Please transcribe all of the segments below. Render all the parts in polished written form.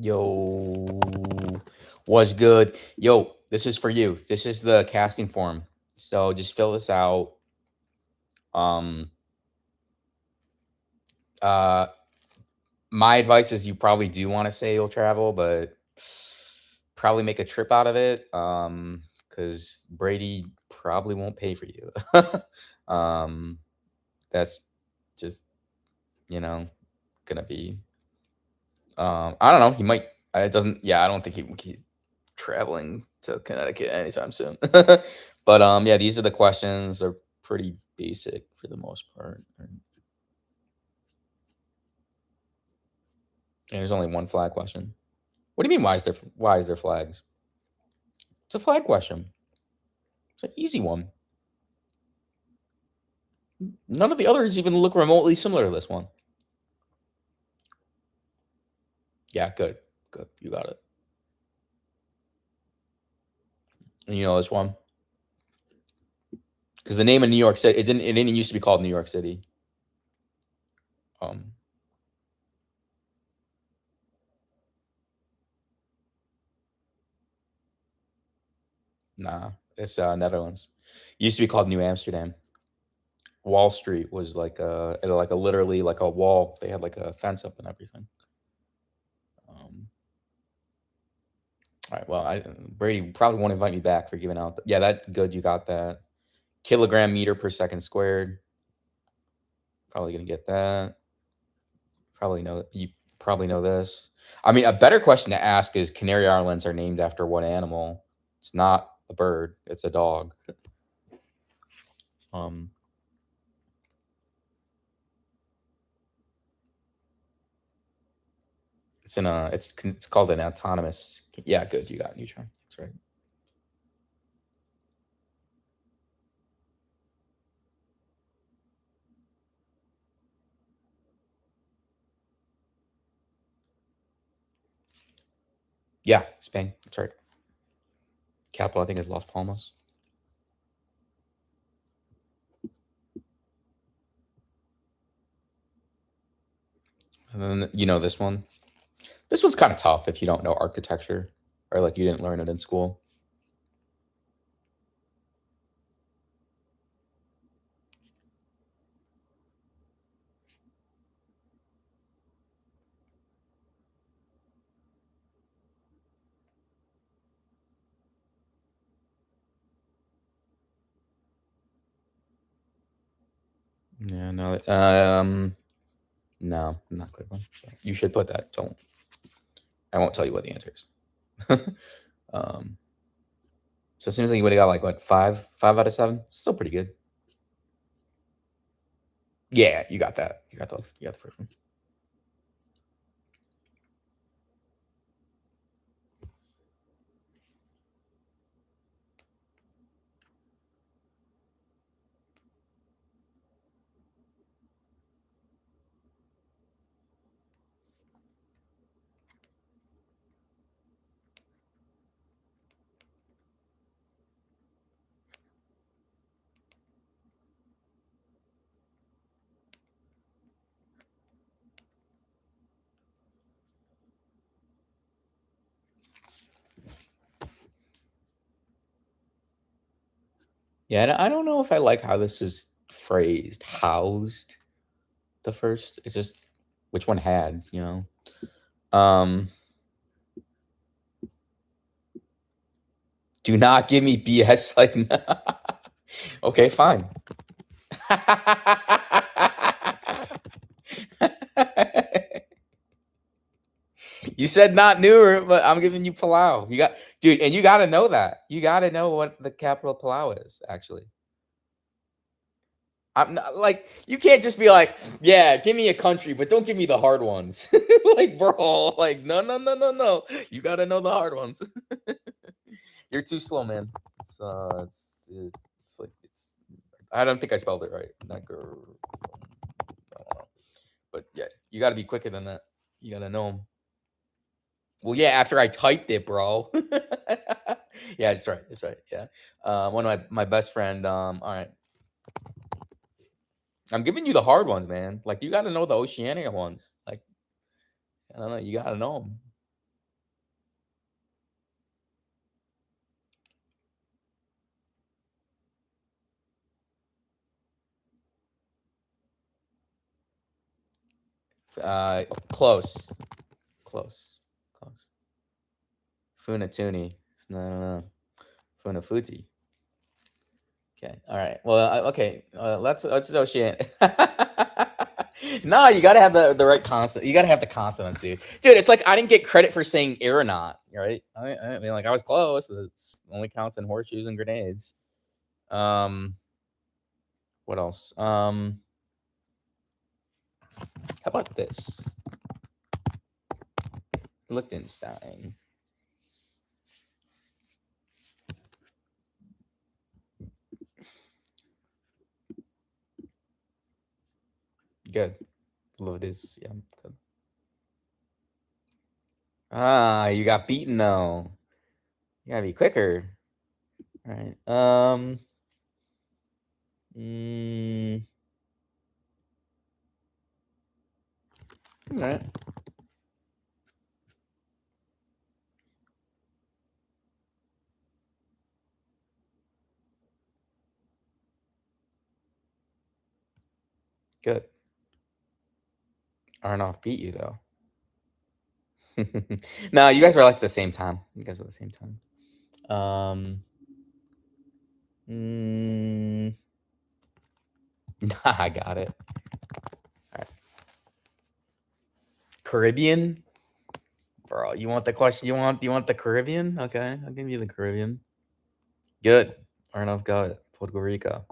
Yo, was good. Yo, this is for you. This is the casting form. So just fill this out. Um, uh, my advice is you probably do want to say you'll travel, but probably make a trip out of it. Because Brady probably won't pay for you. um, that's just you know gonna be. I don't know. He might. It doesn't. Yeah, I don't think he's traveling to Connecticut anytime soon. But yeah, these are the questions. They're pretty basic for the most part. And there's only one flag question. What do you mean? Why is there flags? It's a flag question. It's an easy one. None of the others even look remotely similar to this one. Yeah, good, good. You got it. And you know this one because the name of New York City. It didn't used to be called New York City. Um, nah, it's Netherlands. It used to be called New Amsterdam. Wall Street was like a literally like a wall. They had like a fence up and everything. Um, all right. Well, Brady probably won't invite me back for giving out. Yeah, that good. You got that. Kilogram meter per second squared. Probably gonna get that. You probably know this. I mean, a better question to ask is Canary Islands are named after what animal? It's not a bird. It's a dog. Um, it's called an autonomous. Yeah, good. You got neutron. That's right. Yeah, Spain. That's right. Capital, I think, is Las Palmas. And then you know this one. This one's kind of tough if you don't know architecture or like you didn't learn it in school. Yeah, no. No, not Cleveland. So you should put that. Don't. I won't tell you what the answer is. um. So it seems like you would have got like what five out of seven. Still pretty good. Yeah, you got that. You got the first one. Yeah, and I don't know if I like how this is phrased. Housed the first. It's just which one had. Um. Do not give me BS like. Okay, fine. You said not newer, but I'm giving you Palau. You got, dude, and you got to know that. You got to know what the capital of Palau is. Actually, I'm not like you can't just be like, yeah, give me a country, but don't give me the hard ones. Like, bro, like no, no, no, no, no. You got to know the hard ones. You're too slow, man. It's like it's. I don't think I spelled it right. Nagar, I don't know, but yeah, you got to be quicker than that. You got to know them. Well, yeah, after I typed it, bro. Yeah, it's right. It's right. Yeah. One of my best friend. All right. I'm giving you the hard ones, man. Like you got to know the Oceania ones. Like I don't know, you got to know them. Close. Close. Close. Funatuni. No. Funafuti. Okay. All right. Well, okay. Let's associate. No, you gotta have the right consonant. You gotta have the consonants, dude. Dude, it's like I didn't get credit for saying aeronaut, right? I mean, like I was close, but it's only counts in horseshoes and grenades. What else? How about this? Liechtenstein. Good. Lotus. Yeah. Good. Ah, you got beaten though. You gotta be quicker. All right. All right. Good. Arnoff beat you though. No, you guys were like the same time. You guys are the same time. I got it. All right. Caribbean, bro. You want the question? You want the Caribbean? Okay, I'll give you the Caribbean. Good. Arnoff got it. Puerto Rico.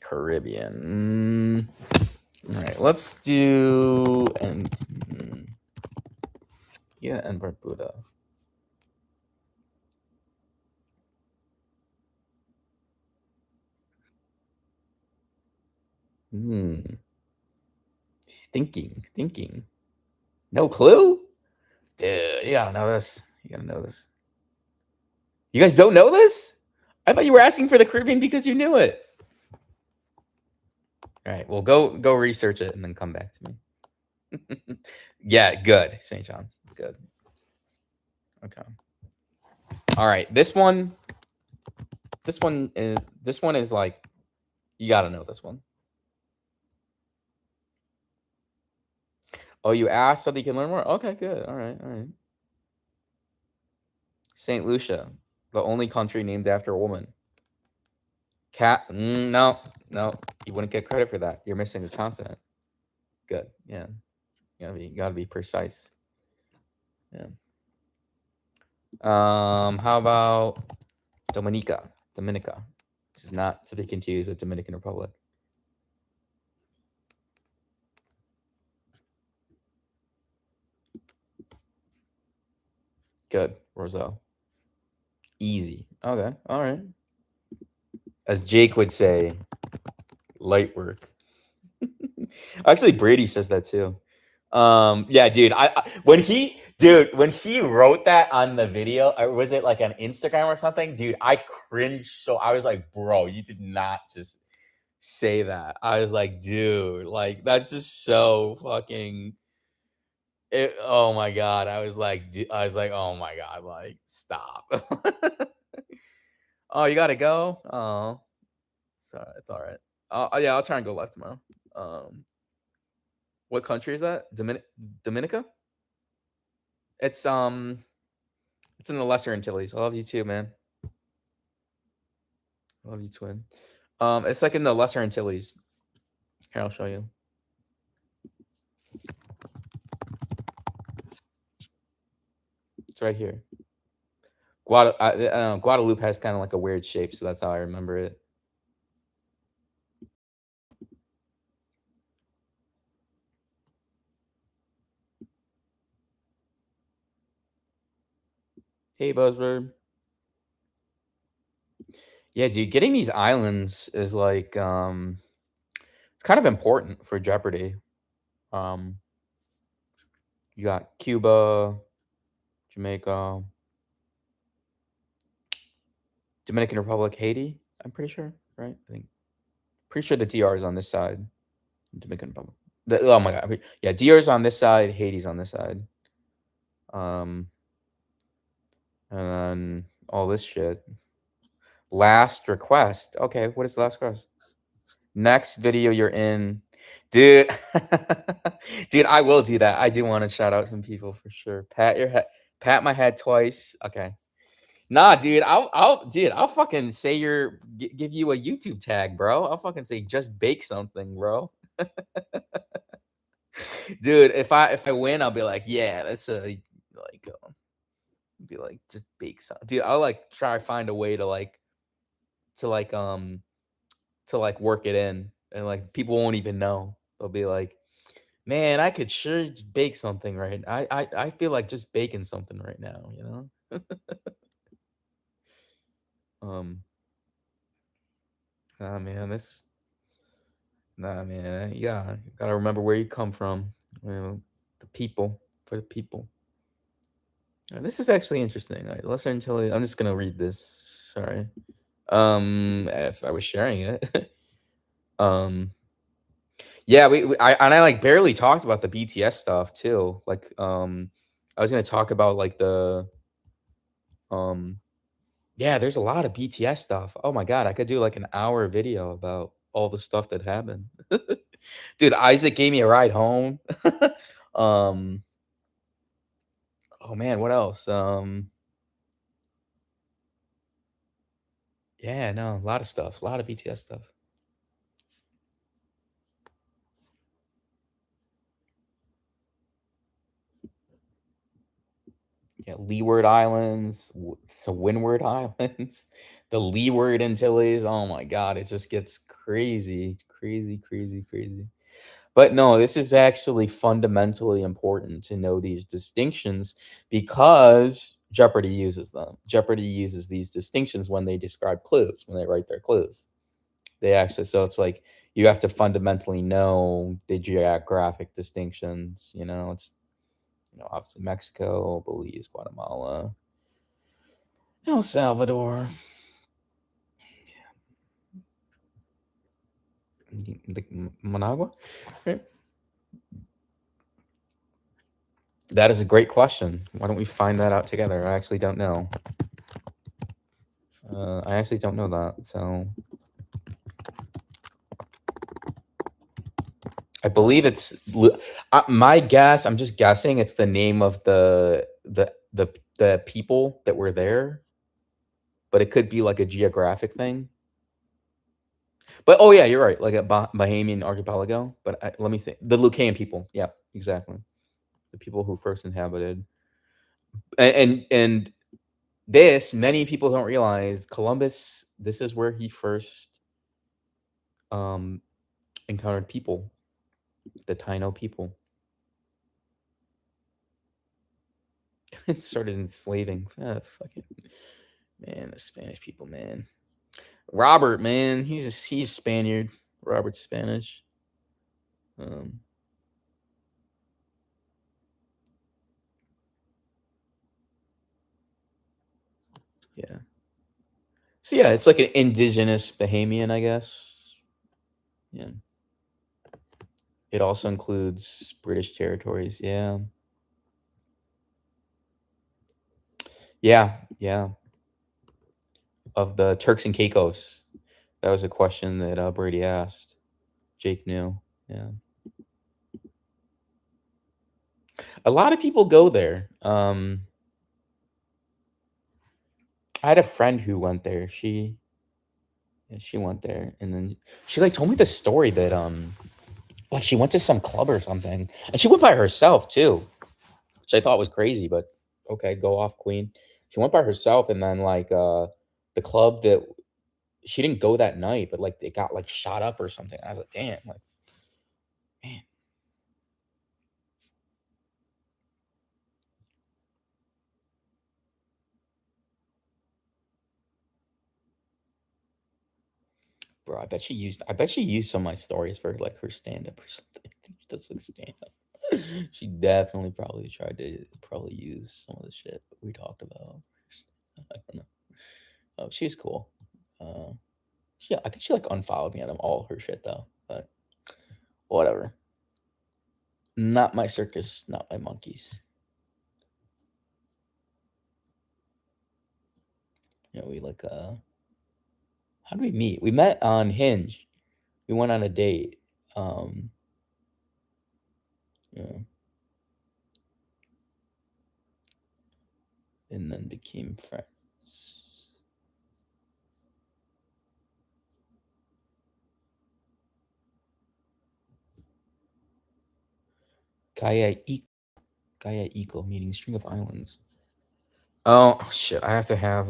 Caribbean. All right, let's do and Barbuda. Thinking. No clue, dude. You gotta know this. You guys don't know this? I thought you were asking for the Caribbean because you knew it. All right, well, go research it and then come back to me. Yeah, good. St. John's, good. Okay. All right, this one is like, you gotta know this one. Oh, you asked so that you can learn more? Okay, good. All right. St. Lucia, the only country named after a woman. No. You wouldn't get credit for that. You're missing a consonant. Good. Yeah. You gotta be precise. Yeah. How about Dominica? Dominica. Which is not to be confused with Dominican Republic. Good. Roselle. Easy. Okay. All right. As Jake would say, light work. Actually, Brady says that too. Yeah, dude. When he wrote that on the video, or was it like on Instagram or something? Dude, I cringed. So I was like, bro, you did not just say that. I was like, dude, like that's just so fucking. Oh my god. I was like, oh my god, like stop. Oh, you gotta go. Oh, sorry, it's all right. Yeah, I'll try and go live tomorrow. What country is that? Dominica? It's in the Lesser Antilles. I love you too, man. I love you, twin. It's like in the Lesser Antilles. Here, I'll show you. It's right here. Guadalupe has kind of like a weird shape, so that's how I remember it. Hey, Buzzword. Yeah, dude, getting these islands is like it's kind of important for Jeopardy. You got Cuba, Jamaica, Dominican Republic, Haiti. I'm pretty sure, right? Pretty sure the DR is on this side. Dominican Republic. Oh my god. Yeah, DR is on this side, Haiti's on this side. And then all this shit. Last request. Okay, what is the last request? Next video you're in. Dude, dude, I will do that. I do wanna shout out some people for sure. Pat my head twice. Okay. Nah, dude, I'll fucking say give you a YouTube tag, bro. I'll fucking say just bake something, bro. Dude, if I win, I'll be like, yeah, that's a like be like just bake something. Dude, I'll like try to find a way to like to like work it in and like people won't even know. They'll be like, man, I could sure bake something right. I feel like just baking something right now, you know? Um, nah, man, this nah, man, yeah, you gotta remember where you come from. You know, the people for the people. This is actually interesting. All right, lesser intelligence. I'm just gonna read this. Sorry. If I was sharing it. um, yeah, I like barely talked about the BTS stuff too. Like, I was gonna talk about like um, yeah, there's a lot of BTS stuff. Oh my god, I could do like an hour video about all the stuff that happened. Dude, Isaac gave me a ride home. um, oh man, what else? Yeah, no, a lot of stuff, a lot of BTS stuff. Yeah, Leeward Islands, so Windward Islands, the Leeward Antilles. Oh my god, it just gets crazy, crazy, crazy, crazy. But no, this is actually fundamentally important to know these distinctions because Jeopardy uses them. Jeopardy uses these distinctions when they describe clues, when they write their clues. They actually, so it's like you have to fundamentally know the geographic distinctions. It's obviously Mexico, Belize, Guatemala, El Salvador, like Managua. Right? That is a great question. Why don't we find that out together? I actually don't know. I actually don't know that. So I believe my guess. I'm just guessing. It's the name of the people that were there, but it could be like a geographic thing. But oh yeah, you're right. Like a Bahamian archipelago. But let me think. The Lucayan people. Yeah, exactly. The people who first inhabited. And this many people don't realize Columbus. This is where he first um encountered people, the Taino people. It started enslaving. Fucking man, the Spanish people, man. Robert, man, he's Spaniard. Robert's Spanish. Um, yeah. So yeah, it's like an indigenous Bahamian, I guess. Yeah. It also includes British territories. Yeah. Yeah. Yeah. Of the Turks and Caicos. That was a question that Brady asked. Jake knew. Yeah. A lot of people go there. I had a friend who went there. She went there, and then she like told me the story that like she went to some club or something, and she went by herself too, which I thought was crazy. But okay, go off, queen. She went by herself, and then like the club that she didn't go that night, but like it got like shot up or something. I was like, damn, like man, bro. I bet she used some of my stories for like her stand up or something. I think she does like stand up. She definitely probably tried to probably use some of the shit we talked about. I don't know. Oh, she's cool. Uh, I think she like unfollowed me on all her shit though. But whatever. Not my circus, not my monkeys. We like How did we meet? We met on Hinge. We went on a date. Yeah, and then became friends. Gaia Eco, meaning string of islands. Oh shit! I have to have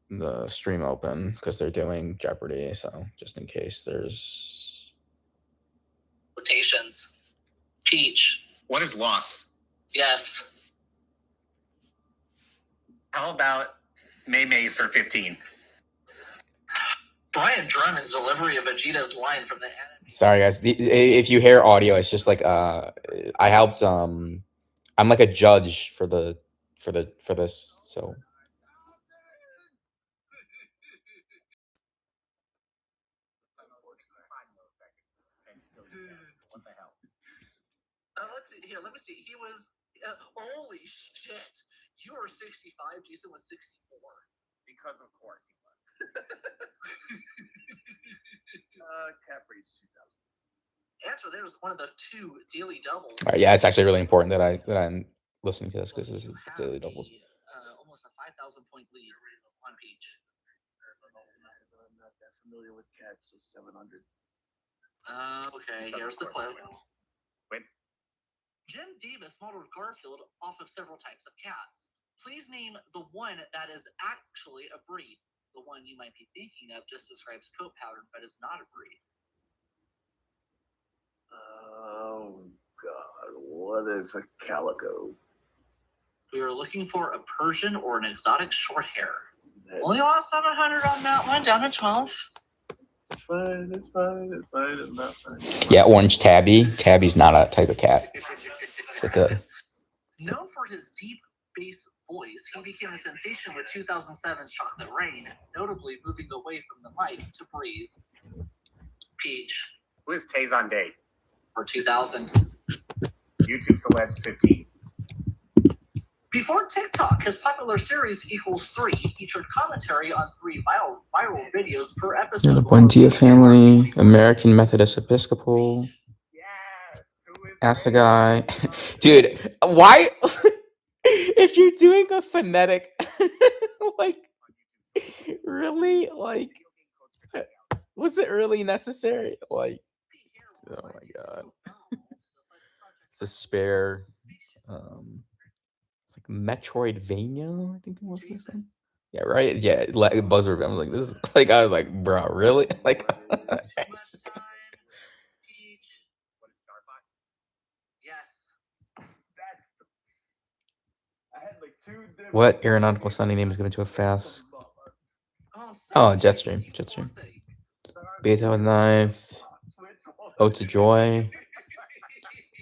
the stream open because they're doing Jeopardy. So just in case there's quotations. Peach. What is loss? Yes. How about May's for 15? Brian Drummond's delivery of Vegeta's line from the anime. Sorry guys, if you hear audio, it's just like I helped I'm like a judge for this, so What the hell? Let's see here. Let me see. He was holy shit. You were 65. Jason was 64. Because of course he was. Cap reached 2000. Answer there was one of the two daily doubles. yeah, it's actually really important that I'm listening to this because this is You have daily doubles. almost a 5,000 point lead on Peach. I'm not that familiar with cats, so 700. Okay, Because here's of the course. clip. Wait. Jim Davis modeled Garfield off of several types of cats. Please name the one that is actually a breed. The one you might be thinking of just describes coat pattern, but is not a breed. Oh God, what is a calico? We were looking for a Persian or an exotic short hair. That- Only lost 700 on that one, down to 12. It's fine. It's not fine. Yeah, orange tabby. Tabby's not a type of cat. It's like a Known for his deep bass voice, he became a sensation with 2007's Chocolate Rain, notably moving away from the mic to breathe. Peach Who is Tazon Day? for 2000. YouTube celebs 15. Before TikTok, his popular series Equals 3 featured commentary on 3 viral videos per episode. the Buendia family, American Methodist Episcopal. Yes. Who is Ask the Ray? guy, dude. Why? If you're doing a phonetic, like, really, like, was it really necessary? Like, oh my god, it's a spare. It's like Metroidvania, I think it was. Yeah, right. Yeah, like Buzzer. I was like, this is like, I was like, bro, really? Like, Much time. Peach. What is Starbucks? Yes. That's the... I had like 2 different... what aeronautical sounding name is given to a fast? Oh, Oh, Jetstream. Beethoven Ninth. Ode to Joy.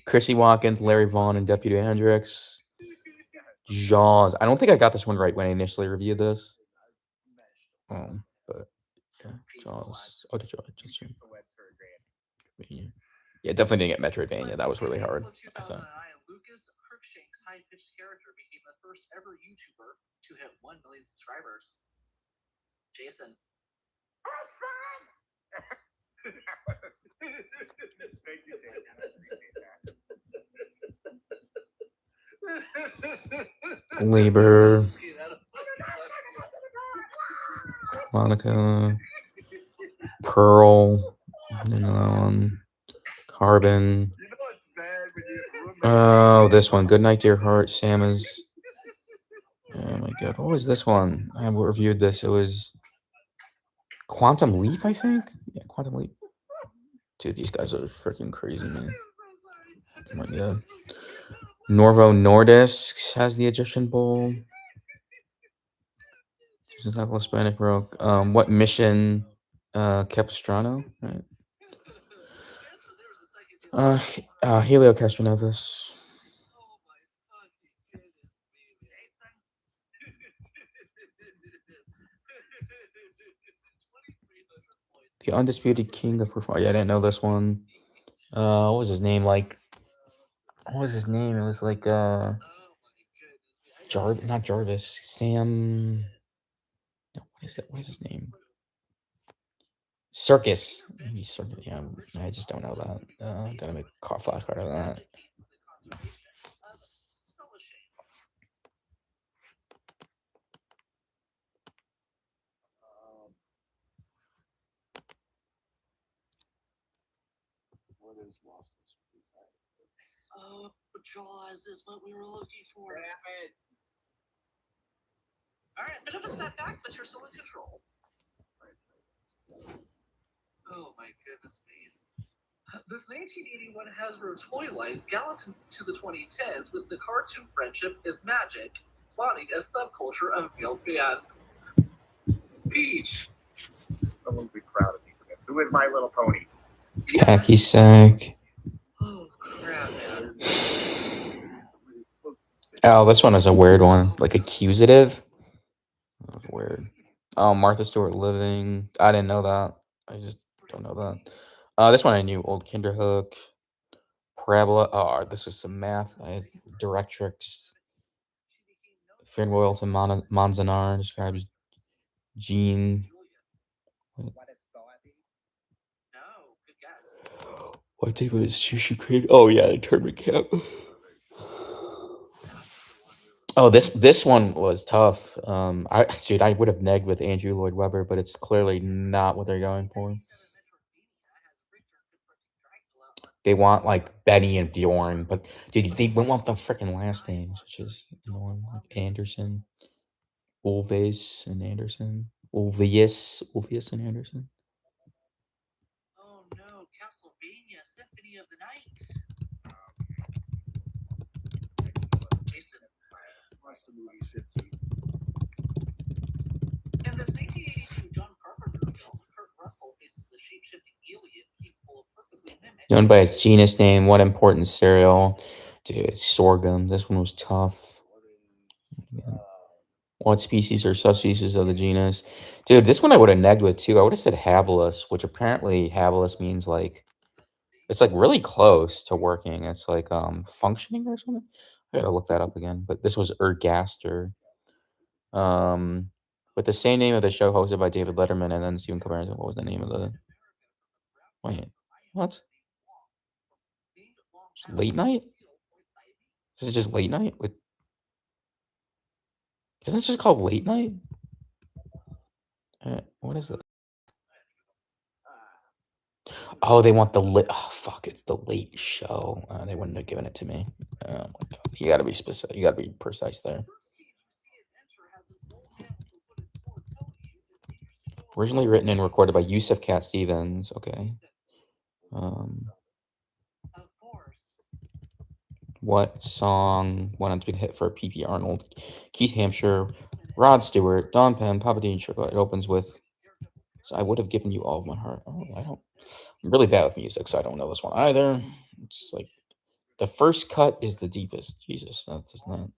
Chrissy Watkins, Larry Vaughn, and Deputy Hendrix. Jaws. I don't think I got this one right when I initially reviewed this. But yeah, Jaws. Ode to Joy. Jetstream. Yeah, definitely didn't get Metroidvania. That was really hard. I thought. Lucas Cruikshank's high-pitched character became the first ever YouTuber to hit 1 million subscribers. Jason. Thank you, Jason. I appreciate that. Labor. Monica. Pearl. Carbon. You know it's bad when you roommate. Oh, this one. Good Night, Dear Heart. Sam is. Oh my god. What was this one? I reviewed this. It was Quantum Leap, I think? Yeah, Quantum Leap. Dude, these guys are freaking crazy, man. Oh my god. Norvo Nordisk has the Egyptian Bowl. Hispanic Rogue. What mission Capistrano? Right. Helio Castroneves. The Undisputed King of Performance. Yeah, I didn't know this one. What was his name? Like, what was his name? It was like not Jarvis. Sam. What is his name? Circus. He's Circus. Yeah, I just don't know that. Gotta make a flashcard of that. advocate for the conservation of Celochanes. What is lost in space? Jaws is what we were looking for. Damn it. All right, bit of a setback, but you're still in control. Oh my goodness me. This 1981 Hasbro toy line galloped into the 2010s with the cartoon Friendship is Magic, spawning a subculture of male fans. Peach. Someone will be proud of me for this. Who is My Little Pony? Hacky sack. Oh crap, man. Oh, this one is a weird one. Like accusative. Weird. Oh, Martha Stewart Living. I didn't know that. I just don't know that. This one I knew. Old Kinderhook. Parabola. Oh, this is some math. I had Directrix. Finn Royalton Manzanar describes Gene. No, good guess. What type of sushi crate? Oh yeah, the tournament camp. Oh, this one was tough. I would have negged with Andrew Lloyd Webber, but it's clearly not what they're going for. They want like Benny and Bjorn, but dude, they won't want the freaking last names, which is annoying. Like Anderson, Ulvaeus and Anderson, Ulvaeus and Anderson. Oh no, Castlevania Symphony of the Night. Jason. Watch the movie 15. In this 1982 John Carpenter film, Kurt Russell faces a shape-shifting alien capable of perfectly mimicking. Known by its genus name, what important cereal? Dude, sorghum. This one was tough. What species or subspecies of the genus? Dude, this one I would have negged with too. I would have said habilis, which apparently habilis means like it's like really close to working. It's like functioning or something. I gotta look that up again. But this was Ergaster. With the same name of the show hosted by David Letterman and then Stephen Colbert. What was the name of the wait, what? Just late night? Is it just late night with isn't it just called late night? What is it? Oh, they want the lit. Oh, fuck! It's the late show. They wouldn't have given it to me. Oh my god! You gotta be specific. You gotta be precise there. Originally written and recorded by Yusuf Cat Stevens. Okay. What song went on to be a hit for P.P. Arnold? Keith Hampshire, Rod Stewart, Don Penn, Papa Dean Sugar. It opens with. So I would have given you all of my heart. Oh, I don't. I'm really bad with music, so I don't know this one either. It's like the first cut is the deepest. Jesus, that's not.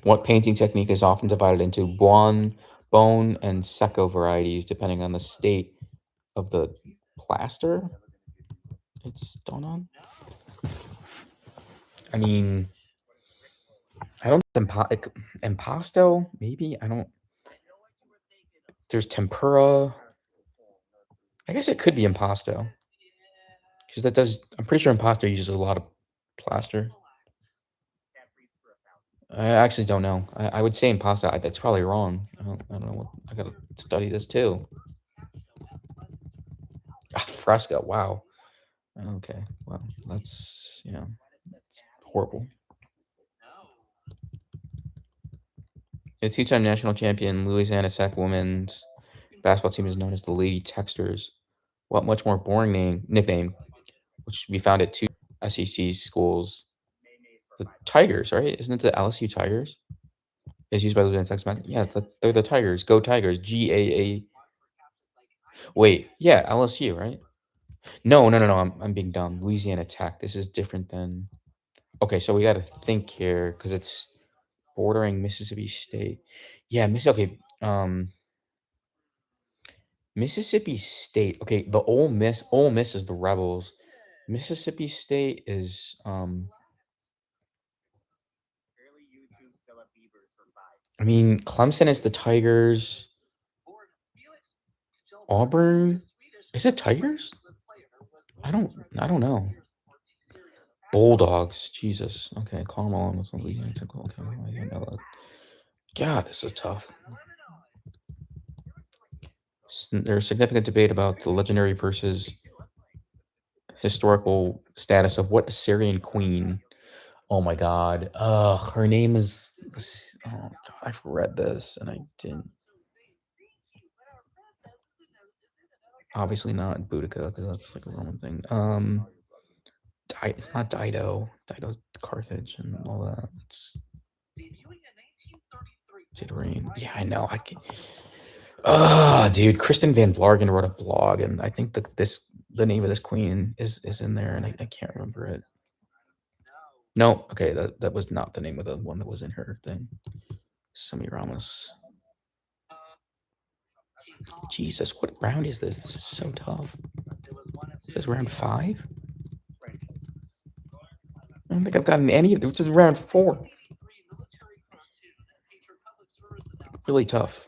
What painting technique is often divided into bone, and secco varieties, depending on the state of the plaster it's done on? I mean, I don't impasto, maybe? I don't. There's tempura. I guess it could be impasto. Because that does, I'm pretty sure impasto uses a lot of plaster. I actually don't know. I would say impasto. That's probably wrong. I don't know. What, I gotta study this too. Fresco. Wow. Okay. Well, that's it's horrible. The two-time national champion Louisiana Sac women's basketball team is known as the Lady Texters. What much more boring nickname, which we found at two SEC schools. The Tigers, right? Isn't it the LSU Tigers? Is used by Louisiana Tech. Yeah, they're the Tigers. Go Tigers. GAA. Wait, yeah, LSU, right? No. I'm being dumb. Louisiana Tech. This is different than. Okay, so we got to think here because it's bordering Mississippi State. Yeah, okay. Mississippi State. Okay, the Ole Miss is the Rebels. Mississippi State is I mean, Clemson is the Tigers. Auburn is it Tigers? I don't know. Bulldogs, Jesus. Okay, Carmel was the leading. Okay, I didn't know that. God, this is tough. There's significant debate about the legendary versus historical status of what Assyrian queen. Oh my God. Her name is. Oh God, I've read this and I didn't. Obviously not Boudica because that's like a Roman thing. It's not Dido. Dido's Carthage and all that. It's Jadorine. Yeah, I know. I can. Dude, Kristen Van Blargen wrote a blog, and I think the name of this queen is in there, and I can't remember it. No, okay, that was not the name of the one that was in her thing. Semiramis. Jesus, what round is this? This is so tough. Is this round 5? I don't think I've gotten any of it. Which is round 4. Really tough.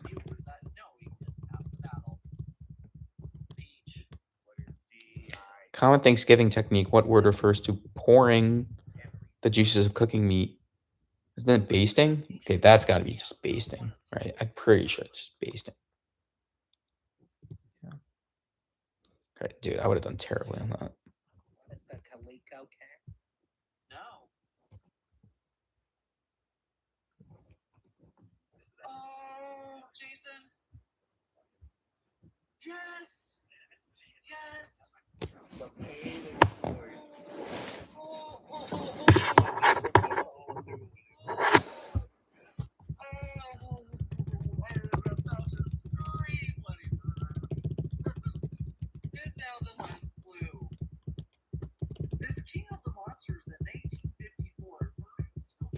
Common Thanksgiving technique. What word refers to pouring the juices of cooking meat? Isn't it basting? Okay, that's got to be just basting, right? I'm pretty sure it's just basting. Yeah. Okay, dude, I would have done terribly on that. That's the Calico cat. No. Oh, Jason. Yes. Yes. The pain and glory.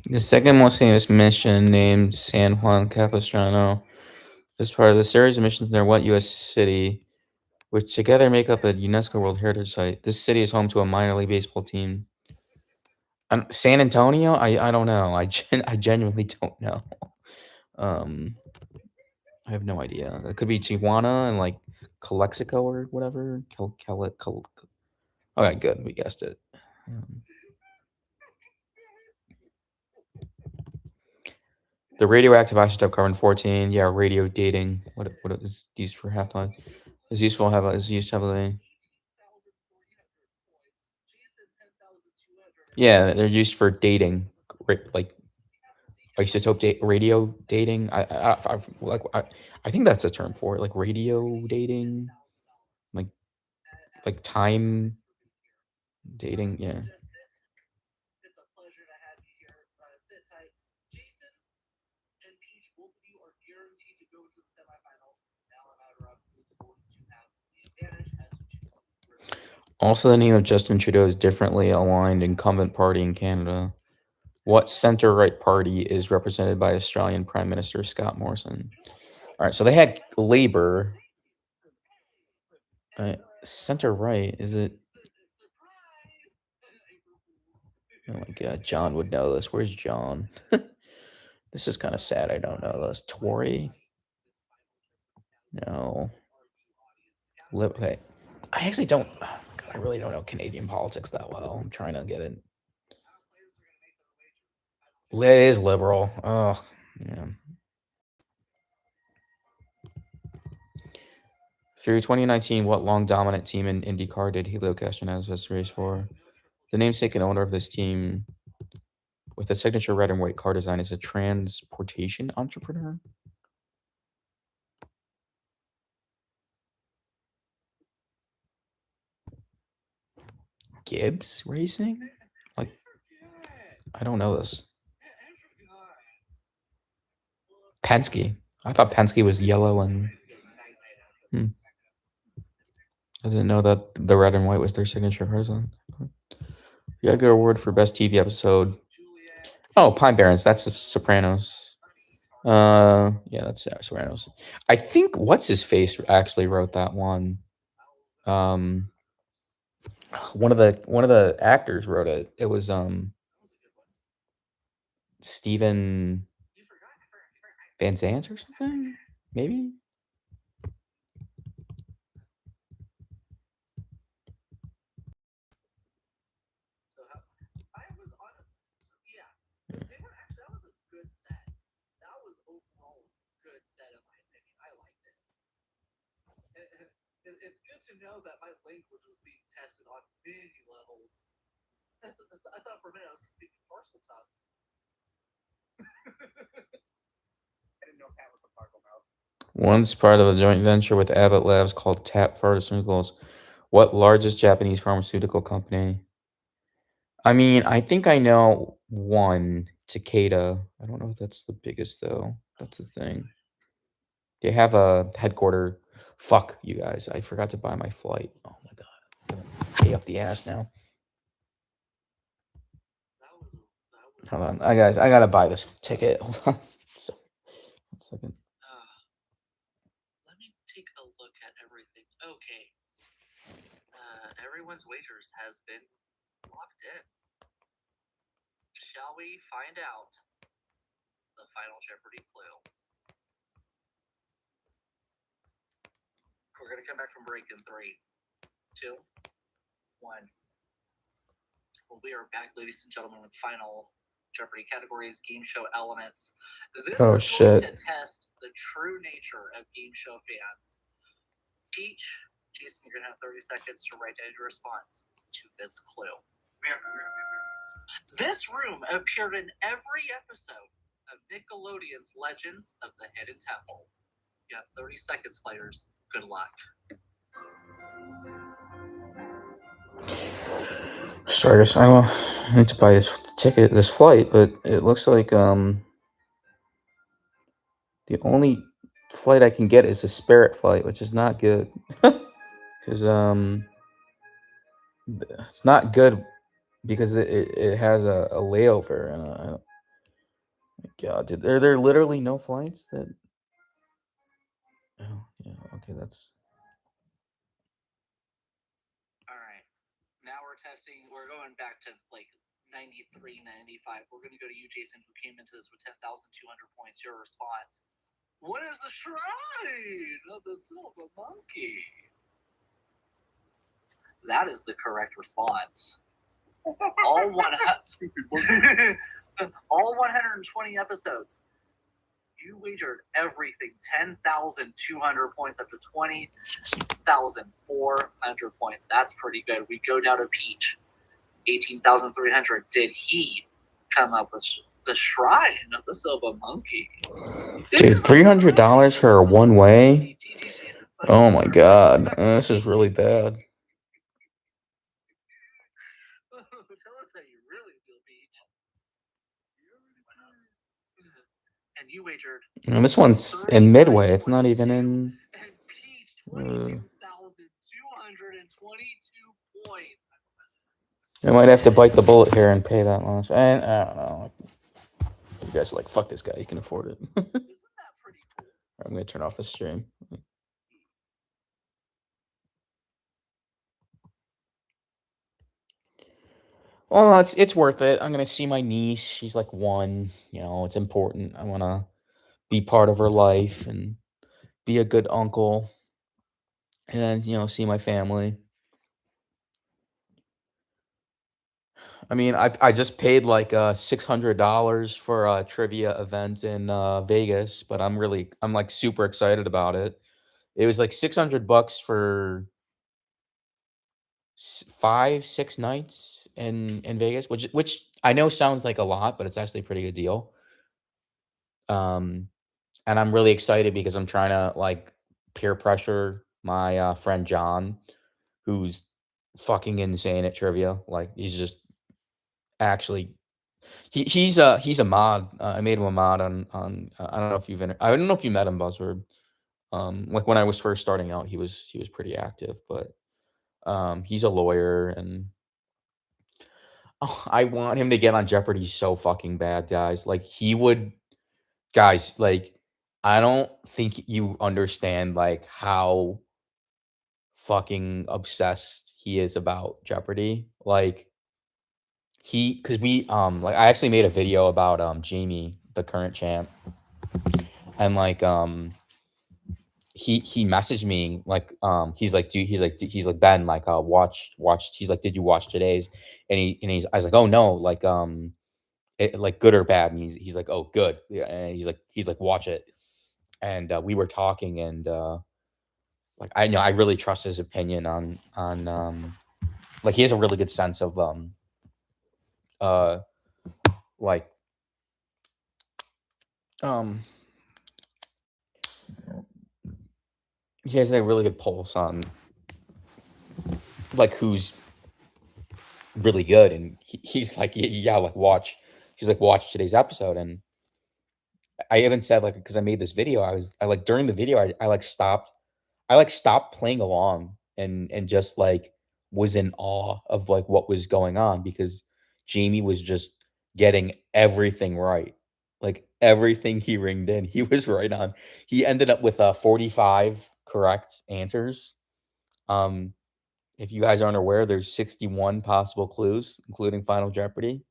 The second most famous mission, named San Juan Capistrano, is part of the series of missions near what U.S. city, which together make up a UNESCO World Heritage Site. This city is home to a minor league baseball team. San Antonio? I don't know. I genuinely don't know. I have no idea. It could be Tijuana and like Calexico or whatever. Okay, good. We guessed it. The radioactive isotope carbon-14. Yeah, radio dating. What is used for half-time? Is useful. Is used heavily. Yeah, they're used for dating, like isotope radio dating. I think that's a term for it, like radio dating, like time dating. Yeah. It's a pleasure to have you here. Sit tight, Jason and Peach. Both of you are guaranteed to go to the semifinals. It's now a matter of who's going to have the advantage as you choose. Also, the name of Justin Trudeau is differently aligned incumbent party in Canada. What centre-right party is represented by Australian Prime Minister Scott Morrison? All right, so they had Labour. Centre-right, is it? Oh my God, John would know this. Where's John? This is kind of sad. I don't know this. Tory? No. Okay. I actually don't. Oh my God, I really don't know Canadian politics that well. I'm trying to get it. It is liberal. Oh, yeah. Through 2019, what long dominant team in IndyCar did Helio Castroneves race for? The namesake and owner of this team with a signature red and white car design is a transportation entrepreneur. Gibbs Racing? Like, I don't know this. Penske. I thought Penske was yellow and. I didn't know that the red and white was their signature horizon. The Edgar Award for Best TV Episode. Oh, Pine Barrens. That's Sopranos. Yeah, that's Sopranos. I think what's his face actually wrote that one. One of the actors wrote it. It was Steven You forgot. Van Zandt or something? Maybe? So I was on. Yeah, they were actually, that was a good set. That was overall a good set in my opinion. I liked it. It's good to know that my language was being tested on many levels. I thought for a minute I was speaking parcel tongue. I didn't know Pat was a Fargo mouth. One's part of a joint venture with Abbott Labs called TAP Pharmaceuticals. What largest Japanese pharmaceutical company? I mean, I think I know one, Takeda. I don't know if that's the biggest though. That's the thing. They have a headquarter. Fuck you guys. I forgot to buy my flight. Oh my god. I'm gonna pay up the ass now. That was Hold on. I gotta buy this ticket. Hold on. So, 1 second. let me take a look at everything. Okay. Everyone's wagers has been locked in. Shall we find out the final Jeopardy clue? We're gonna come back from break in 3, 2, 1. Well, we are back, ladies and gentlemen, with final Jeopardy categories, game show elements. This Oh, is shit. going to test the true nature of game show fans. Peach, Jason, you're gonna have 30 seconds to write down your response to this clue. This room appeared in every episode of Nickelodeon's Legends of the Hidden Temple. You have 30 seconds, players. Good luck. Sorry, guys. I need to buy this flight, but it looks like the only flight I can get is a Spirit flight, which is not good. Because it's not good because it has a layover and God, dude, are there literally no flights that? Oh yeah, okay, that's. All right. Now we're testing. We're going back to like 93, 95. We're going to go to you, Jason, who came into this with 10,200 points. Your response. What is the shrine of the Silver Monkey? That is the correct response. All 120 episodes. You wagered everything. 10,200 points up to 20,400 points. That's pretty good. We go down to Peach. 18,300. Did he come up with the shrine of the Silver Monkey? Dude, $300 for a one way? Oh my god, this is really bad. Tell us how you really feel, Peach. And you wagered. And this one's in Midway. It's not even in. And Peach, 22,222 points. I might have to bite the bullet here and pay that much. I don't know. You guys are like, fuck this guy. He can afford it. Isn't that pretty cool? I'm gonna turn off the stream. Well, it's worth it. I'm gonna see my niece. She's like 1. You know, it's important. I wanna be part of her life and be a good uncle, and then see my family. I mean, I just paid like $600 for a trivia event in Vegas, but I'm like super excited about it. It was like $600 for 5-6 nights in Vegas, which I know sounds like a lot, but it's actually a pretty good deal. And I'm really excited because I'm trying to like peer pressure my friend John, who's fucking insane at trivia. Like he's just actually he's a mod. I made him a mod on I don't know if I don't know if you met him, Buzzword. Like when I was first starting out, he was pretty active, but he's a lawyer and I want him to get on Jeopardy so fucking bad, guys. Like guys, like I don't think you understand like how fucking obsessed he is about Jeopardy. Like because we like I actually made a video about Jamie, the current champ, and like he messaged me like he's like Ben, like watched he's like, did you watch today's? And I was like, oh no, like like good or bad? And he's like, oh good. Yeah, and he's like watch it. And we were talking, and like I know I really trust his opinion on like he has a really good sense of uh like um he has a really good pulse on like who's really good, and he's like, yeah, like watch. He's like, watch today's episode, and I even said like because I made this video, I like during the video, I like stopped playing along and just like was in awe of like what was going on because Jamie was just getting everything right. Like everything he ringed in, he was right on. He ended up with 45 correct answers. Um, if you guys aren't aware, there's 61 possible clues, including Final Jeopardy.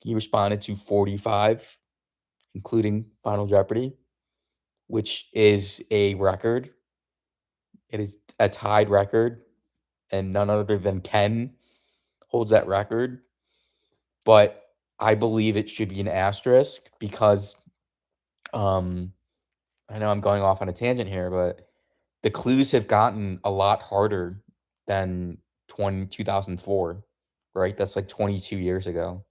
He responded to 45, including Final Jeopardy, which is a record. It is a tied record, and none other than Ken holds that record. But I believe it should be an asterisk because um, I know I'm going off on a tangent here, but the clues have gotten a lot harder than 2004, right? That's like 22 years ago.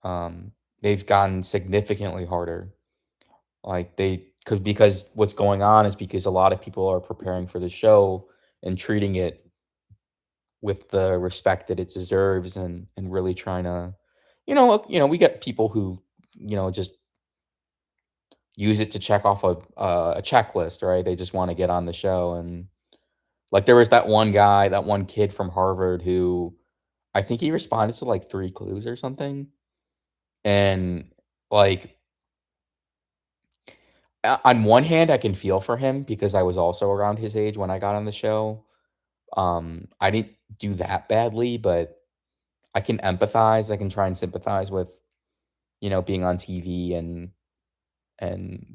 Um, they've gotten significantly harder. Like they could because what's going on is because a lot of people are preparing for the show and treating it with the respect that it deserves and really trying to we get people who just use it to check off a checklist, right? They just want to get on the show. And like there was that one guy, that one kid from Harvard who I think he responded to like 3 clues or something. And like on one hand I can feel for him because I was also around his age when I got on the show. I didn't do that badly, but I can empathize. I can try and sympathize with, being on TV and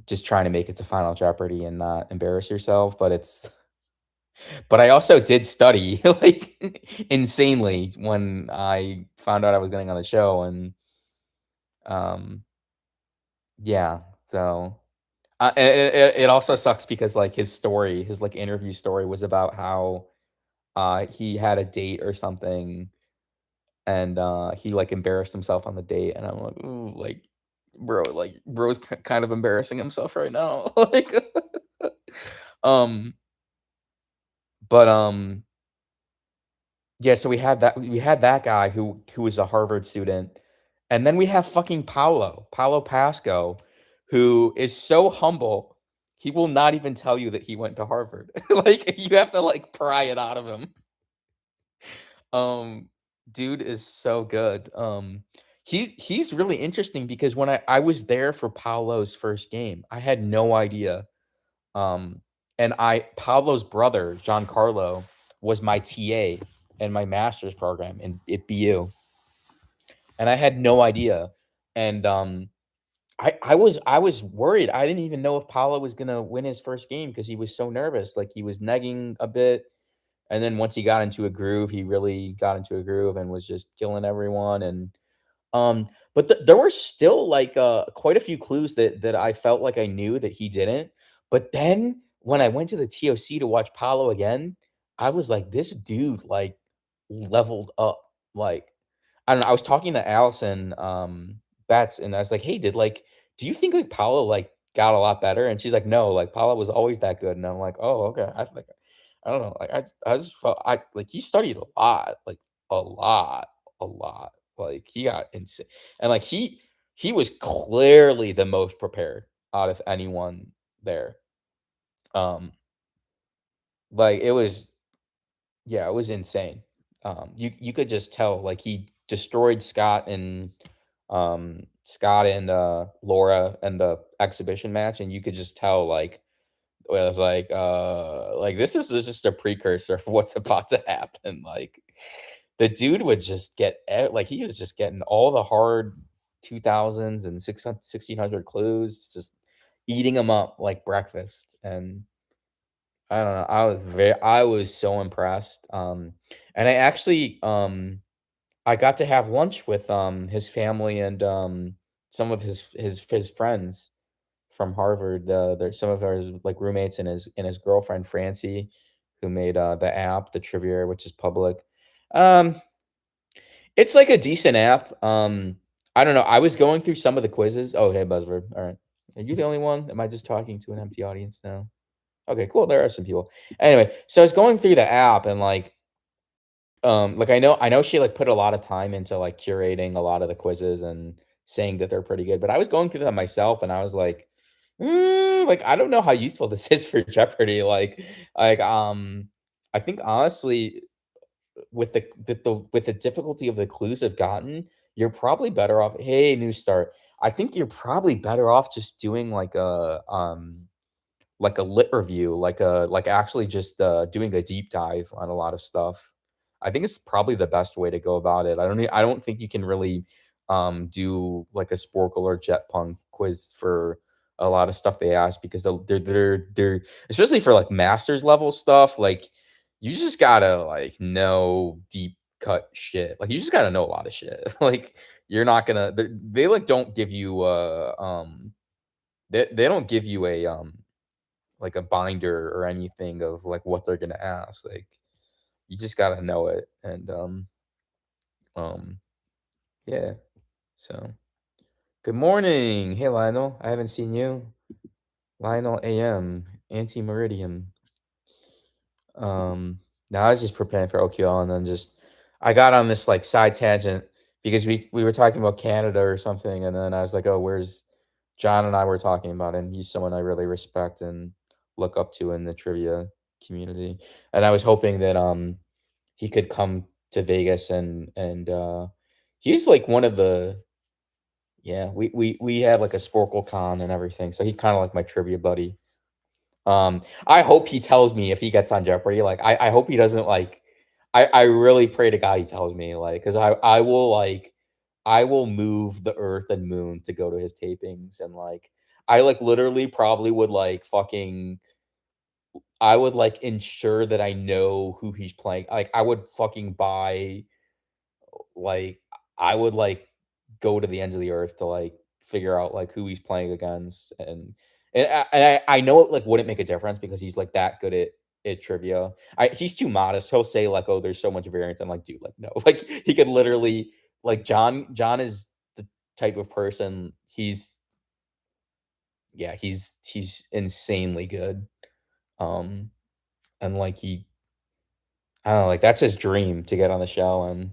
just trying to make it to Final Jeopardy and not embarrass yourself. But I also did study like insanely when I found out I was getting on the show, and um, yeah. So it also sucks because like his story, his like interview story was about how he had a date or something, and he like embarrassed himself on the date, and I'm like, ooh, like bro's kind of embarrassing himself right now. Like um but yeah, so we had that guy who was a Harvard student, and then we have fucking Paulo Pasco, who is so humble, he will not even tell you that he went to Harvard. Like you have to like pry it out of him. Um, Dude is so good. He's really interesting because when I was there for Paulo's first game, I had no idea. Um, and Pablo's brother, Giancarlo, was my TA in my master's program at BU, and I had no idea. And I was worried. I didn't even know if Paulo was gonna win his first game because he was so nervous. Like he was negging a bit, and then once he got into a groove, he really got into a groove and was just killing everyone. And but there were still like quite a few clues that I felt like I knew that he didn't. But then when I went to the TOC to watch Paulo again, I was like, this dude like leveled up. Like I don't know. I was talking to Allison Betts, and I was like, hey, do you think like Paulo like got a lot better? And she's like, no, like Paulo was always that good. And I'm like, oh, okay. I don't know. Like I just felt I like he studied a lot, like a lot, a lot. Like he got insane, and like he was clearly the most prepared out of anyone there. Um, like it was, yeah, it was insane. You could just tell like he destroyed Scott and Laura and the exhibition match, and you could just tell like well, I was like this is just a precursor of what's about to happen. Like the dude would just get like he was just getting all the hard 2000s and 1600 clues, just eating them up like breakfast. And I don't know, I was so impressed. And I actually I got to have lunch with his family and some of his friends from Harvard. There's some of his like roommates and his girlfriend Francie, who made the app, the Trivia, which is public. Um, it's like a decent app. I don't know. I was going through some of the quizzes. Oh, hey, Buzzword. All right. Are you the only one? Am I just talking to an empty audience now? Okay, cool. There are some people. Anyway, so I was going through the app and like I know she like put a lot of time into like curating a lot of the quizzes and saying that they're pretty good, but I was going through them myself and I was like I don't know how useful this is for Jeopardy. Like I think honestly with the difficulty of the clues I've gotten, you're probably better off. Hey, new start. I think you're probably better off just doing like a lit review, like actually just doing a deep dive on a lot of stuff. I think it's probably the best way to go about it. I don't think you can really do like a Sporkle or Jetpunk quiz for a lot of stuff they ask because they're especially for like masters level stuff, like you just gotta like know deep cut shit. Like you just gotta know a lot of shit. Like you're not gonna they like don't give you they don't give you a like a binder or anything of like what they're gonna ask. Like you just gotta know it. And um yeah. So good morning. Hey Lionel. I haven't seen you. Lionel AM, Anti Meridian. Now I was just preparing for OQL and then just I got on this like side tangent because we were talking about Canada or something, and then I was like, oh, where's John and I were talking about, and he's someone I really respect and look up to in the trivia community. And I was hoping that he could come to Vegas and he's like one of the yeah, we had like a Sporkle con and everything. So he kind of like my trivia buddy. I hope he tells me if he gets on Jeopardy. Like, I hope he doesn't like. I really pray to God he tells me like, because I will move the earth and moon to go to his tapings and like I like literally probably would like fucking I would like ensure that I know who he's playing. Like I would fucking buy like I would like go to the ends of the earth to like figure out like who he's playing against and I know it like wouldn't make a difference because he's like that good at trivia. He's too modest. He'll say like, "Oh, there's so much variance." I'm like, dude, like no, like he could literally like John is the type of person. He's insanely good. Um, and like I don't know, like that's his dream to get on the show and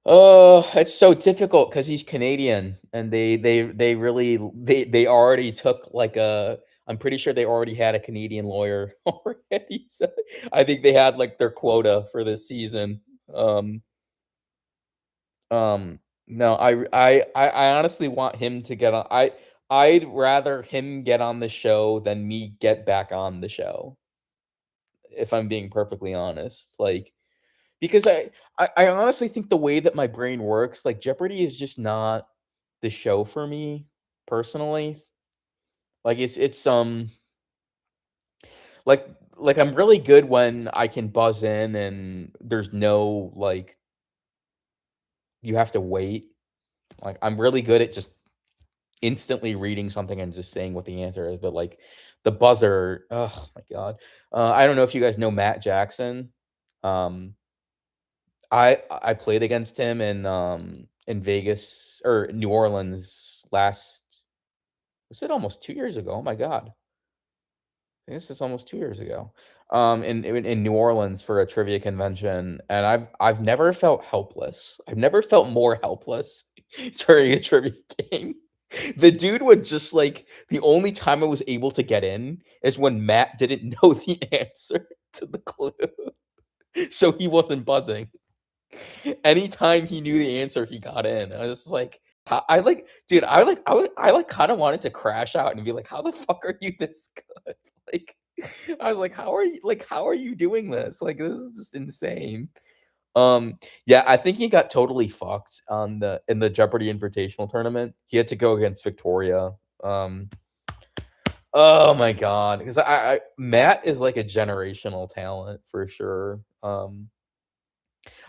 oh, it's so difficult because he's Canadian, and they really they already took like a I'm pretty sure they already had a Canadian lawyer already, so I think they had, like, their quota for this season. Um, no, I honestly want him to get on I'd rather him get on the show than me get back on the show, if I'm being perfectly honest, like because I honestly think the way that my brain works, like, Jeopardy is just not the show for me, personally. Like, like I'm really good when I can buzz in and there's no, like you have to wait. Like, I'm really good at just instantly reading something and just saying what the answer is, but, like, the buzzer, oh my god. I don't know if you guys know Matt Jackson. Um I played against him in Vegas or New Orleans last was it almost 2 years ago? Oh my god. I guess it's almost 2 years ago. In New Orleans for a trivia convention, and I've never felt helpless. I've never felt more helpless during a trivia game. The dude would just like the only time I was able to get in is when Matt didn't know the answer to the clue, so he wasn't buzzing. Anytime he knew the answer, he got in. I was just like, I like, dude, I like kind of wanted to crash out and be like, how the fuck are you this good? Like, I was like, how are you doing this? Like, this is just insane. Yeah, I think he got totally fucked on in the Jeopardy Invitational tournament. He had to go against Victoria. Oh my god, because I Matt is like a generational talent for sure.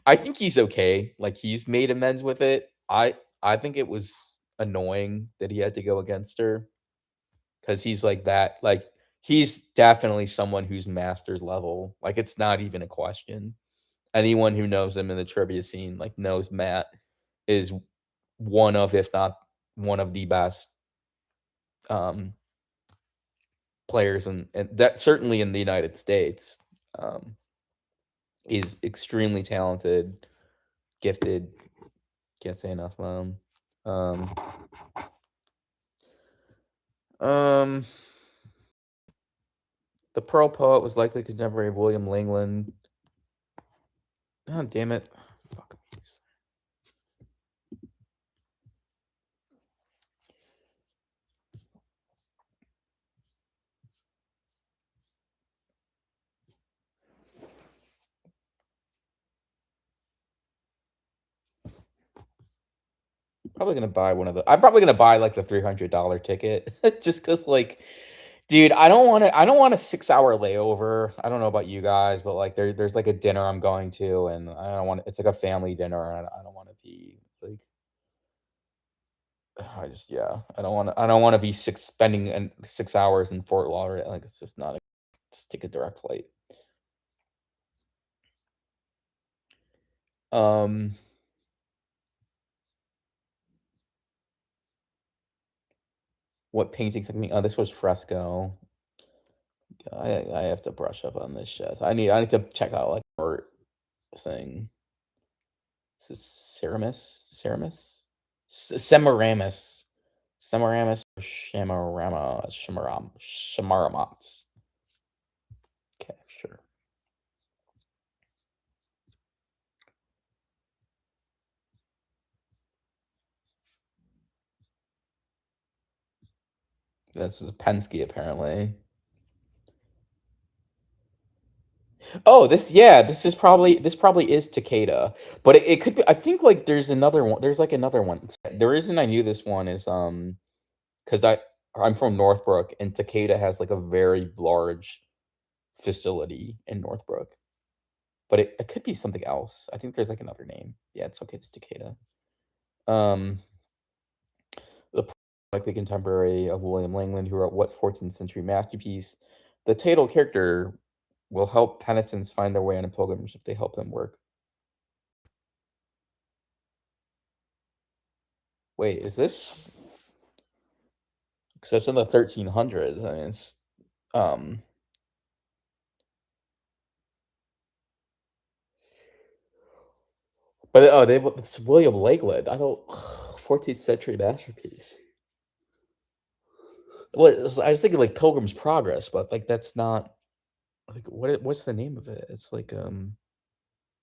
I think he's okay. Like he's made amends with it. I think it was annoying that he had to go against her because he's like that. Like he's definitely someone who's masters level. Like it's not even a question. Anyone who knows him in the trivia scene like knows Matt is one of, if not one of the best um players and that certainly in the United States. He's extremely talented, gifted. Can't say enough about him. Um, the Pearl Poet was likely contemporary of William Langland. Oh, damn it. Fuck. Probably gonna buy one of the. I'm probably gonna buy like the $300 ticket just because, like, dude, I don't want a 6 hour layover. I don't know about you guys, but like, there's like a dinner I'm going to, and I don't want. It's like a family dinner, and I don't want it to be like. I just yeah. I don't want to be spending 6 hours in Fort Lauderdale. Like it's just not. Let's take a direct flight. Um. What paintings? I mean, oh, this was fresco. I have to brush up on this shit. I need to check out like art thing. This is Semiramis, or Shamaramats. Okay, sure. This is Penske apparently. Oh, this probably is Takeda, but it could be. I think like there's another one. There's like another one. The reason I knew this one is because I'm from Northbrook and Takeda has like a very large facility in Northbrook, but it could be something else. I think there's like another name. Yeah, it's okay. It's Takeda. Um, the likely contemporary of William Langland, who wrote what 14th century masterpiece? The title character will help penitents find their way on a pilgrimage if they help him work. Wait, is this? Because that's in the 1300s. I mean, it's, um, but oh, it's William Langland. I don't 14th century masterpiece. Well, I was thinking like Pilgrim's Progress, but like that's not like what's the name of it? It's like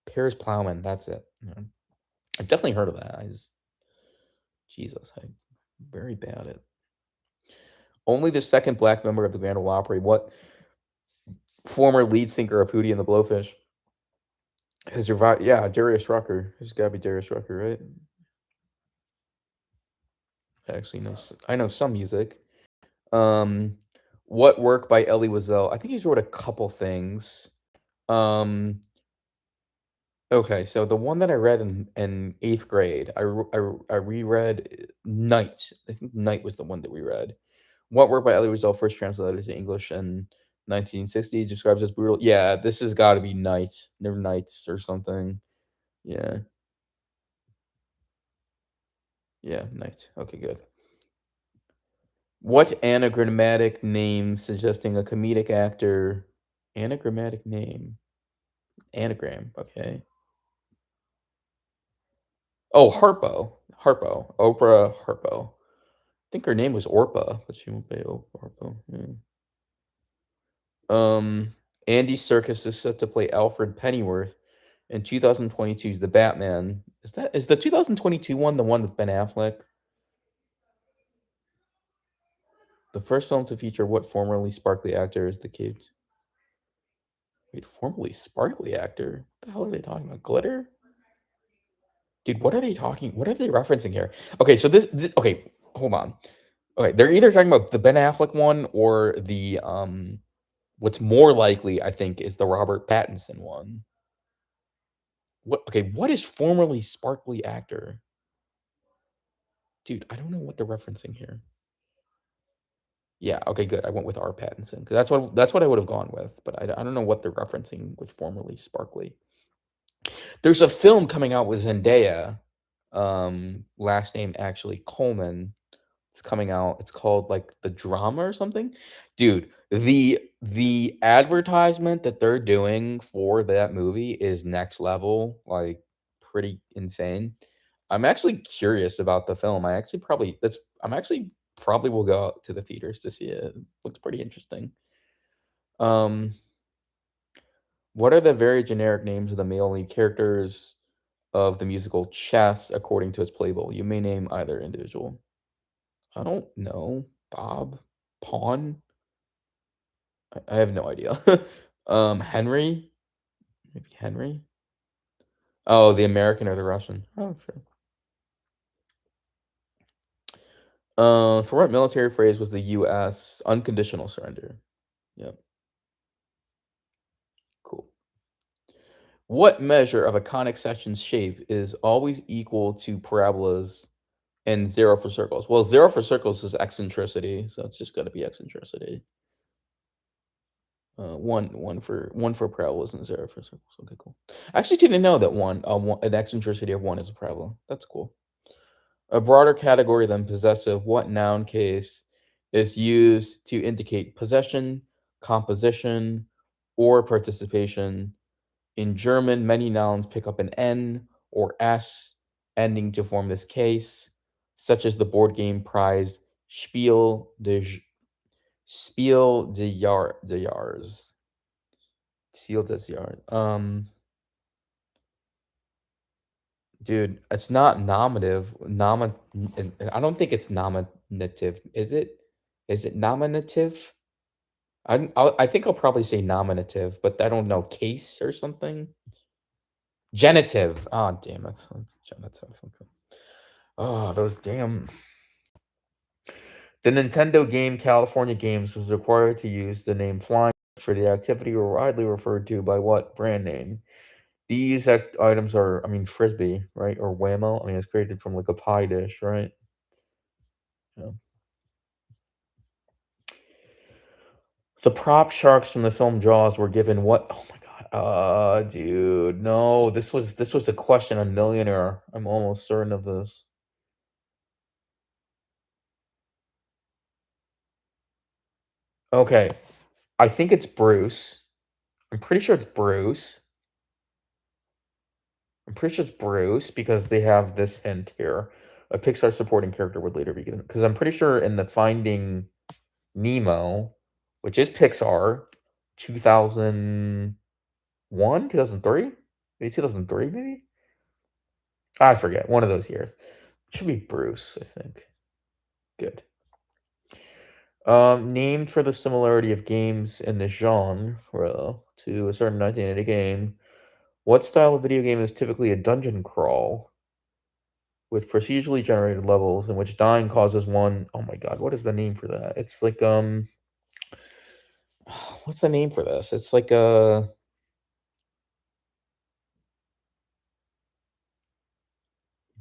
Piers Plowman. That's it. Yeah. I've definitely heard of that. Jesus, I'm very bad at. Only the second black member of the Grand Ole Opry. What former lead singer of Hootie and the Blowfish has revived? Yeah, Darius Rucker. It's got to be Darius Rucker, right? I actually know. I know some music. What work by Elie Wiesel? I think he's wrote a couple things. Um, okay, so the one that I read in 8th grade, I reread Night. I think Night was the one that we read. What work by Elie Wiesel, first translated to English in 1960, describes as brutal. Yeah, this has got to be Night. They're Knights or something. Yeah. Yeah, Night. Okay, good. What anagrammatic name suggesting a comedic actor? Anagrammatic name. Anagram. Okay. Oh, Harpo. Harpo. Oprah Harpo. I think her name was Orpa, but she won't be Harpo. Yeah. Andy Serkis is set to play Alfred Pennyworth in 2022's The Batman. Is the 2022 one the one with Ben Affleck? The first film to feature what formerly sparkly actor is the kid? Wait, formerly sparkly actor? What the hell are they talking about? Glitter? Dude, what are they talking? What are they referencing here? Okay, so this okay, hold on. Okay, they're either talking about the Ben Affleck one or the what's more likely, I think, is the Robert Pattinson one. What okay, what is formerly sparkly actor? Dude, I don't know what they're referencing here. Yeah, okay, good. I went with R. Pattinson because that's what I would have gone with, but I don't know what they're referencing with formerly sparkly. There's a film coming out with Zendaya, last name actually Coleman. It's coming out. It's called like The Drama or something. Dude, the advertisement that they're doing for that movie is next level, like pretty insane. I'm actually curious about the film. I'm actually probably will go out to the theaters to see it. It looks pretty interesting. Um, what are the very generic names of the male lead characters of the musical Chess according to its playbill? You may name either individual. I don't know. Bob? Pawn? I have no idea. Henry? Maybe Henry? Oh, the American or the Russian? Oh, sure. For what military phrase was the U.S. unconditional surrender? Yep, cool. What measure of a conic section's shape is always equal to parabolas and 0 for circles? Well, 0 for circles is eccentricity, so it's just gotta be eccentricity. One for parabolas and 0 for circles. Okay, cool. I actually didn't know that an eccentricity of 1 is a parabola. That's cool. A broader category than possessive, what noun case is used to indicate possession, composition, or participation? In German, many nouns pick up an N or S ending to form this case, such as the board game prize Spiel des Jahres. Spiel des Jahres. Dude, it's not nominative. I don't think it's nominative. Is it? Is it nominative? I think I'll probably say nominative, but I don't know. Case or something? Genitive. Oh, damn it. It's genitive. Okay. Oh, those damn. The Nintendo game California Games was required to use the name Flying for the activity or widely referred to by what brand name? These items are, I mean, frisbee, right? Or Whammo. I mean, it's created from like a pie dish, right? Yeah. The prop sharks from the film Jaws were given what? Oh my god. Dude, no. This was a question on Millionaire. I'm almost certain of this. Okay. I think it's Bruce. I'm pretty sure it's Bruce. I'm pretty sure it's Bruce because they have this hint here. A Pixar supporting character would later be given. Because I'm pretty sure in the Finding Nemo, which is Pixar, 2001, 2003? Maybe 2003, maybe? I forget. One of those years. It should be Bruce, I think. Good. Named for the similarity of games in the genre to a certain 1980 game, what style of video game is typically a dungeon crawl with procedurally generated levels in which dying causes one oh my god, what is the name for that? It's like what's the name for this? It's like a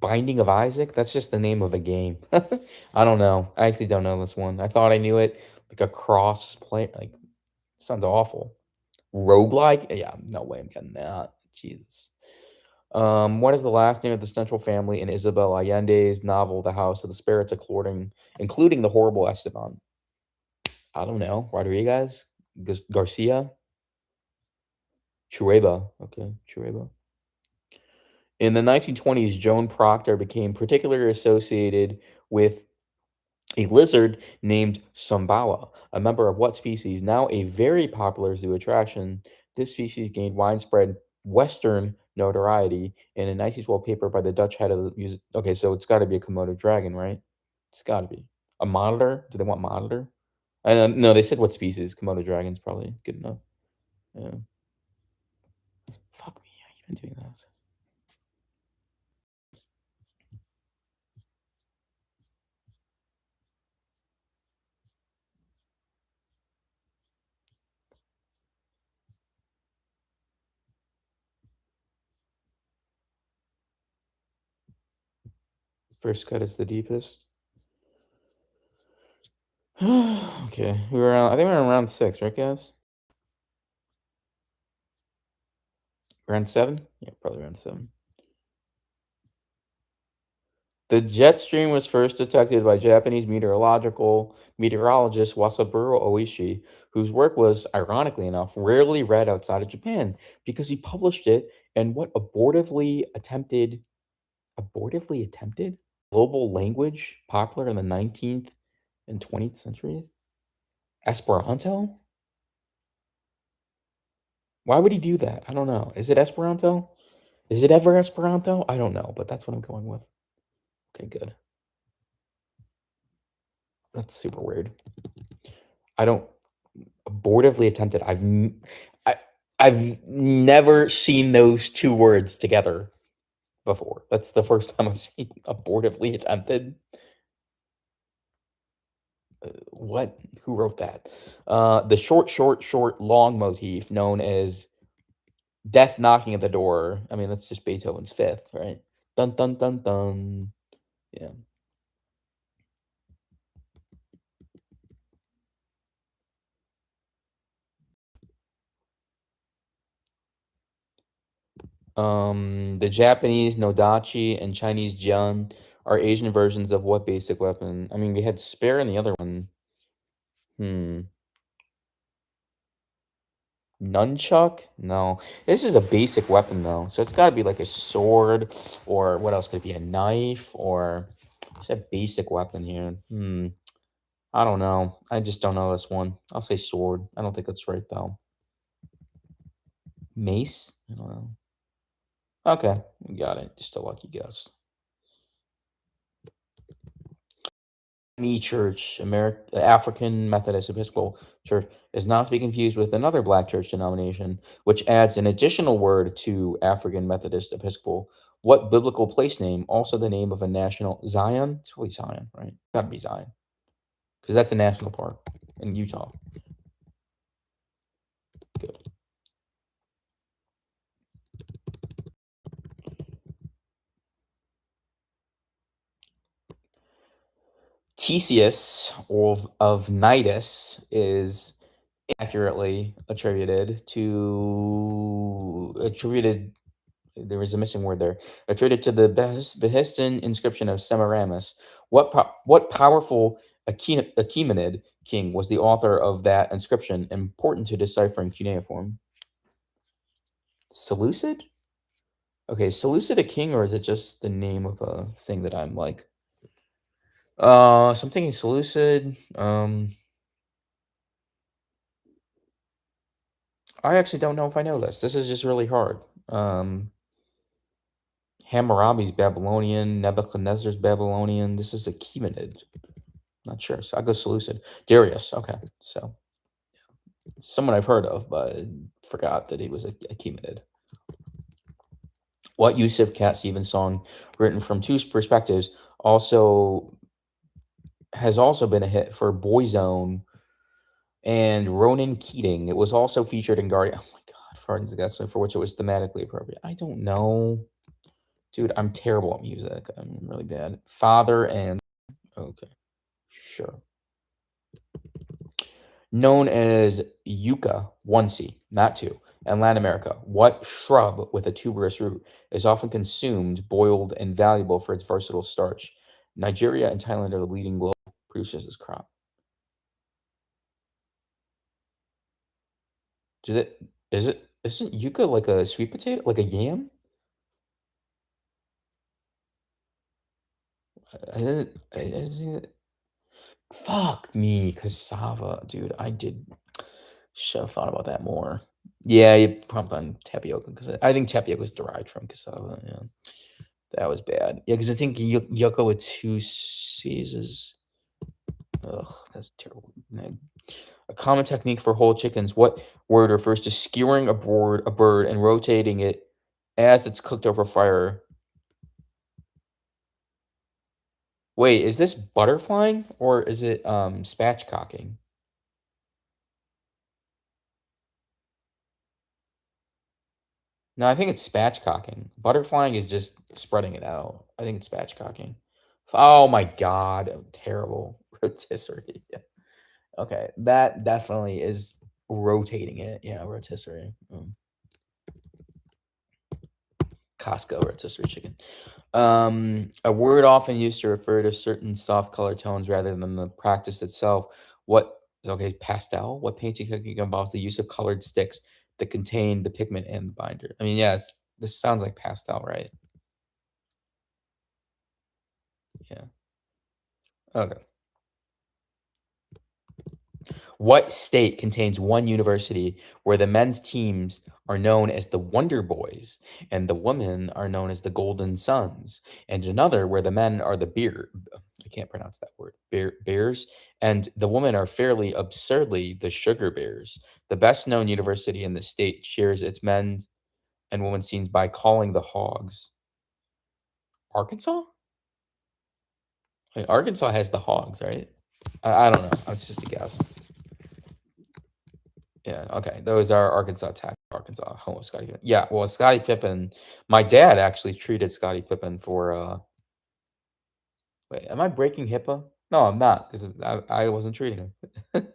Binding of Isaac? That's just the name of a game. I don't know. I actually don't know this one. I thought I knew it. Like a cross play. Like, sounds awful. Roguelike? Yeah, no way I'm getting that. Jesus. What is the last name of the central family in Isabel Allende's novel, The House of the Spirits, including the horrible Esteban? I don't know. Rodriguez? Garcia? Chureba. Okay, Chureba. In the 1920s, Joan Proctor became particularly associated with a lizard named Sumbawa, a member of what species? Now a very popular zoo attraction. This species gained widespread Western notoriety in a 1912 paper by the Dutch head of the music. Okay, so it's got to be a Komodo dragon, right? It's got to be a monitor. Do they want monitor? No, they said what species. Komodo dragon's probably good enough. Yeah. Fuck me. How you been doing that? First cut is the deepest. Okay, we were around. I think we were around 6, right, guys? Around 7? Yeah, probably around 7. The jet stream was first detected by Japanese meteorologist Wasaburo Oishi, whose work was, ironically enough, rarely read outside of Japan because he published it in what abortively attempted global language popular in the 19th and 20th centuries? Esperanto? Why would he do that? I don't know. Is it Esperanto? Is it ever Esperanto? I don't know, but that's what I'm going with. Okay, good. That's super weird. I don't abortively attempted. I've never seen those two words together before. That's the first time I've seen abortively attempted. What? Who wrote that? The short, long motif known as death knocking at the door. I mean, that's just Beethoven's Fifth, right? Dun dun dun dun. Yeah. The Japanese Nodachi and Chinese Jian are Asian versions of what basic weapon? I mean, we had spare in the other one. Nunchuck? No. This is a basic weapon though, so it's got to be like a sword, or what else could it be? A knife, or it's a basic weapon here. I don't know. I just don't know this one. I'll say sword. I don't think that's right though. Mace? I don't know. Okay, we got it. Just a lucky guess. Church, African Methodist Episcopal Church, is not to be confused with another black church denomination, which adds an additional word to African Methodist Episcopal. What biblical place name, also the name of a national Zion? It's really Zion, right? Gotta be Zion, because that's a national park in Utah. Good. Theseus of Cnidus is accurately attributed. There was a missing word there. Attributed to the Behistun inscription of Semiramis. What powerful Achaemenid king was the author of that inscription, important to deciphering cuneiform? Seleucid? Okay, is Seleucid a king, or is it just the name of a thing that I'm like? So I'm thinking Seleucid. I actually don't know if I know this. This is just really hard. Hammurabi's Babylonian, Nebuchadnezzar's Babylonian. This is Achaemenid. Not sure. So I'll go Seleucid. Darius. Okay. So someone I've heard of, but forgot that he was a Achaemenid. What Yusuf Cat Stevens song, written from two perspectives, has also been a hit for Boyzone and Ronan Keating. It was also featured in Guardian. Oh my God, Farden's got so for which it was thematically appropriate. I don't know. Dude, I'm terrible at music. I'm really bad. Father and okay. Sure. Known as yucca, 1C, not 2, in Latin America. What shrub with a tuberous root is often consumed, boiled, and valuable for its versatile starch? Nigeria and Thailand are the leading global producers of this crop. Isn't yucca like a sweet potato, like a yam? Isn't it? Fuck me, cassava, dude. Should have thought about that more. Yeah, you pumped on tapioca because I think tapioca was derived from cassava. Yeah, that was bad. Yeah, because I think yucca with 2 C's is. Ugh, that's terrible. A common technique for whole chickens. What word refers to skewering a bird and rotating it as it's cooked over fire? Wait, is this butterflying or is it spatchcocking? No, I think it's spatchcocking. Butterflying is just spreading it out. I think it's spatchcocking. Oh my god, terrible rotisserie. Yeah. Okay, that definitely is rotating it. Yeah, rotisserie. Costco rotisserie chicken. A word often used to refer to certain soft color tones rather than the practice itself. What okay, pastel? What painting technique involves the use of colored sticks that contain the pigment and the binder? I mean, yes, this sounds like pastel, right? Yeah. Okay. What state contains one university where the men's teams are known as the Wonder Boys and the women are known as the Golden Sons, and another where the men are the I can't pronounce that word, bears, and the women are fairly absurdly the Sugar Bears. The best known university in the state shares its men's and women's teams by calling the Hogs. Arkansas? Arkansas has the Hogs, right? I don't know. It's just a guess. Yeah, okay. Those are Arkansas Tech, Arkansas, home of Scottie Pippen. Yeah, well, Scottie Pippen, my dad actually treated Scottie Pippen for wait, am I breaking HIPAA? No, I'm not, because I wasn't treating him.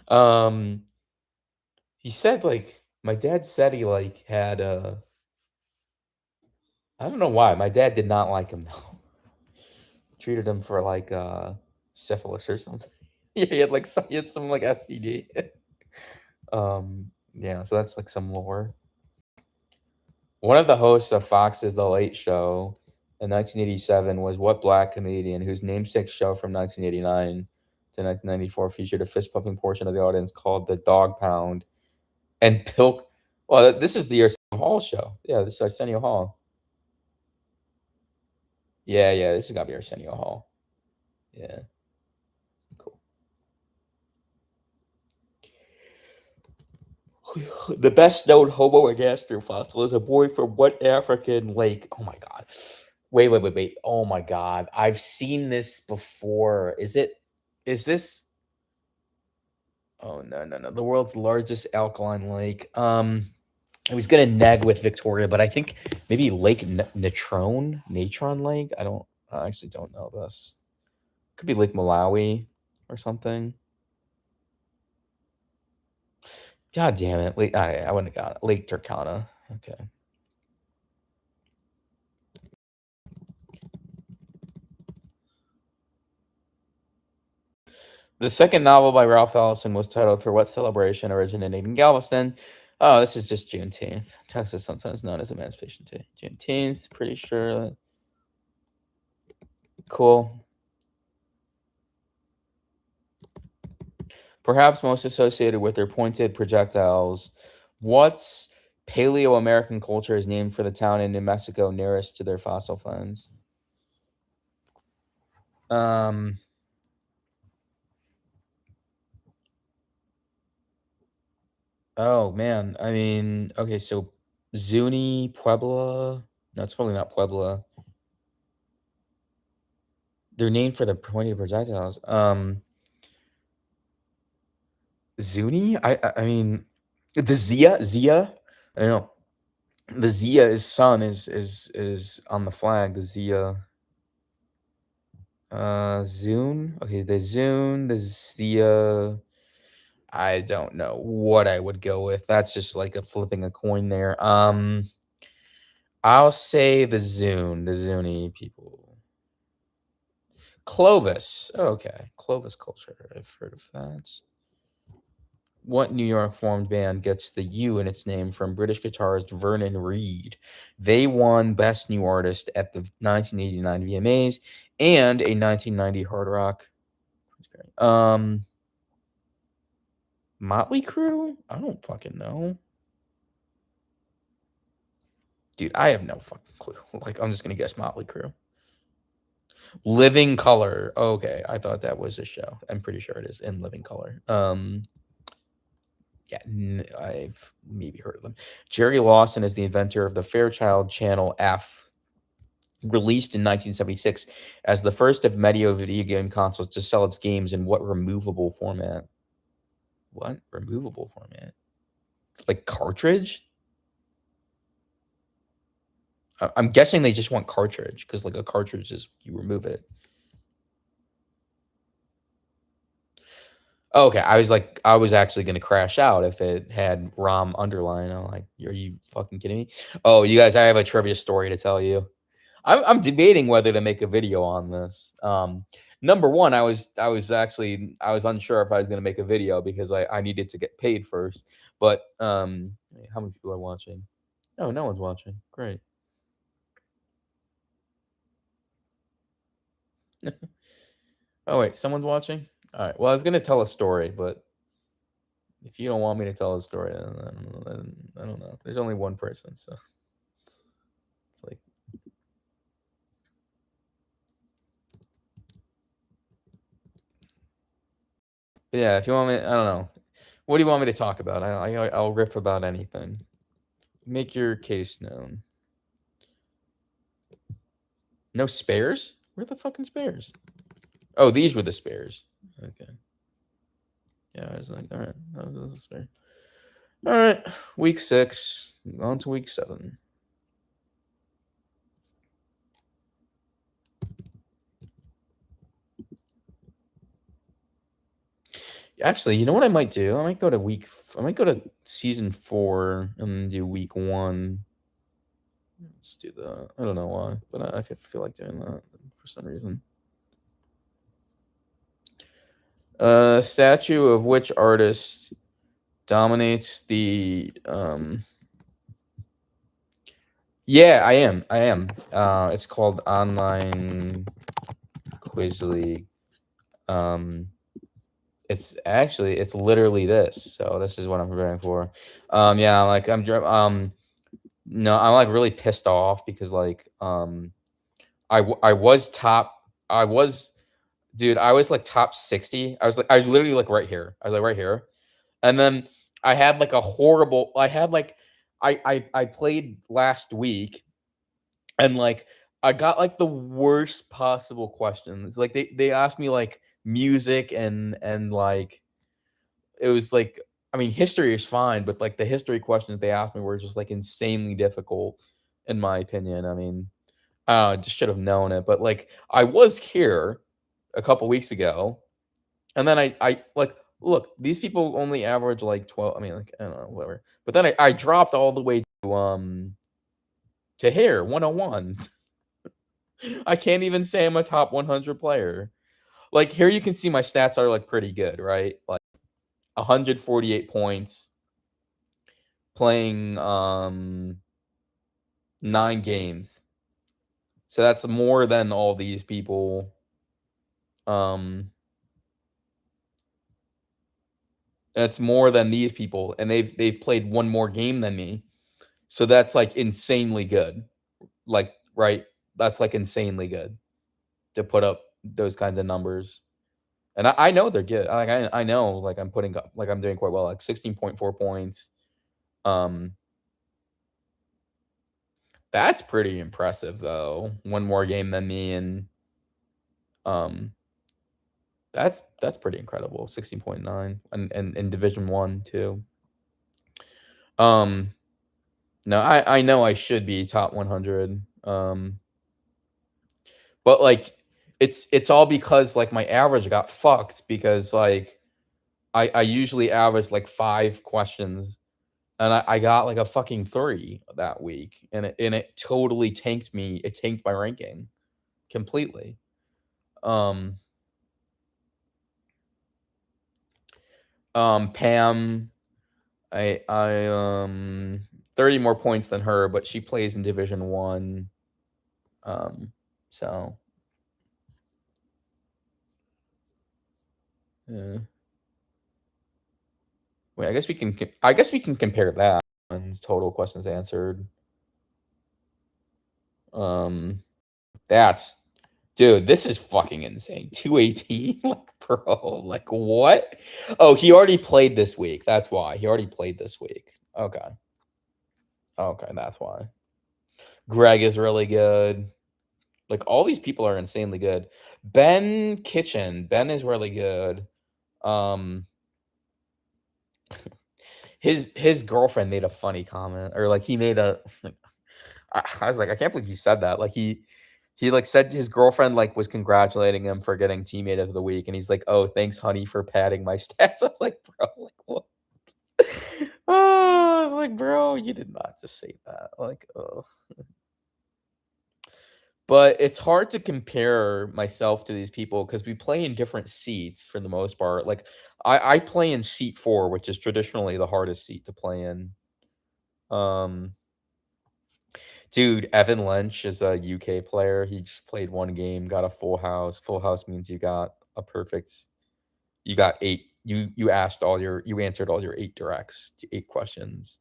um he said like my dad said he like had I don't know why. My dad did not like him though. Treated him for like syphilis or something. Yeah, he had some like STD. Yeah, so that's like some lore. One of the hosts of Fox's The Late Show in 1987 was what black comedian whose namesake show from 1989 to 1994 featured a fist pumping portion of the audience called the Dog Pound and Pilk. Well, this is the Arsenio Hall show. Yeah, this is Arsenio Hall. Yeah, this has got to be Arsenio Hall. Yeah, cool. The best known Homo ergaster fossil is a boy from what African lake? Oh my god. Wait. Oh my god. I've seen this before. Is this Oh no. The world's largest alkaline lake. I was gonna nag with Victoria, but I think maybe Lake Natron Lake. I actually don't know this. Could be Lake Malawi or something. God damn it. I wouldn't have got it. Lake Turkana. Okay. The second novel by Ralph Ellison was titled For What Celebration Originating in Galveston. Oh, this is just Juneteenth. Texas, sometimes known as Emancipation Day. Juneteenth, pretty sure. Cool. Perhaps most associated with their pointed projectiles. What's Paleo American culture is named for the town in New Mexico nearest to their fossil finds? Oh man, I mean, okay, so Zuni, Puebla. No, it's probably not Puebla. They're named for the pointed projectiles. Zuni? I mean, the Zia. I don't know. The Zia is sun is on the flag. The Zia. Zune. Okay, the Zune, the Zia. I don't know what I would go with. That's just like a flipping a coin there. I'll say the Zuni people. Clovis. Okay, Clovis culture. I've heard of that. What New York formed band gets the U in its name from British guitarist Vernon Reid? They won Best New Artist at the 1989 VMAs and a 1990 Hard Rock. Motley Crue? I don't fucking know. Dude, I have no fucking clue. Like, I'm just gonna guess Motley Crue. Living Color. Okay, I thought that was a show. I'm pretty sure it is in Living Color. Yeah, I've maybe heard of them. Jerry Lawson is the inventor of the Fairchild Channel F, released in 1976 as the first of Medio video game consoles to sell its games in what removable format? What removable format? Like cartridge? I'm guessing they just want cartridge because like a cartridge is you remove it. Okay, I was actually gonna crash out if it had ROM underline. I'm like, are you fucking kidding me? Oh, you guys, I have a trivia story to tell you. I'm debating whether to make a video on this. Number one, I was unsure if I was gonna make a video because I needed to get paid first. But how many people are watching? Oh, no one's watching. Great. Oh wait, someone's watching? All right. Well, I was gonna tell a story, but if you don't want me to tell a story, then I don't know. There's only one person, so it's like. But yeah, if you want me, I don't know. What do you want me to talk about? I'll riff about anything. Make your case known. No spares? Where the fucking spares? Oh, these were the spares. Okay. Yeah, I was like, all right, that was a spare. All right, week 6, on to week 7. Actually, you know what I might do? I might go to season 4 and do week 1. Let's do that. I don't know why, but I feel like doing that for some reason. Statue of which artist dominates the Yeah, I am. It's called Online Quiz League. It's literally this. So this is what I'm preparing for. Yeah, like no, I'm like really pissed off because like I was like top 60. I was literally like right here. I was like right here. And then I had like I played last week and like I got like the worst possible questions. Like they asked me like music and like it was like I mean history is fine, but like the history questions they asked me were just like insanely difficult in my opinion. I mean, I just should have known it, but like I was here a couple weeks ago and then I like look, these people only average like 12. I mean, like I don't know, whatever. But then I dropped all the way to here 101. I can't even say I'm a top 100 player. Like here you can see my stats are like pretty good, right? Like 148 points playing 9 games. So that's more than all these people. That's more than these people, and they've played one more game than me. So that's like insanely good. Like, right? That's like insanely good to put up those kinds of numbers. And I know they're good. I know like I'm putting up like I'm doing quite well, like 16.4 points. That's pretty impressive though. One more game than me and that's pretty incredible. 16.9 and in Division 1 too. No, I know I should be top 100. But like it's all because like my average got fucked because like I usually average like 5 questions and I got like a fucking 3 that week and it totally tanked me. It tanked my ranking completely. Pam, I 30 more points than her, but she plays in Division 1. So yeah. Wait, I guess we can compare that one's total questions answered. That's Dude, this is fucking insane. 218? Like, bro, like what? Oh, he already played this week. That's why. He already played this week. Okay. Okay, that's why. Greg is really good. Like all these people are insanely good. Ben Kitchen. Ben is really good. His girlfriend made a funny comment, or like he made a I was like, I can't believe you said that. Like he like said his girlfriend like was congratulating him for getting teammate of the week, and he's like, "Oh, thanks, honey, for padding my stats." I was like, bro, like what? Oh, I was like, bro, you did not just say that. Like, oh. But it's hard to compare myself to these people because we play in different seats for the most part. Like, I play in seat 4, which is traditionally the hardest seat to play in. Dude, Evan Lynch is a UK player. He just played 1 game, got a full house. Full house means you got 8. You answered all your 8 directs to 8 questions.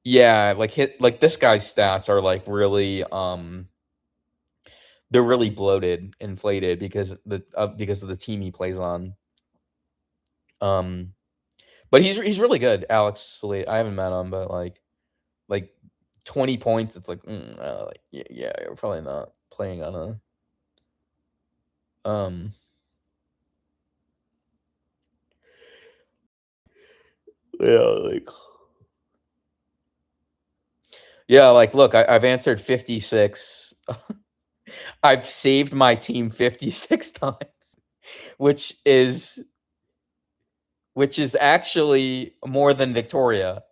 Yeah, like this guy's stats are like really they're really bloated, inflated because of the team he plays on. But he's really good, Alex Slate. I haven't met him, but like 20 points. It's like, yeah, you're probably not playing on a yeah, like look, I've answered 56. I've saved my team 56 times, which is actually more than Victoria.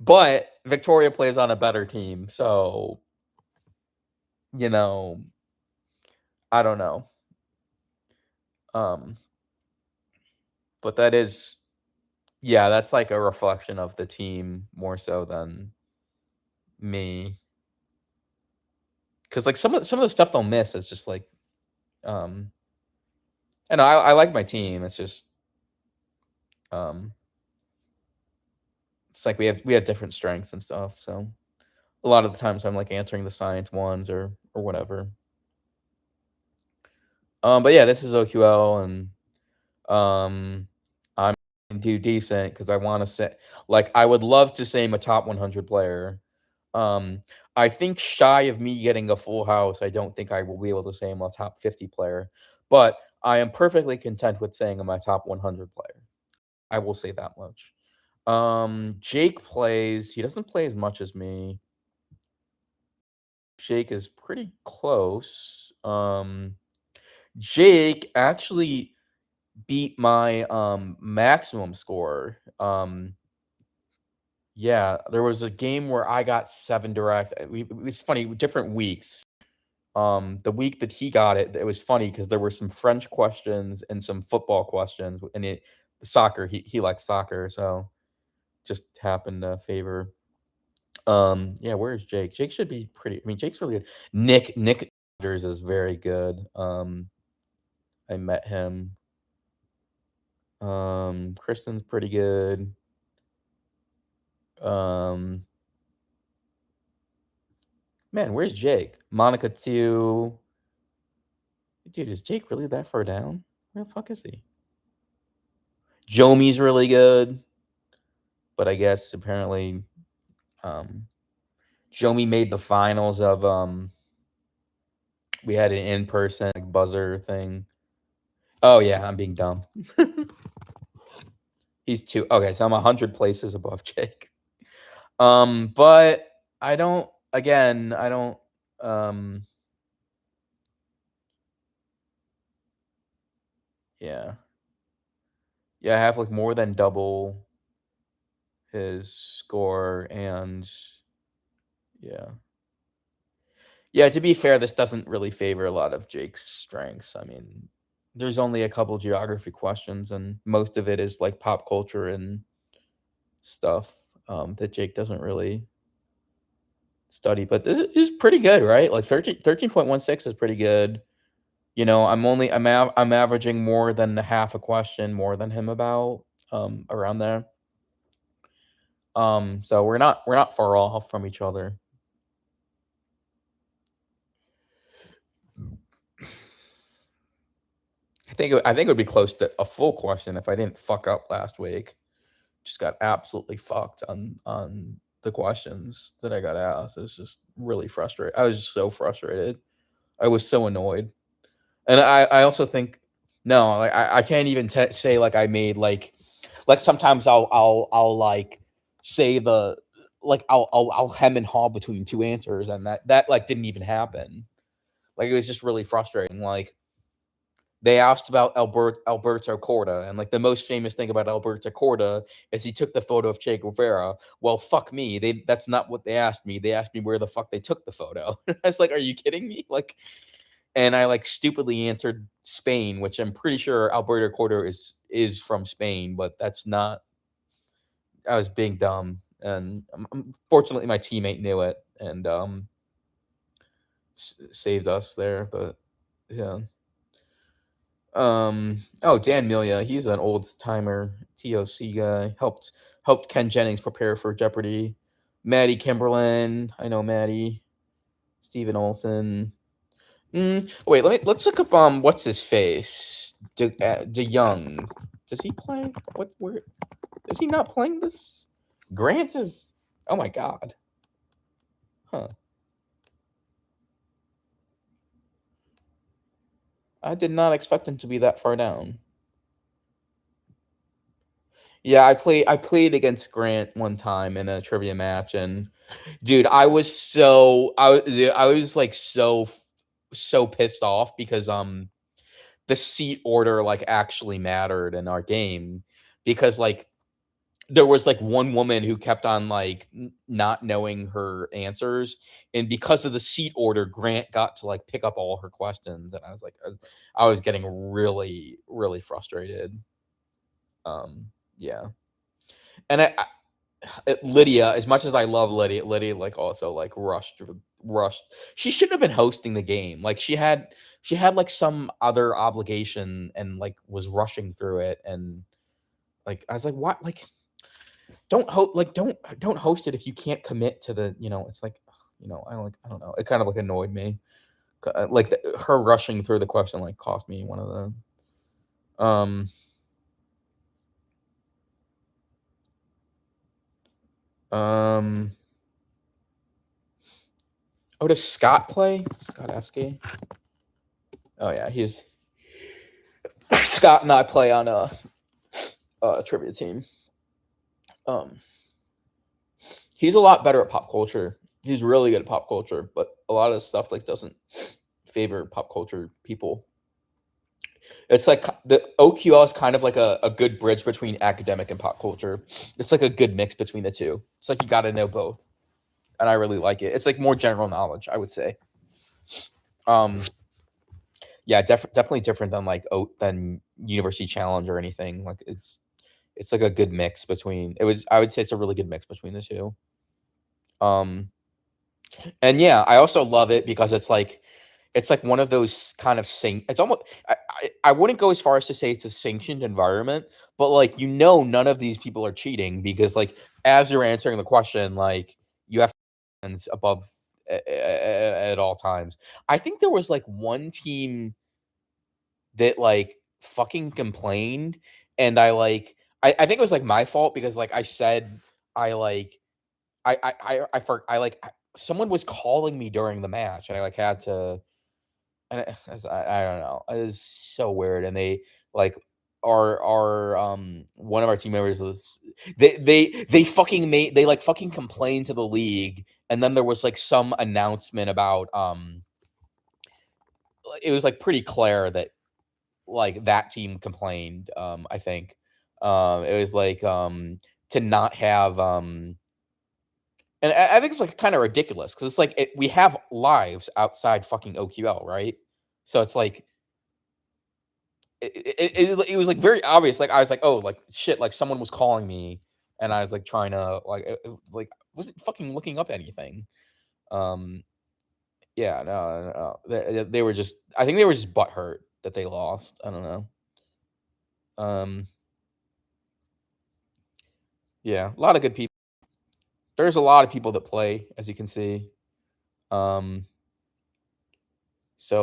But Victoria plays on a better team, so you know, I don't know. But that is that's like a reflection of the team more so than me. Cause like some of the stuff they'll miss is just like and I like my team. It's just it's like we have different strengths and stuff. So a lot of the times I'm like answering the science ones or whatever. But yeah, this is OQL, and I'm do decent because I want to say like I would love to say I'm a top 100 player. I think shy of me getting a full house, I don't think I will be able to say I'm a top 50 player, but I am perfectly content with saying I'm a top 100 player. I will say that much. Jake plays. He doesn't play as much as me. Jake is pretty close. Jake actually beat my maximum score. Yeah, there was a game where I got 7 direct. It was funny, different weeks. The week that he got it, it was funny because there were some French questions and some football questions, and soccer. He likes soccer, so just happened to favor. Yeah, where's Jake? Jake should be pretty. I mean, Jake's really good. Nick Rogers is very good. I met him. Kristen's pretty good. Man, where's Jake? Monica 2. Dude, is Jake really that far down? Where the fuck is he? Jomi's really good. But I guess apparently Jomi made the finals of we had an in-person like, buzzer thing. Oh yeah, I'm being dumb. He's 2. Okay, so I'm 100 places above Jake. But I don't yeah. Yeah, I have like more than double his score, and yeah. Yeah, to be fair, this doesn't really favor a lot of Jake's strengths. I mean, there's only a couple geography questions, and most of it is like pop culture and stuff that Jake doesn't really study. But this is pretty good, right? Like 13.16 is pretty good. You know, I'm averaging more than half a question more than him about around there. So we're not far off from each other. I think it would be close to a full question if I didn't fuck up last week. Just got absolutely fucked on the questions that I got asked. It was just really frustrating. I was just so frustrated. I was so annoyed, and I also think no, like I can't even say like I made like sometimes I'll like say the like I'll hem and haw between two answers, and that like didn't even happen. Like it was just really frustrating. Like they asked about Alberto Corda, and like the most famous thing about Alberto Corda is he took the photo of Che Guevara. Well, fuck me. That's not what they asked me. They asked me where the fuck they took the photo. I was like, are you kidding me? Like, and I like stupidly answered Spain, which I'm pretty sure Alberto Corda is from Spain, but that's not. I was being dumb, and fortunately my teammate knew it and saved us there. But yeah. Oh, Dan Milia, he's an old timer TOC guy. Helped Ken Jennings prepare for Jeopardy. Maddie Kimberlin, I know Maddie. Steven Olson. Wait, let's look up what's his face? De Young. Does he play? Where is he not playing this? Grant is, oh my god. Huh. I did not expect him to be that far down. Yeah, I played against Grant one time in a trivia match, and dude, I was like so pissed off because the seat order like actually mattered in our game, because like there was like one woman who kept on like not knowing her answers, and because of the seat order, Grant got to like pick up all her questions, and I was getting really frustrated. Yeah. And Lydia, as much as I love Lydia like also like rushed. She shouldn't have been hosting the game. Like she had like some other obligation and like was rushing through it, and like I was like, what? Like don't host it if you can't commit to the, it's like, I don't know. It kind of like annoyed me. Like her rushing through the question like cost me one of the Oh, does Scott play? Scott Efsky? Oh yeah, he's Scott and I play on a trivia team. He's a lot better at pop culture. He's really good at pop culture, but a lot of the stuff like doesn't favor pop culture people. It's like the OQL is kind of like a good bridge between academic and pop culture. It's like a good mix between the two. It's like you got to know both, and I really like it. It's like more general knowledge, I would say. Yeah, definitely different than like than University Challenge or anything. Like it's like a good mix between. I would say it's a really good mix between the two. And yeah, I also love it because it's like one of those kind of it's almost I wouldn't go as far as to say it's a sanctioned environment, but like none of these people are cheating, because like as you're answering the question, like you have hands above at all times. I think there was like one team that like fucking complained, and I think it was like my fault, because like I said I like I like someone was calling me during the match, and I like had to, and I don't know, it was so weird. And they like our one of our team members was they fucking made they like fucking complained to the league, and then there was like some announcement about it was like pretty clear that like that team complained. I think it was like to not have and I think it's like kind of ridiculous, because it's like we have lives outside fucking OQL, right? So it's like it was like very obvious. Like I was like, oh, like shit, like someone was calling me, and I was like trying to like wasn't fucking looking up anything. Yeah, no. They were just, I think they were just butthurt that they lost. I don't know. Yeah, a lot of good people. there's a lot of people that play, as you can see. So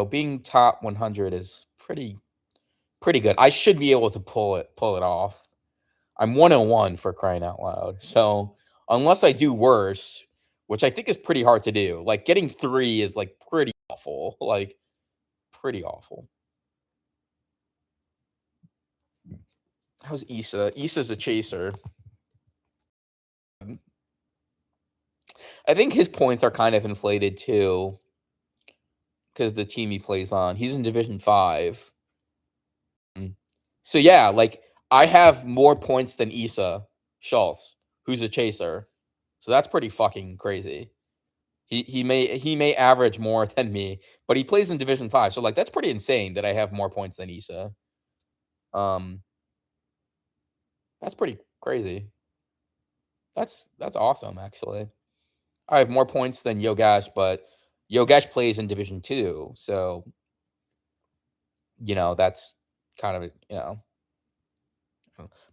being top 100 is pretty good. I should be able to pull it off. I'm 101 for crying out loud. So unless I do worse, which I think is pretty hard to do, like getting 3 is like pretty awful. Like pretty awful. How's Issa? Issa's a chaser. I think his points are kind of inflated too, because the team he plays on. He's in Division 5. So yeah, like I have more points than Issa Schultz, who's a chaser. So that's pretty fucking crazy. He may average more than me, but he plays in Division 5. So like that's pretty insane that I have more points than Issa. That's pretty crazy. That's awesome, actually. I have more points than Yogesh, but Yogesh plays in Division 2, so that's kind of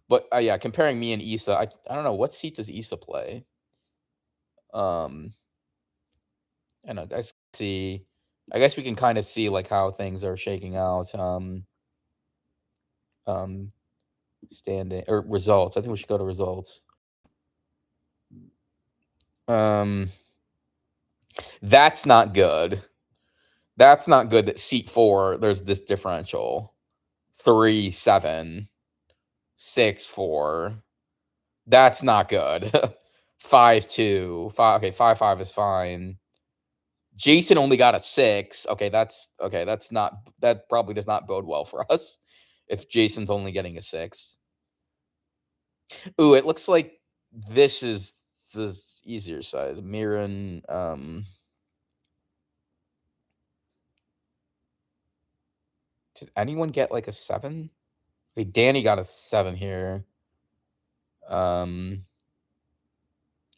But yeah, comparing me and Issa, I don't know what seat does Issa play. I don't know. I guess we can kind of see like how things are shaking out. Standing or results. I think we should go to results. That's not good. That's not good that seat 4, there's this differential. 3, 7, 6, 4. That's not good. 5, 2. 5, okay, 5, 5 is fine. Jason only got a 6. Okay, that probably does not bode well for us if Jason's only getting a 6. Ooh, it looks like this is the easier side. Mirren, did anyone get like a 7? Wait, Danny got a 7 here.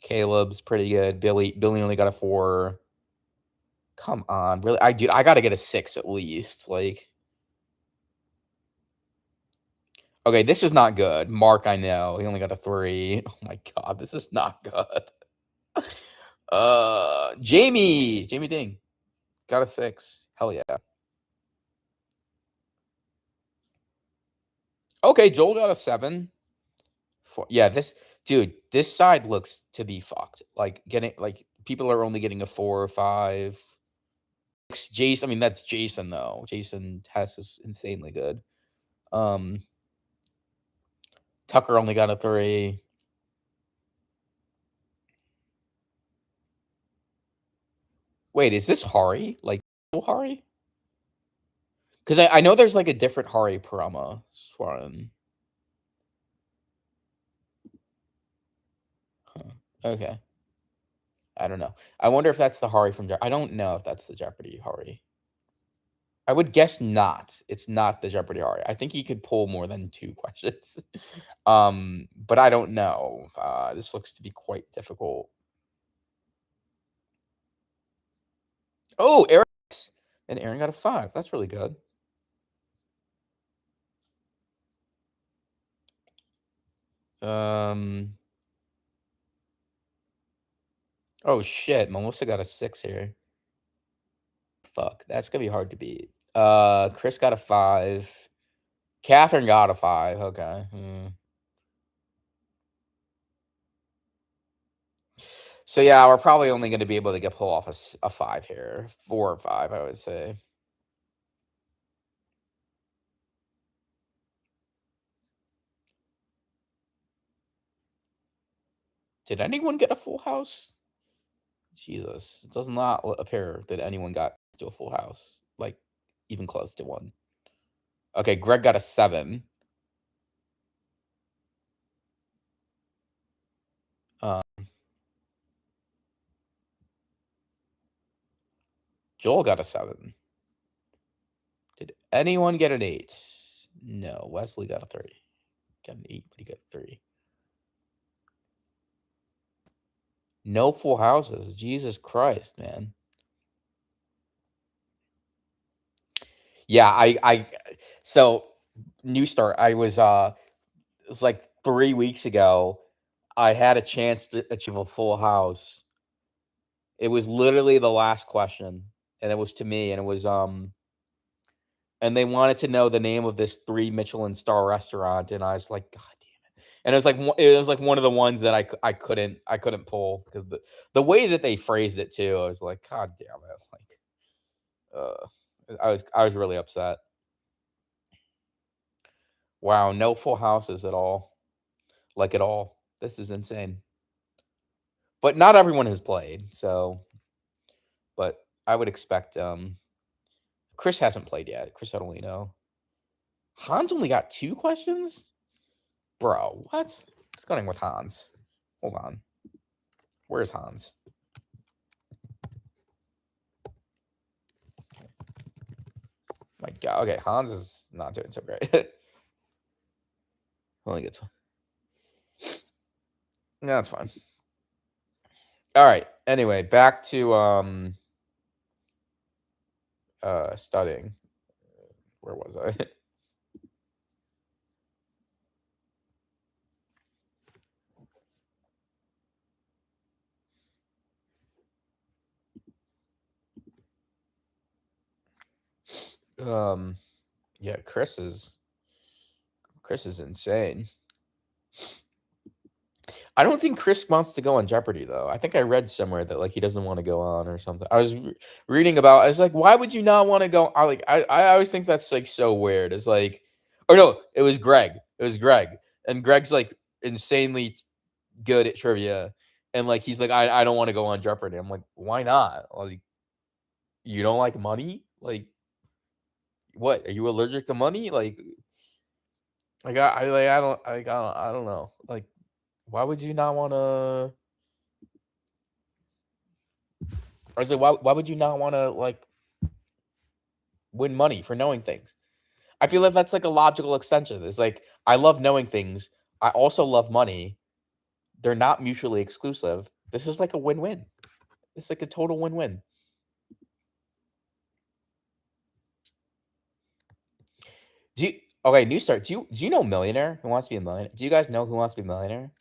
Caleb's pretty good. Billy only got a 4. Come on, really? I gotta get a 6 at least. Like, okay, this is not good. Mark, I know he only got a 3. Oh my god, this is not good. Jamie Ding got a 6. Hell yeah. Okay, Joel got a 7. Yeah, this side looks to be fucked. Like people are only getting a 4 or 5. Jason, I mean that's Jason though. Jason Hess is insanely good. Tucker only got a 3. Wait, is this Hari? Like Hari? Because I know there's like a different Hari Parama Swaran. Huh. Okay. I don't know. I wonder if that's the Hari from I don't know if that's the Jeopardy Hari. I would guess not. It's not the Jeopardy Hari. I think he could pull more than 2 questions. But I don't know. This looks to be quite difficult. Oh, Aaron. And Aaron got a 5. That's really good. Oh shit, Melissa got a 6 here. Fuck, that's gonna be hard to beat. Chris got a 5. Catherine got a 5. Okay. So yeah, we're probably only going to be able to pull off a 5 here. 4 or 5, I would say. Did anyone get a full house? Jesus, it does not appear that anyone got to a full house, like even close to one. Okay, Greg got a 7. Joel got a 7. Did anyone get an 8? No, Wesley got a 3. Got an 8, but he got 3. No full houses. Jesus Christ, man. Yeah, so new start. I was it was like 3 weeks ago. I had a chance to achieve a full house. It was literally the last question, and it was to me, and it was and they wanted to know the name of this 3 Michelin star restaurant, and I was like, God damn it! And it was like one of the ones that I couldn't pull because the way that they phrased it too, I was like, God damn it! Like, I was really upset. Wow, no full houses at all, like at all. This is insane. But not everyone has played, so. But I would expect Chris hasn't played yet. Chris Adolino. Hans only got 2 questions? Bro, what? What's going on with Hans? Hold on. Where's Hans? My God. Okay, Hans is not doing so great. Only gets one. No, that's fine. All right. Anyway, back to studying. Where was I? Yeah, Chris is insane. I don't think Chris wants to go on Jeopardy though. I think I read somewhere that like he doesn't want to go on or something. I was reading about. I was like, why would you not want to go? I always think that's like so weird. It's like, or no, it was Greg. It was Greg, and Greg's like insanely good at trivia, and like he's like, I don't want to go on Jeopardy. I'm like, why not? Like, you don't like money? Like, what? Are you allergic to money? Like I don't know. Like, why would you not want to? I was like, why would you not want to like win money for knowing things? I feel like that's like a logical extension. It's like I love knowing things. I also love money. They're not mutually exclusive. This is like a win-win. It's like a total win-win. Okay, new start. Do you know Millionaire? Who Wants to Be a Millionaire? Do you guys know Who Wants to Be a Millionaire?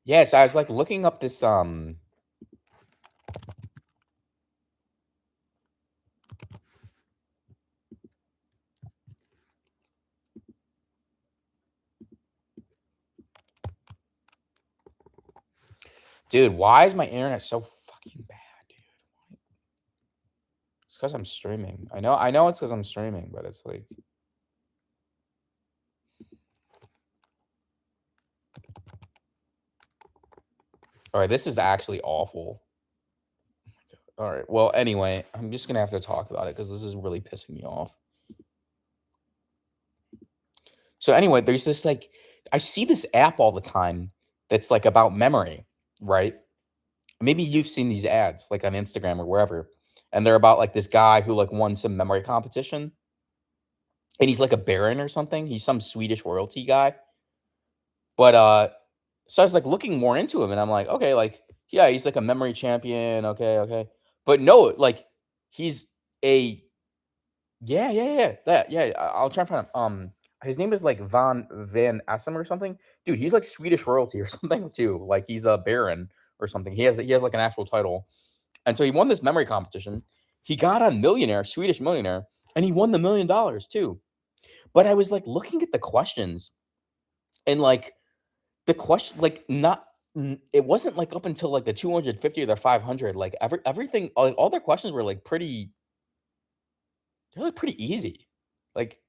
Yes, I was like looking up this dude, why is my internet so fucking bad, dude? It's because I'm streaming. I know it's because I'm streaming, but it's like all right, this is actually awful. All right. Well, anyway, I'm just gonna have to talk about it because this is really pissing me off. So anyway, there's this like I see this app all the time that's like about memory, right? Maybe you've seen these ads like on Instagram or wherever, and they're about like this guy who like won some memory competition, and he's like a baron or something. He's some Swedish royalty guy. But so I was like looking more into him, and I'm like, okay, like yeah, he's like a memory champion. Okay. But no, like he's a I'll try and find him. His name is like Van Assem or something. Dude, he's like Swedish royalty or something too. Like he's a baron or something. He has like an actual title. And so he won this memory competition. He got on Millionaire, Swedish Millionaire, and he won the $1 million too. But I was like looking at the questions, and like the question, like not. It wasn't like up until like the 250 or the 500. Like everything, all their questions were like pretty. They're like pretty easy. Like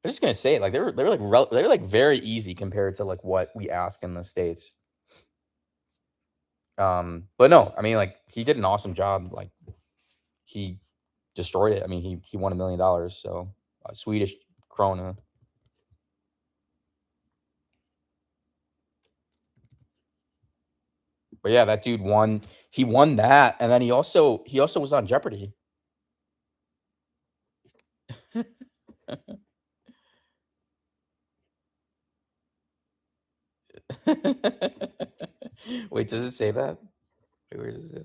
I'm just gonna say it, like they were like very easy compared to like what we ask in the States. But no, I mean like he did an awesome job. Like he destroyed it. I mean he won $1 million. So Swedish krona. But yeah, that dude won. He won that, and then he also was on Jeopardy. Wait, does it say that? Wait, where does it say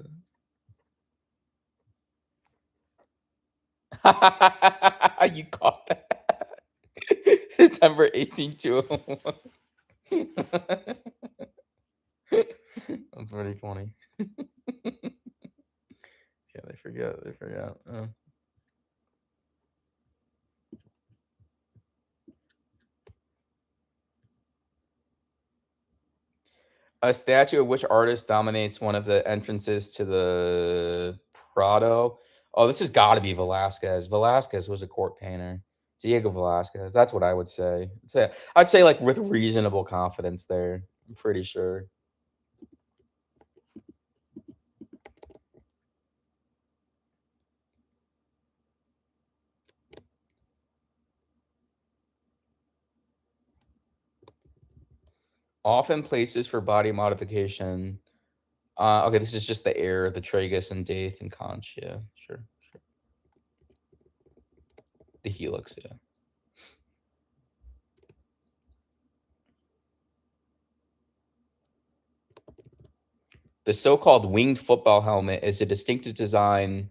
that? You caught that. September 18, 201. That's pretty funny. Yeah, they forget. They forgot. A statue of which artist dominates one of the entrances to the Prado? Oh, this has got to be Velasquez. Velasquez was a court painter. Diego Velasquez. That's what I would say. I'd say like with reasonable confidence there. I'm pretty sure. Often places for body modification. Okay, this is just the air, the tragus and Daith and Conch. Yeah, sure. The helix, yeah. The so-called winged football helmet is a distinctive design.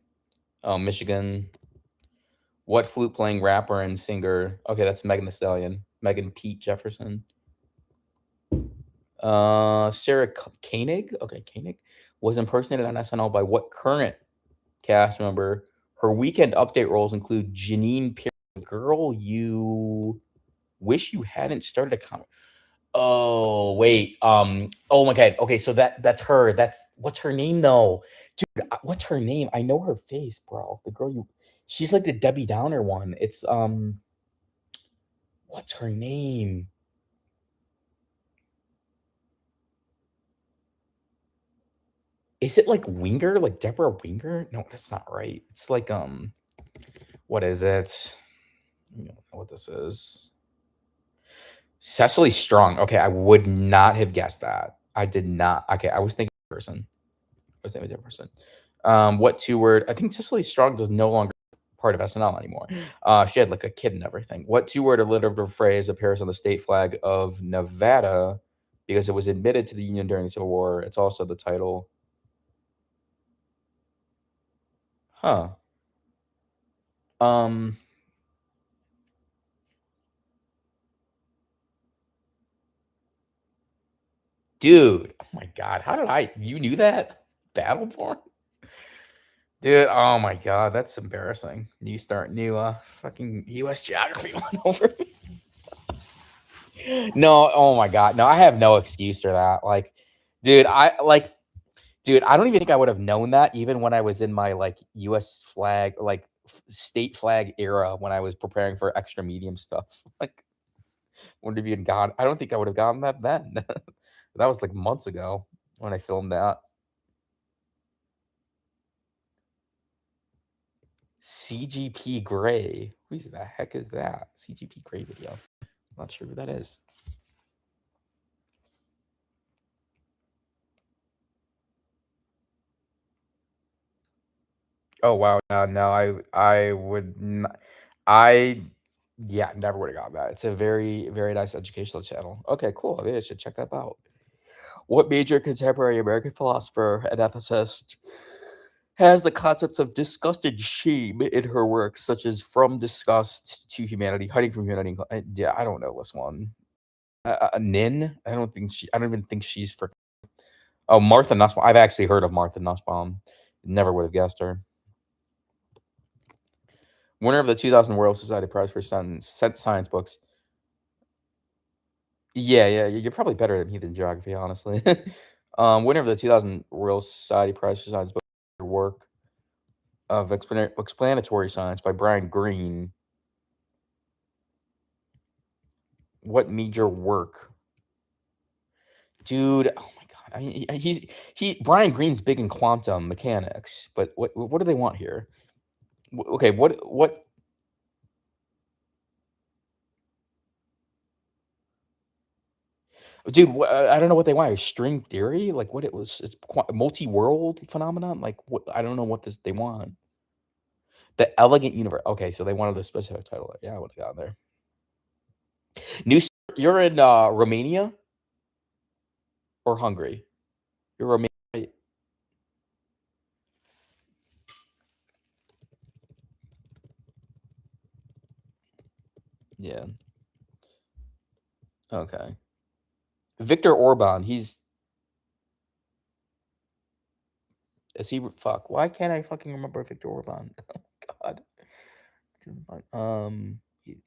Oh, Michigan. What flute-playing rapper and singer? Okay, that's Megan Thee Stallion. Megan Pete Jefferson. Sarah Koenig. Okay, Koenig was impersonated on SNL by what current cast member? Her weekend update roles include Janine Pierre, girl you wish you hadn't started a comic. Oh wait. Oh my god. Okay, so that's her. What's her name though? Dude, what's her name? I know her face, bro. The girl she's like the Debbie Downer one. It's what's her name? Is it like Winger? Like Deborah Winger? No, that's not right. It's like what is it? I don't know what this is. Cecily Strong. Okay, I would not have guessed that. I did not. Okay, I was thinking person. I was thinking a different person. What two-word? I think Cecily Strong is no longer part of SNL anymore. She had like a kid and everything. What two-word alliterative phrase appears on the state flag of Nevada because it was admitted to the Union during the Civil War? It's also the title. Huh. Dude, oh my god, how did you knew that? Battleborn? Dude, oh my god, that's embarrassing. New fucking US geography one over me. No, oh my god. No, I have no excuse for that. Like, dude, I don't even think I would have known that even when I was in my like US flag, like state flag era when I was preparing for extra medium stuff. Like, wouldn't have even gone. I don't think I would have gotten that then. That was like months ago when I filmed that. CGP Grey. Who the heck is that? CGP Grey video. I'm not sure who that is. Oh wow. No, I would not. Never would have got that. It's a very, very nice educational channel. Okay, cool. Maybe I should check that out. What major contemporary American philosopher and ethicist has the concepts of disgust and shame in her works, such as From Disgust to Humanity, Hiding from Humanity? Yeah, I don't know this one. Nin? I don't even think she's for. Oh, Martha Nussbaum. I've actually heard of Martha Nussbaum. Never would have guessed her. Winner of the 2000 Royal Society Prize for Science Books. Yeah, you're probably better at me than geography, honestly. Winner of the 2000 Royal Society Prize for Science Books for work of explanatory science by Brian Greene. What major work? Dude, oh my god. I mean, Brian Greene's big in quantum mechanics, but what do they want here? Okay, what dude, I don't know what they want. String theory? Like what it was? It's multi-world phenomenon? Like what? I don't know what they want. The Elegant Universe. Okay, so they wanted a specific title. Yeah, I would have gotten there. You're in Romania? or Hungary? You're Romanian, right? Yeah. Okay. Viktor Orban. Is he? Fuck. Why can't I fucking remember Viktor Orban? Oh God.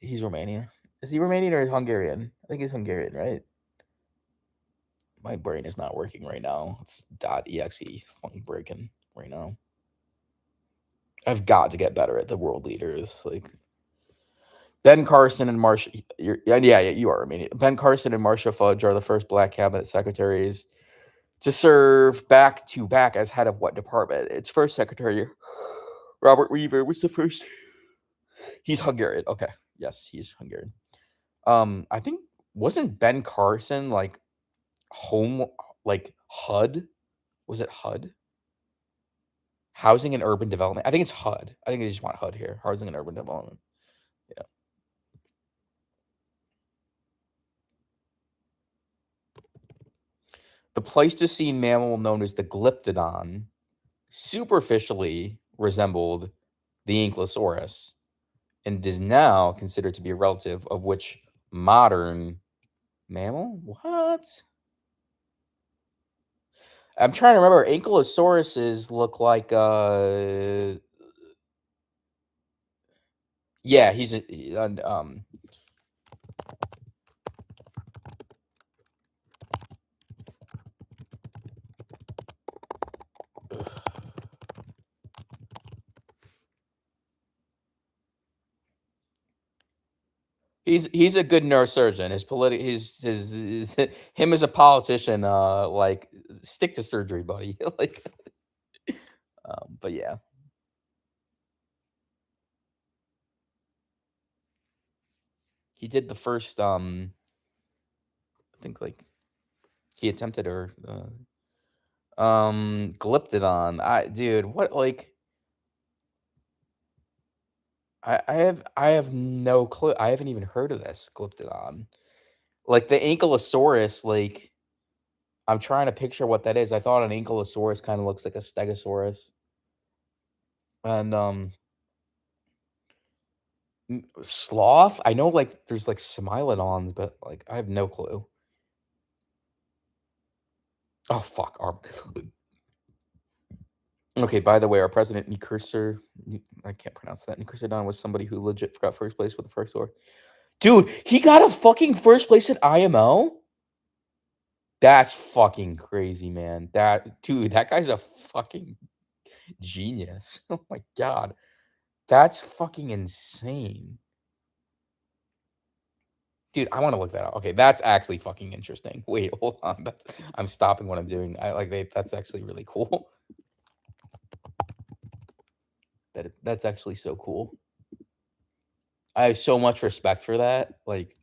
He's Romania. Is he Romanian or Hungarian? I think he's Hungarian, right? My brain is not working right now. It's .exe fucking breaking right now. I've got to get better at the world leaders. Like Ben Carson and Marsha. Yeah, you are Romanian. Ben Carson and Marsha Fudge are the first Black cabinet secretaries to serve back to back as head of what department? Its first secretary, Robert Weaver, was the first. He's Hungarian. Okay, yes, he's Hungarian. I think wasn't Ben Carson like home like HUD? Was it HUD? Housing and Urban Development. I think it's HUD. I think they just want HUD here. Housing and Urban Development. Yeah. The Pleistocene mammal known as the Glyptodon superficially resembled the Ankylosaurus and is now considered to be a relative of which modern mammal? What? I'm trying to remember. Ankylosauruses look like yeah, he's he's a good neurosurgeon. His him as a politician, like stick to surgery, buddy. Like, but yeah, he did the first. I think like he attempted or Glyptodon. Dude, what like. I have no clue. I haven't even heard of this Glyptodon. Like the Ankylosaurus, like I'm trying to picture what that is. I thought an Ankylosaurus kind of looks like a Stegosaurus. And sloth. I know like there's like Smilodons, but like I have no clue. Oh fuck. Okay, by the way, our president Nikursor, I can't pronounce that. Nikursor was somebody who legit got first place with the first sword. Dude, he got a fucking first place at IMO? That's fucking crazy, man. That guy's a fucking genius. Oh my god. That's fucking insane. Dude, I want to look that up. Okay, that's actually fucking interesting. Wait, hold on. I'm stopping what I'm doing. That's actually really cool. That's actually so cool. I have so much respect for that. Like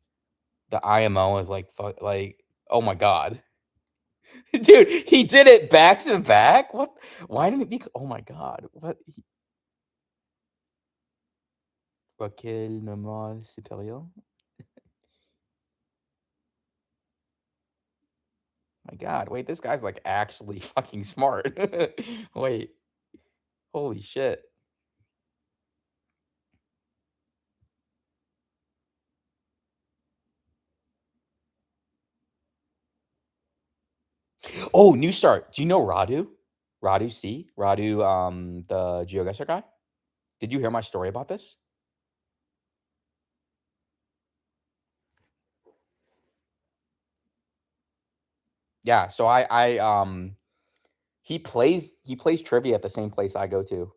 the IMO is like fuck like oh my god. Dude, he did it back to back? What? Why didn't it be oh my god. What quel normal supérieur? My god, wait, this guy's like actually fucking smart. Wait. Holy shit. Oh, new start. Do you know Radu? Radu C? Radu, the GeoGuessr guy? Did you hear my story about this? Yeah, so he plays trivia at the same place I go to.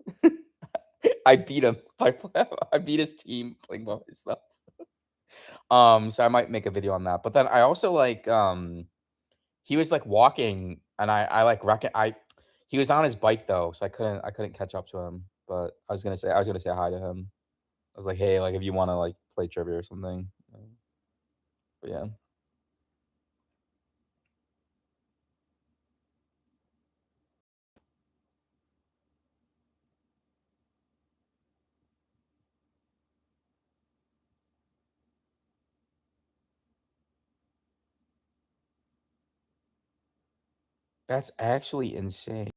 I beat him. I beat his team playing by myself. So I might make a video on that. But then I also like he was like walking and I like reckon he was on his bike though, so I couldn't catch up to him. But I was gonna say hi to him. I was like, hey, like if you want to like play trivia or something. But yeah. That's actually insane.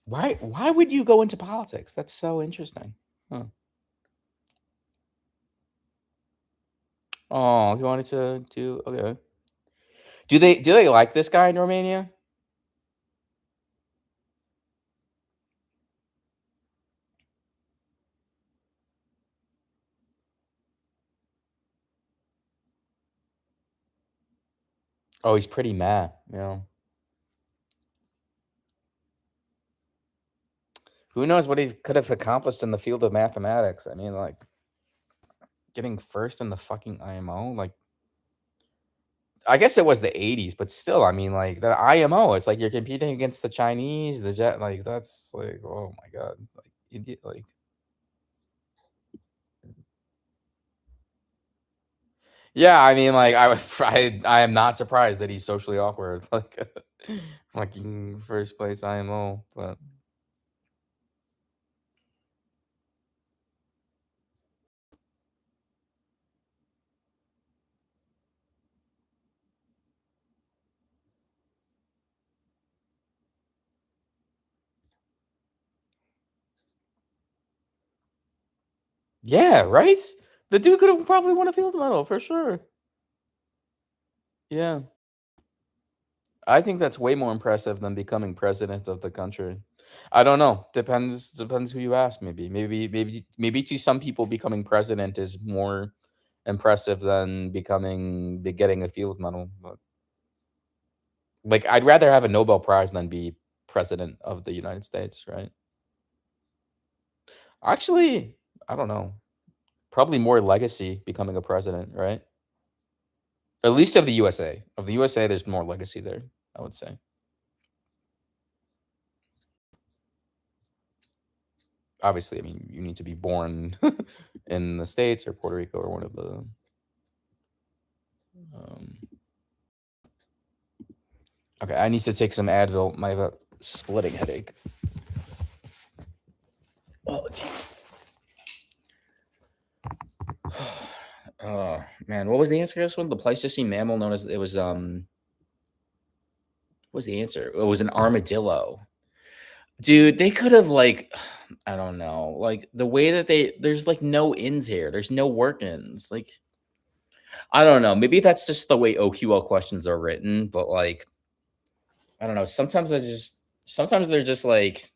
Why would you go into politics? That's so interesting. Huh. Oh, he wanted to do okay. Do they like this guy in Romania? Oh, he's pretty mad. Yeah. Who knows what he could have accomplished in the field of mathematics? I mean, like getting first in the fucking IMO. Like, I guess it was the '80s, but still, I mean, like the IMO. It's like you're competing against the Chinese, the jet. Like that's like, oh my god, like idiot. Like, yeah, I mean, like I am not surprised that he's socially awkward. Like, fucking first place IMO, but. Yeah, right? The dude could have probably won a field medal for sure. Yeah. I think that's way more impressive than becoming president of the country. I don't know. Depends who you ask, maybe. Maybe to some people becoming president is more impressive than getting a field medal. But like I'd rather have a Nobel Prize than be president of the United States, right? Actually, I don't know. Probably more legacy becoming a president, right? At least of the USA. Of the USA, there's more legacy there, I would say. Obviously, I mean, you need to be born in the States or Puerto Rico or one of the. Um, okay, I need to take some Advil. I have a splitting headache. Oh, oh man, what was the answer to this one? The Pleistocene mammal known as it was what was the answer? It was an armadillo. Dude, they could have like I don't know. Like the way that there's like no ins here. There's no work ins. Like I don't know. Maybe that's just the way OQL questions are written, but like I don't know. Sometimes they're just like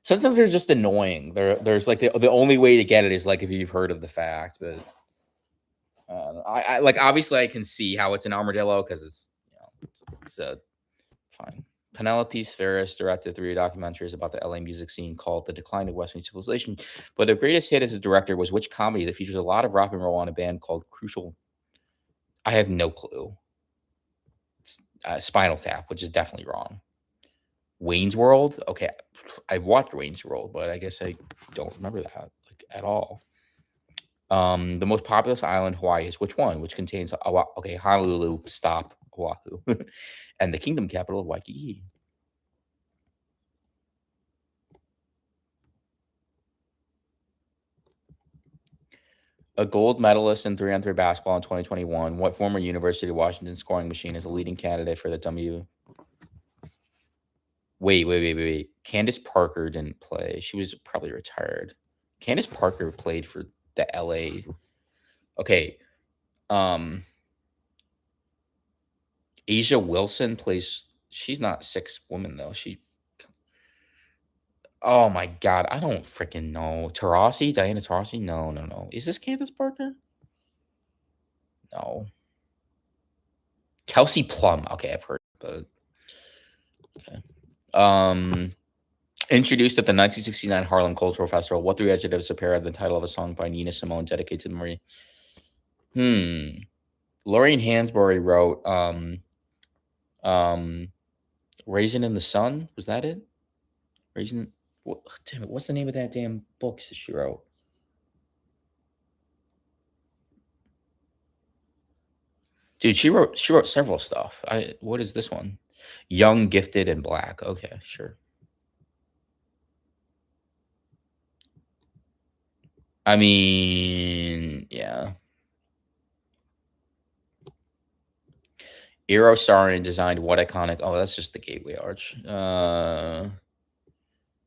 sometimes they're just annoying. There's like the only way to get it is like if you've heard of the fact, but I like obviously I can see how it's an armadillo because it's a fine. Penelope Spheris directed 3 documentaries about the LA music scene called The Decline of Western Civilization. But the greatest hit as a director was which comedy that features a lot of rock and roll on a band called Crucial? I have no clue. It's, Spinal Tap, which is definitely wrong. Wayne's World? Okay, I watched Wayne's World, but I guess I don't remember that like at all. The most populous island, Hawaii, is which one? Which contains okay, Honolulu, stop, Oahu, and the kingdom capital of Waikiki. A gold medalist in 3-on-3 basketball in 2021. What former University of Washington scoring machine is a leading candidate for the W? Wait. Candace Parker didn't play. She was probably retired. Candace Parker played for the LA. Okay. Asia Wilson plays. She's not 6 woman though. Oh my god, I don't freaking know. Diana Taurasi? No. Is this Candace Parker? No. Kelsey Plum. Okay, I've heard, but okay. Introduced at the 1969 Harlem Cultural Festival, what 3 adjectives appear at the title of a song by Nina Simone dedicated to the memory? Lorraine Hansberry wrote Raisin in the Sun. Was that it? Raisin. Damn it! What's the name of that damn book that she wrote? Dude, she wrote several stuff. What is this one? Young, Gifted, and Black. Okay, sure. I mean, yeah. Eero Saarinen designed what iconic? Oh, that's just the Gateway Arch.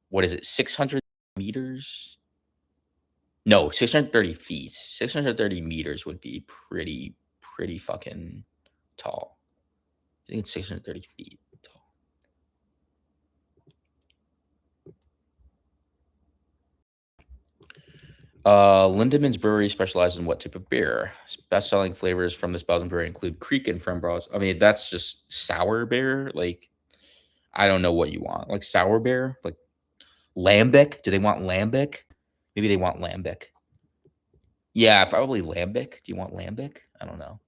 What is it? 600 meters? No, 630 feet. 630 meters would be pretty fucking tall. I think it's 630 feet tall. Lindemans Brewery specializes in what type of beer? Best-selling flavors from this Belgian brewery include Kriek and Framboise. I mean, that's just sour beer. Like, I don't know what you want. Like sour beer? Like Lambic? Do they want Lambic? Maybe they want Lambic. Yeah, probably Lambic. Do you want Lambic? I don't know.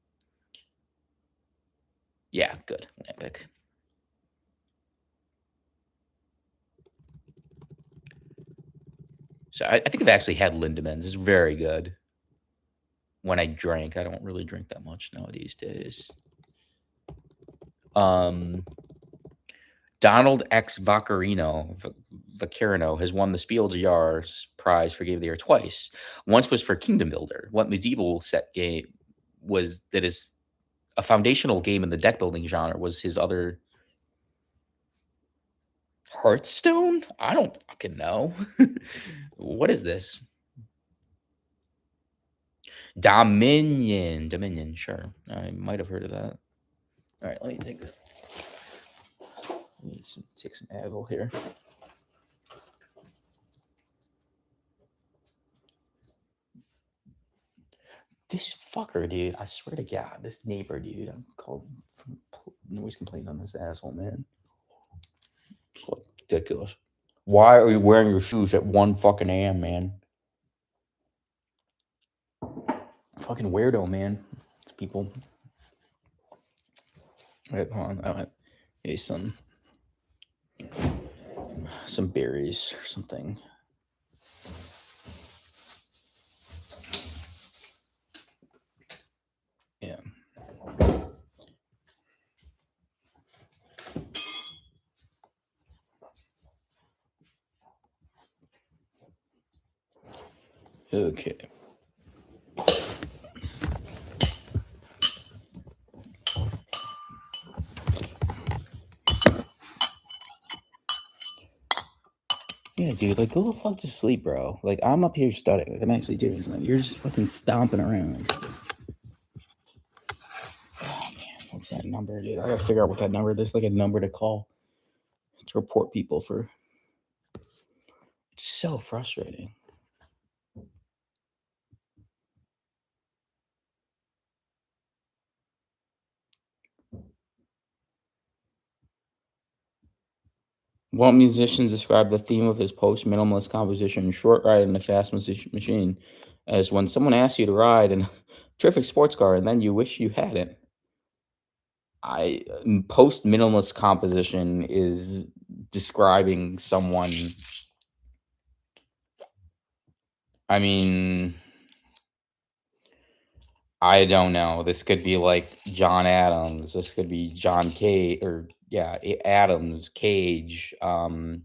Yeah, good. Lambic. So I think I've actually had Lindemans. It's very good. When I drank, I don't really drink that much nowadays days. Donald X. Vaccarino has won the Spiel des Jahres prize for Game of the Year twice. Once was for Kingdom Builder. What medieval set game was that is a foundational game in the deck building genre was his other Hearthstone? I don't fucking know. What is this? Dominion, sure. I might have heard of that. All right, let me take that. Take some Advil here. This fucker, dude. I swear to God, this neighbor, dude. I'm called noise complaint on this asshole, man. It's like ridiculous. Why are you wearing your shoes at 1 fucking a.m., man? Fucking weirdo, man. People. Wait, hold on. I want some berries or something. Yeah. Okay. Yeah, dude, like, go the fuck to sleep, bro. Like, I'm up here studying. Like, I'm actually doing something. You're just fucking stomping around. Oh, man, what's that number, dude? I gotta figure out what that number. There's like a number to call to report people for. It's so frustrating. One musician described the theme of his post-minimalist composition, Short Ride in a Fast Machine, as when someone asks you to ride in a terrific sports car and then you wish you hadn't. Post-minimalist composition is describing someone. I mean, I don't know. This could be like John Adams. This could be John Cage, or yeah, Adams, Cage. Who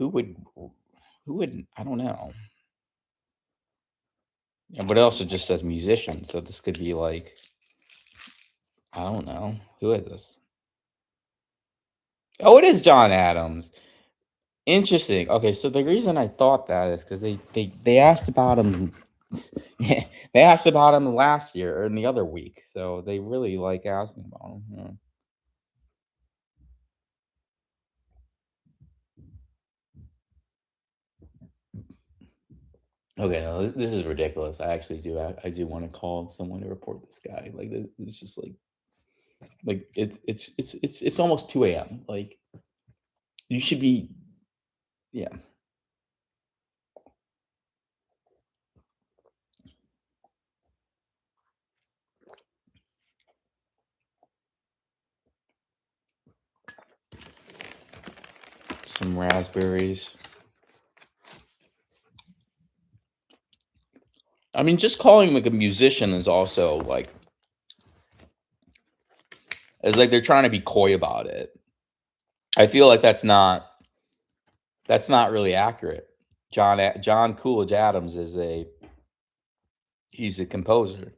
would? I don't know. Yeah, but it also just says musician, so this could be like, I don't know. Who is this? Oh, it is John Adams. Interesting. Okay, so the reason I thought that is because they asked about him. They asked about him last year or in the other week, so they really like asking about him. Yeah. Okay, no, this is ridiculous. I actually do. I do want to call someone to report this guy. Like, it's just like it's almost 2 a.m. Like, you should be, yeah. Some raspberries. I mean, just calling him like a musician is also like, it's like they're trying to be coy about it. I feel like that's not really accurate. John Coolidge Adams he's a composer.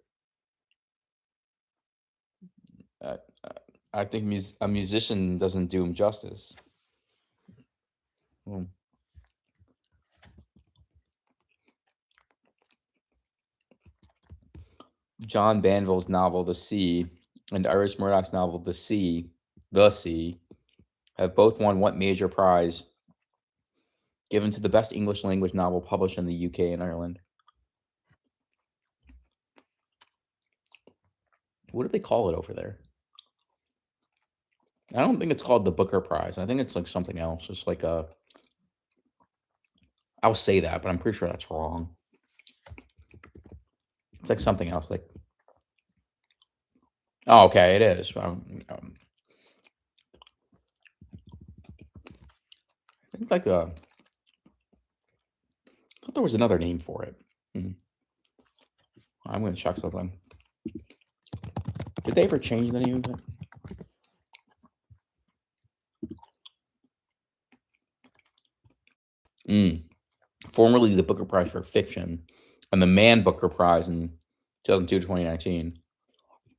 I think a musician doesn't do him justice. Hmm. John Banville's novel *The Sea* and Iris Murdoch's novel *The Sea* have both won what major prize given to the best English language novel published in the UK and Ireland? What do they call it over there? I don't think it's called the Booker Prize. I think it's like something else. It's like I'll say that, but I'm pretty sure that's wrong. It's like something else. Like, oh, okay, it is. I think like I thought there was another name for it. I'm gonna check something. Did they ever change the name of it? Formerly the Booker Prize for Fiction and the Man Booker Prize in 2002 to 2019.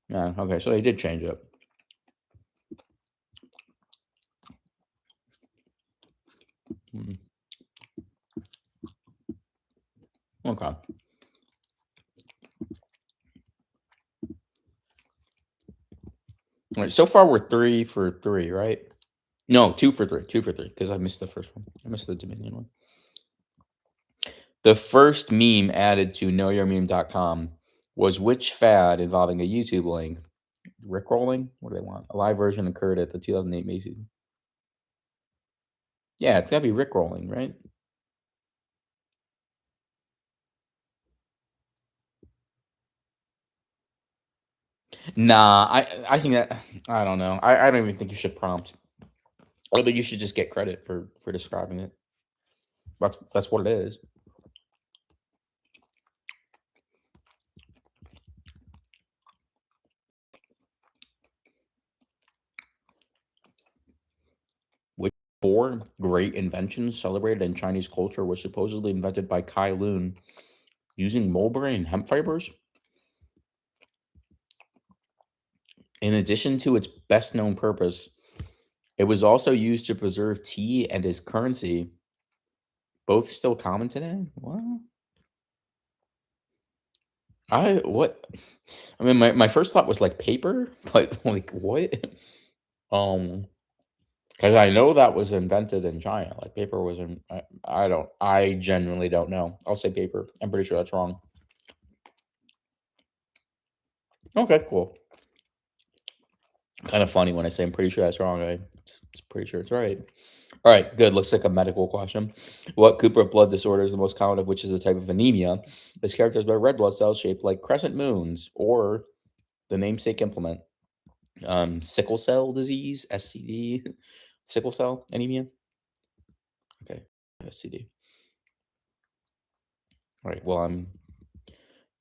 Yeah, okay, so they did change it. Okay. All right, so far we're 3 for 3, right? No, 2 for 3. 2 for 3 because I missed the first one. I missed the Dominion one. The first meme added to knowyourmeme.com was which fad involving a YouTube link? Rickrolling? What do they want? A live version occurred at the 2008 Macy's. Yeah, it's gotta be Rickrolling, right? Nah, I think that I don't know. I don't even think you should prompt. I think you should just get credit for describing it. That's what it is. Which 4 great inventions celebrated in Chinese culture were supposedly invented by Kai Lun using mulberry and hemp fibers? In addition to its best known purpose, it was also used to preserve tea and as currency. Both still common today? What? What? I mean, my first thought was like paper, but like what? Because I know that was invented in China. Like paper was in. I genuinely don't know. I'll say paper. I'm pretty sure that's wrong. Okay, cool. Kind of funny when I say I'm pretty sure that's wrong. It's pretty sure it's right. All right, good. Looks like a medical question. What group of blood disorder is the most common of which is a type of anemia? Is characterized by red blood cells shaped like crescent moons or the namesake implement. Sickle cell disease, STD, sickle cell anemia. Okay, STD. All right, well, I'm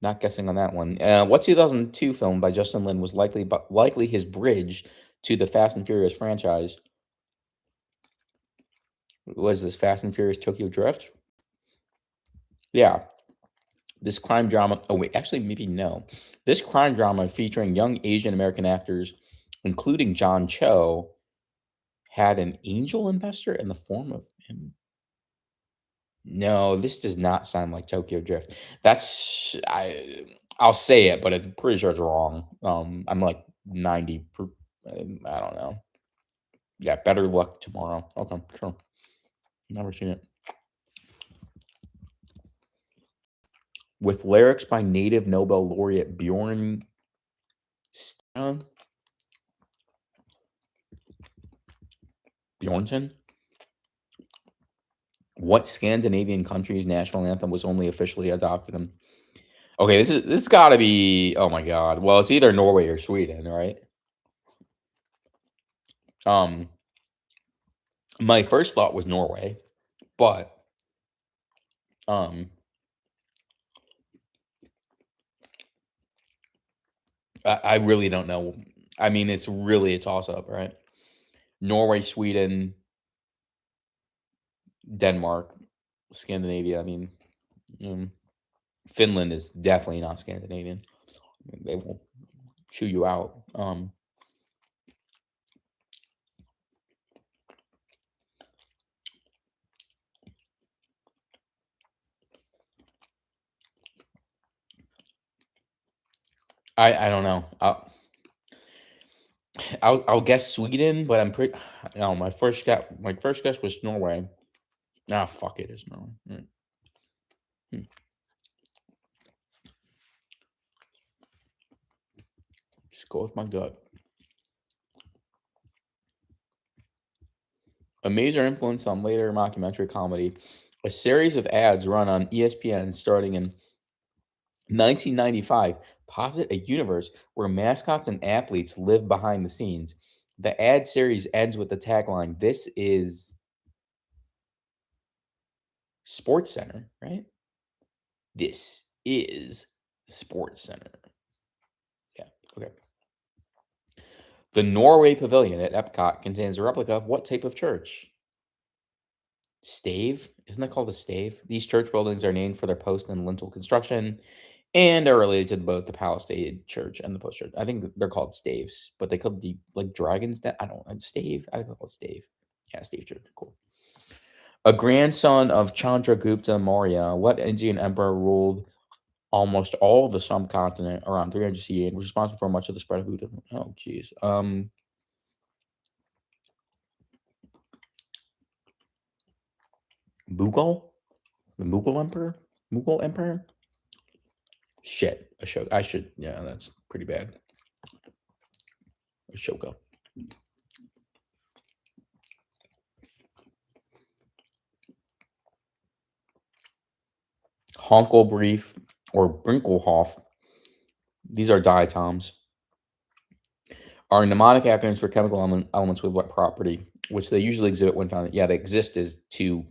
not guessing on that one. What 2002 film by Justin Lin was likely his bridge to the Fast and Furious franchise? Was this Fast and Furious Tokyo Drift? Yeah. This crime drama. Oh, wait, actually, maybe no. This crime drama featuring young Asian American actors, including John Cho, had an angel investor in the form of him. No, this does not sound like Tokyo Drift. I'll say it, but I'm pretty sure it's wrong. I'm like 90. I don't know. Yeah, better luck tomorrow. Okay, sure. Never seen it. With lyrics by native Nobel laureate Bjorn Bjornson. What Scandinavian country's national anthem was only officially adopted in? Okay, this got to be. Oh my god. Well, it's either Norway or Sweden, right? My first thought was Norway, but I really don't know. I mean, it's really a toss up, right? Norway, Sweden, Denmark. Scandinavia. I mean, Finland is definitely not Scandinavian. They will chew you out. I don't know. I'll guess Sweden, but I'm pretty. No, my first guess was Norway. Ah, fuck it, it's Norway. Just go with my gut. A major influence on later mockumentary comedy, a series of ads run on ESPN starting in 1995 posit a universe where mascots and athletes live behind the scenes. The ad series ends with the tagline, "This is Sports Center," right? This is Sports Center. Yeah, okay. The Norway Pavilion at Epcot contains a replica of what type of church? Stave? Isn't that called a stave? These church buildings are named for their post and lintel construction and are related to both the Palisade Church and the Post Church. I think they're called staves, but they could be like dragons. That I don't stave. I call it stave. Yeah, stave church. Cool. A grandson of Chandragupta Maurya, what Indian emperor ruled almost all of the subcontinent around 300 CE and was responsible for much of the spread of Buddhism? Oh, jeez. Mughal? The Mughal emperor? Mughal emperor? Shit. Ashoka. I should. Yeah, that's pretty bad. Ashoka. Honkelbrief or Brinkelhoff. These are diatoms. Are mnemonic acronyms for chemical elements with what property, which they usually exhibit when found. Yeah, they exist as two.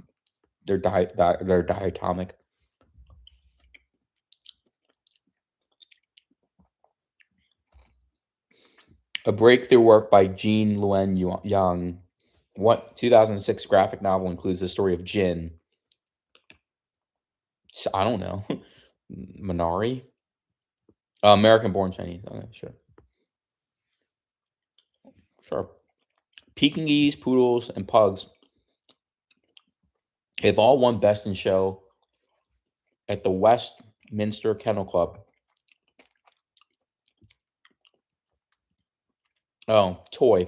They're diatomic. A breakthrough work by Jean Luen Yang. What 2006 graphic novel includes the story of Jin? I don't know. Minari? American-born Chinese. Okay, sure. Sure. Pekingese, poodles, and pugs have all won Best in Show at the Westminster Kennel Club. Oh, toy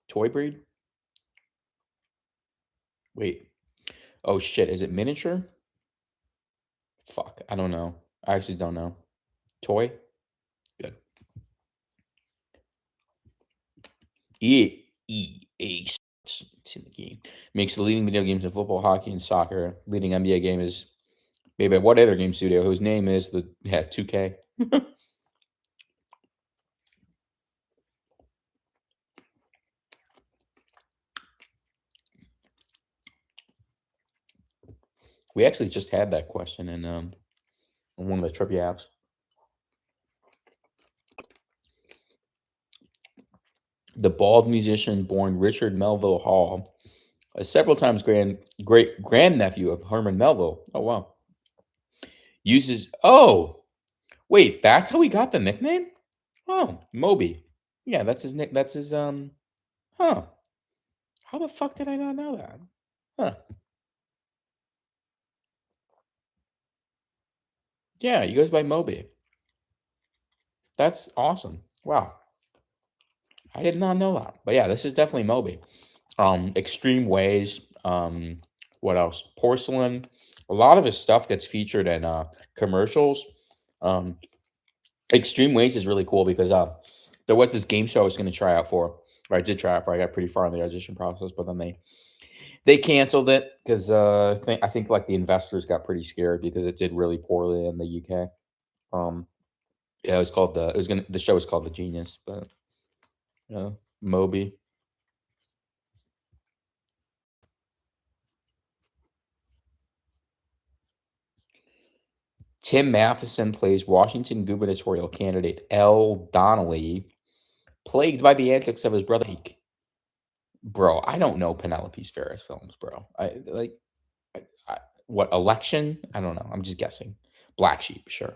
breed? Wait. Oh shit, is it miniature? Fuck, I don't know. I actually don't know. Toy? Good. EA Sports. It's in the game. Makes the leading video games in football, hockey, and soccer. Leading NBA game is maybe what other game studio whose name is 2K. We actually just had that question in one of the trivia apps. The bald musician born Richard Melville Hall, a several times great grandnephew of Herman Melville. Oh wow. Uses wait, that's how he got the nickname? Oh, Moby. Yeah, that's his nick. That's his huh. How the fuck did I not know that? Huh. Yeah, he goes by Moby. That's awesome. Wow. I did not know that. But yeah, this is definitely Moby. Extreme Ways. What else? Porcelain. A lot of his stuff gets featured in commercials. Extreme Ways is really cool because there was this game show I was going to try out for. Or I did try out for. I got pretty far in the audition process, but then they canceled it because I think like the investors got pretty scared because it did really poorly in the UK. Yeah, the show was called The Genius, but Moby. Tim Matheson plays Washington gubernatorial candidate L. Donnelly, plagued by the antics of his brother. Bro, I don't know Penelope Ferris films, bro. What election? I don't know. I'm just guessing. Black sheep, sure.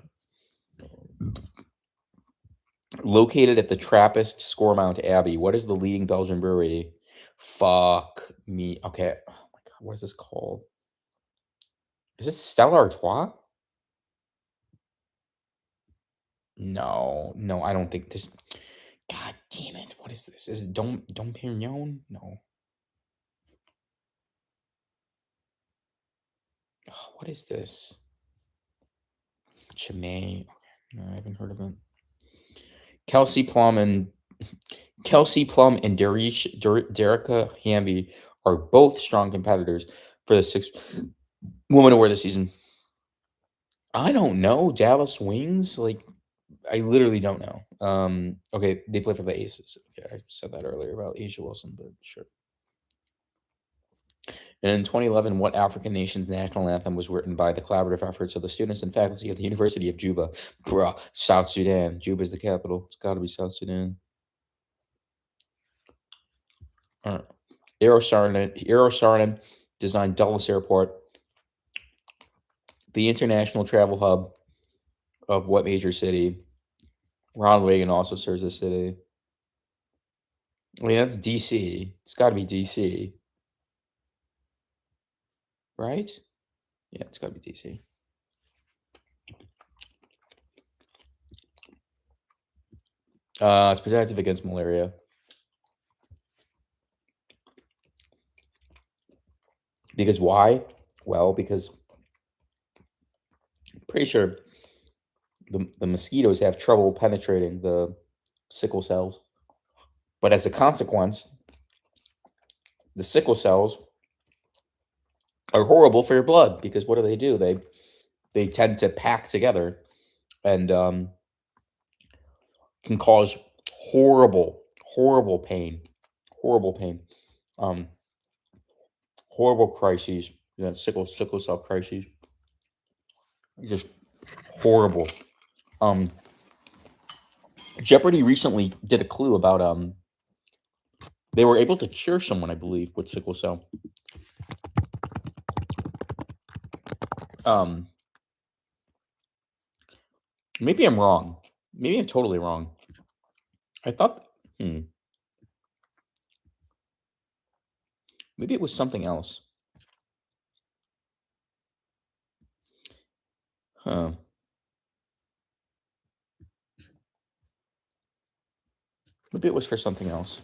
Located at the Trappist Scoremount Abbey, what is the leading Belgian brewery? Fuck me. Okay. Oh my god, what is this called? Is it Stella Artois? No, no, I don't think this. God damn it! What is this? Is it Dom Perignon? No. Oh, what is this? Chimay. Okay, no, I haven't heard of it. Kelsey Plum and Derica Hamby are both strong competitors for the 6th Woman Award this season. I don't know. Dallas Wings? Like, I literally don't know. Okay, they play for the Aces. Okay, I said that earlier about Asia Wilson, but sure. In 2011, what African nation's national anthem was written by the collaborative efforts of the students and faculty of the University of Juba? Bruh, South Sudan. Juba is the capital. It's got to be South Sudan. All right. Aero Sarnen designed Dulles Airport, the international travel hub of what major city? Ronald Reagan also serves the city. I mean, that's DC. It's got to be DC. Right? Yeah, it's got to be DC. It's protective against malaria. Because why? Well, because I'm pretty sure the mosquitoes have trouble penetrating the sickle cells. But as a consequence, the sickle cells are horrible for your blood because what do? They tend to pack together and can cause horrible pain, horrible crises. Sickle cell crises, just horrible. Jeopardy recently did a clue about they were able to cure someone, I believe, with sickle cell. Maybe I'm wrong. Maybe I'm totally wrong. I thought, maybe it was something else. Huh. Maybe it was for something else.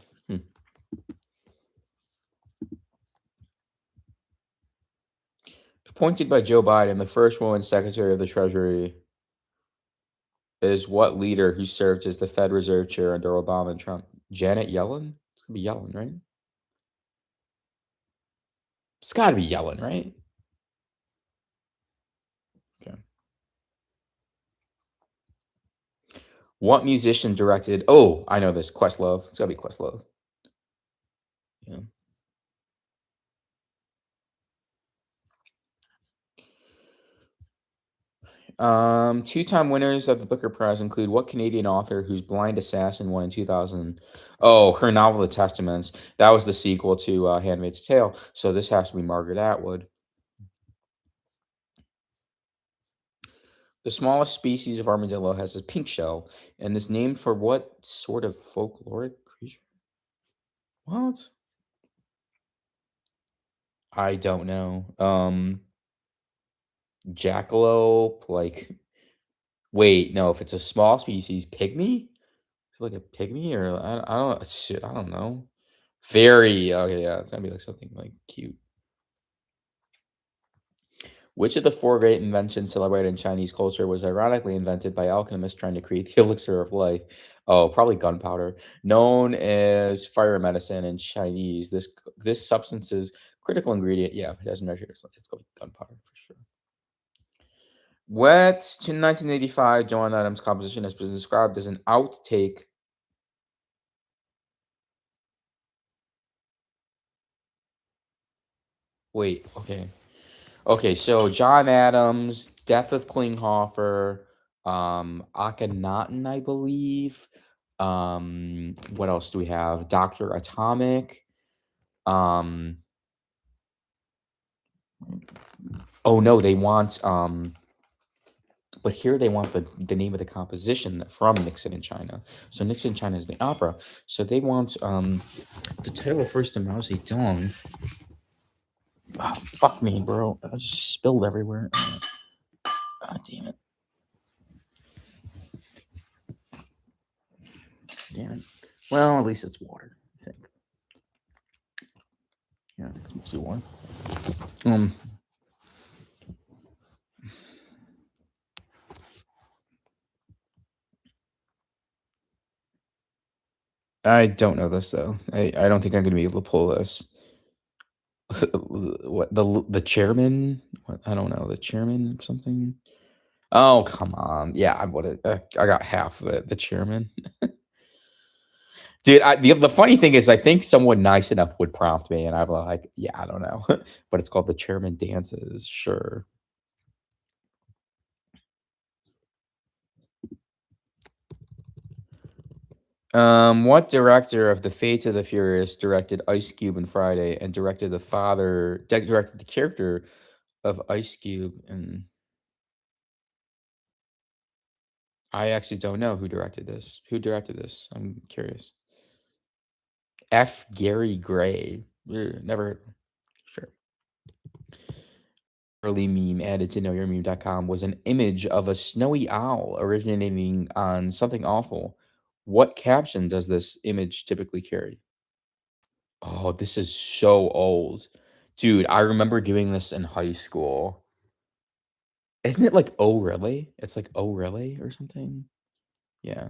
Appointed by Joe Biden, the first woman Secretary of the Treasury is what leader who served as the Fed Reserve Chair under Obama and Trump? Janet Yellen? It's gonna be Yellen, right? It's gotta be Yellen, right? Okay. What musician directed? Oh, I know this. Questlove. It's gotta be Questlove. Yeah. Two-time winners of the Booker Prize include what Canadian author whose Blind Assassin won in 2000? Oh, her novel, The Testaments. That was the sequel to Handmaid's Tale. So this has to be Margaret Atwood. The smallest species of armadillo has a pink shell and is named for what sort of folkloric creature? What? I don't know. Jackalope, like, wait, no, if it's a small species, pygmy? Is it like a pygmy or I don't shit, I don't know. Very okay, yeah, it's gonna be like something like cute. Which of the four great inventions celebrated in Chinese culture was ironically invented by alchemists trying to create the elixir of life? Oh, probably gunpowder. Known as fire medicine in Chinese, this substance's critical ingredient, yeah, if it doesn't measure, it's called gunpowder for sure. What's to 1985 John Adams' composition has been described as an outtake. Wait, okay. Okay, so John Adams, Death of Klinghoffer, Akhenaten, I believe. What else do we have? Dr. Atomic. Oh no, they want but here they want the name of the composition from Nixon in China. So Nixon in China is the opera. So they want the title refers to Mao Zedong. Oh, fuck me, bro. I just spilled everywhere. God damn it. Damn it. Well, at least it's water, I think. Yeah, I think it's mostly water. I don't know this though. I don't think I'm gonna be able to pull this. What the chairman? What, I don't know, the chairman of something. Oh come on, yeah, I would. I got half of it. The chairman, dude. The funny thing is, I think someone nice enough would prompt me, and I'm like, yeah, I don't know, but it's called the chairman dances. Sure. What director of The Fate of the Furious directed Ice Cube and Friday and directed directed the character of Ice Cube? And I actually don't know who directed this. Who directed this? I'm curious. F. Gary Gray. Never heard. Sure. Early meme added to knowyourmeme.com was an image of a snowy owl originating on something awful. What caption does this image typically carry? Oh, this is so old. Dude, I remember doing this in high school. Isn't it like "Oh, really"? It's like "Oh, really" or something? Yeah.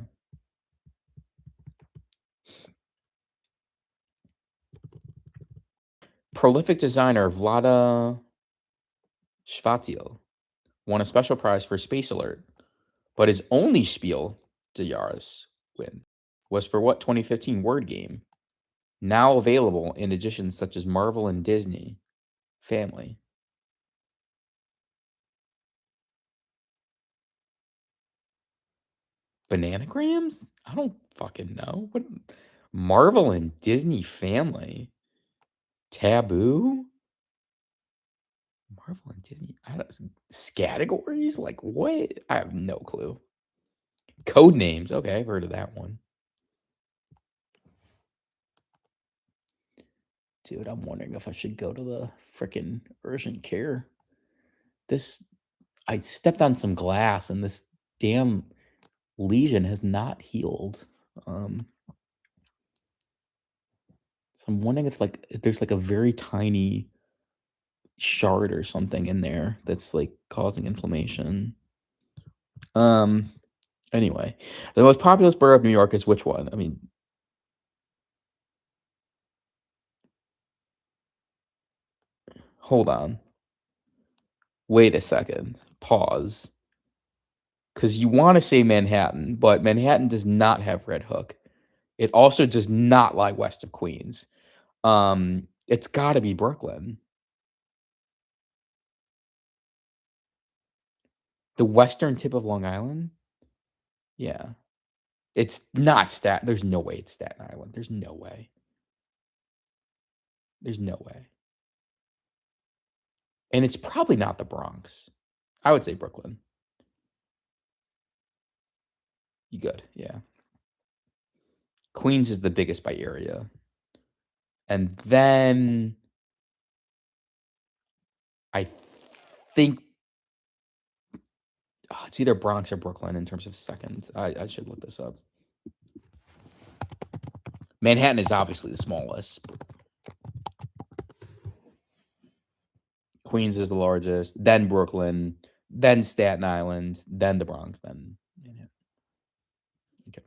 Prolific designer Vlada Shvatil won a special prize for Space Alert, but his only Spiel des Jahres win was for what 2015 word game? Now available in editions such as Marvel and Disney Family. Bananagrams? I don't fucking know. What Marvel and Disney Family? Taboo? Marvel and Disney. I don't categories? Like what? I have no clue. Code names. Okay, I've heard of that one. Dude, I'm wondering if I should go to the freaking urgent care. I stepped on some glass and this damn lesion has not healed. So I'm wondering if there's like a very tiny shard or something in there that's like causing inflammation. Anyway, the most populous borough of New York is which one? I mean, hold on. Wait a second. Pause. Because you want to say Manhattan, but Manhattan does not have Red Hook. It also does not lie west of Queens. It's got to be Brooklyn. The western tip of Long Island? Yeah. It's not Staten. There's no way it's Staten Island. There's no way. There's no way. And it's probably not the Bronx. I would say Brooklyn. You good? Yeah. Queens is the biggest by area. And then I think it's either Bronx or Brooklyn in terms of second. I should look this up. Manhattan is obviously the smallest. Queens is the largest, then Brooklyn, then Staten Island, then the Bronx, then Manhattan. Okay.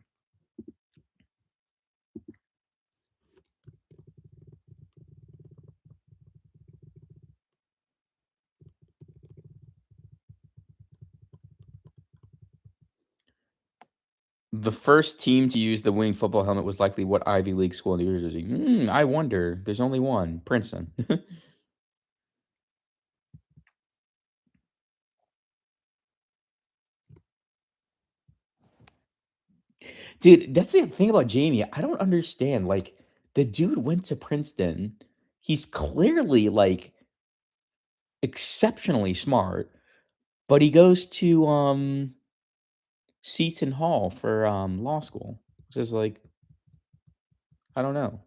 The first team to use the winged football helmet was likely what Ivy League school in New Jersey? I wonder. There's only one, Princeton. Dude, that's the thing about Jamie. I don't understand. Like, the dude went to Princeton. He's clearly like exceptionally smart, but he goes to Seton Hall for law school, which is like, I don't know.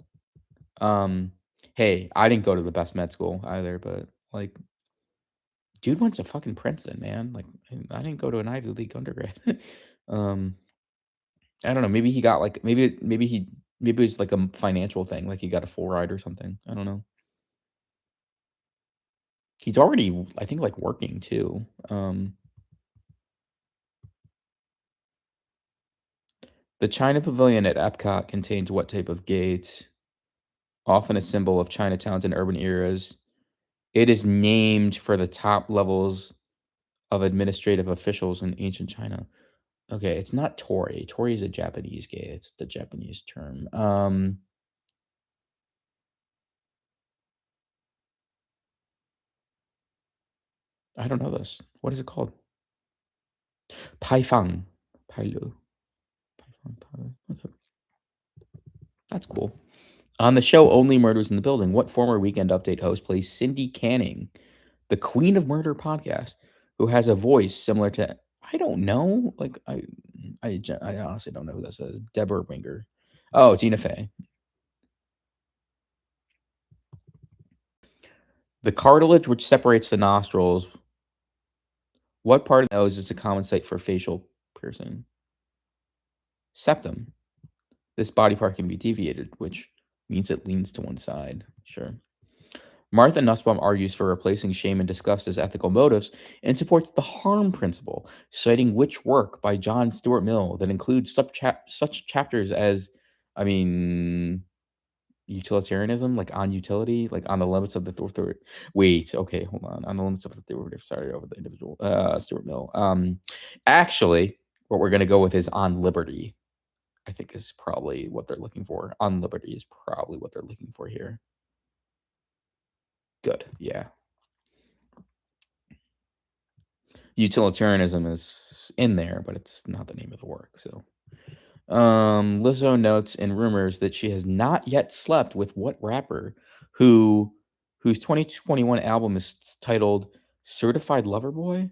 Hey, I didn't go to the best med school either, but like, dude went to fucking Princeton, man. Like, I didn't go to an Ivy League undergrad. um, I don't know. Maybe he got like maybe it was like a financial thing. Like he got a full ride or something. I don't know. He's already, I think, like working too. The China Pavilion at Epcot contains what type of gate? Often a symbol of Chinatowns and urban areas. It is named for the top levels of administrative officials in ancient China. Okay, it's not Torii. Torii is a Japanese gate. It's the Japanese term. I don't know this. What is it called? Paifang. Pailu. Paifang, Pailu. Okay. That's cool. On the show Only Murders in the Building, what former Weekend Update host plays Cindy Canning, the Queen of Murder podcast, who has a voice similar to, I don't know, like I honestly don't know who this is. Deborah Winger. Oh, Tina Fey. The cartilage which separates the nostrils. What part of the nose is a common site for facial piercing? Septum. This body part can be deviated, which means it leans to one side. Sure. Martha Nussbaum argues for replacing shame and disgust as ethical motives and supports the harm principle, citing which work by John Stuart Mill that includes such chapters as, I mean, utilitarianism, like on utility, like on the limits of the authority. Wait, okay, hold on the limits of the authoritative. Sorry, over the individual. Stuart Mill. Actually, what we're gonna go with is on liberty. I think is probably what they're looking for. On liberty is probably what they're looking for here. Good, yeah. Utilitarianism is in there, but it's not the name of the work. So, Lizzo notes and rumors that she has not yet slept with what rapper whose 2021 album is titled Certified Lover Boy?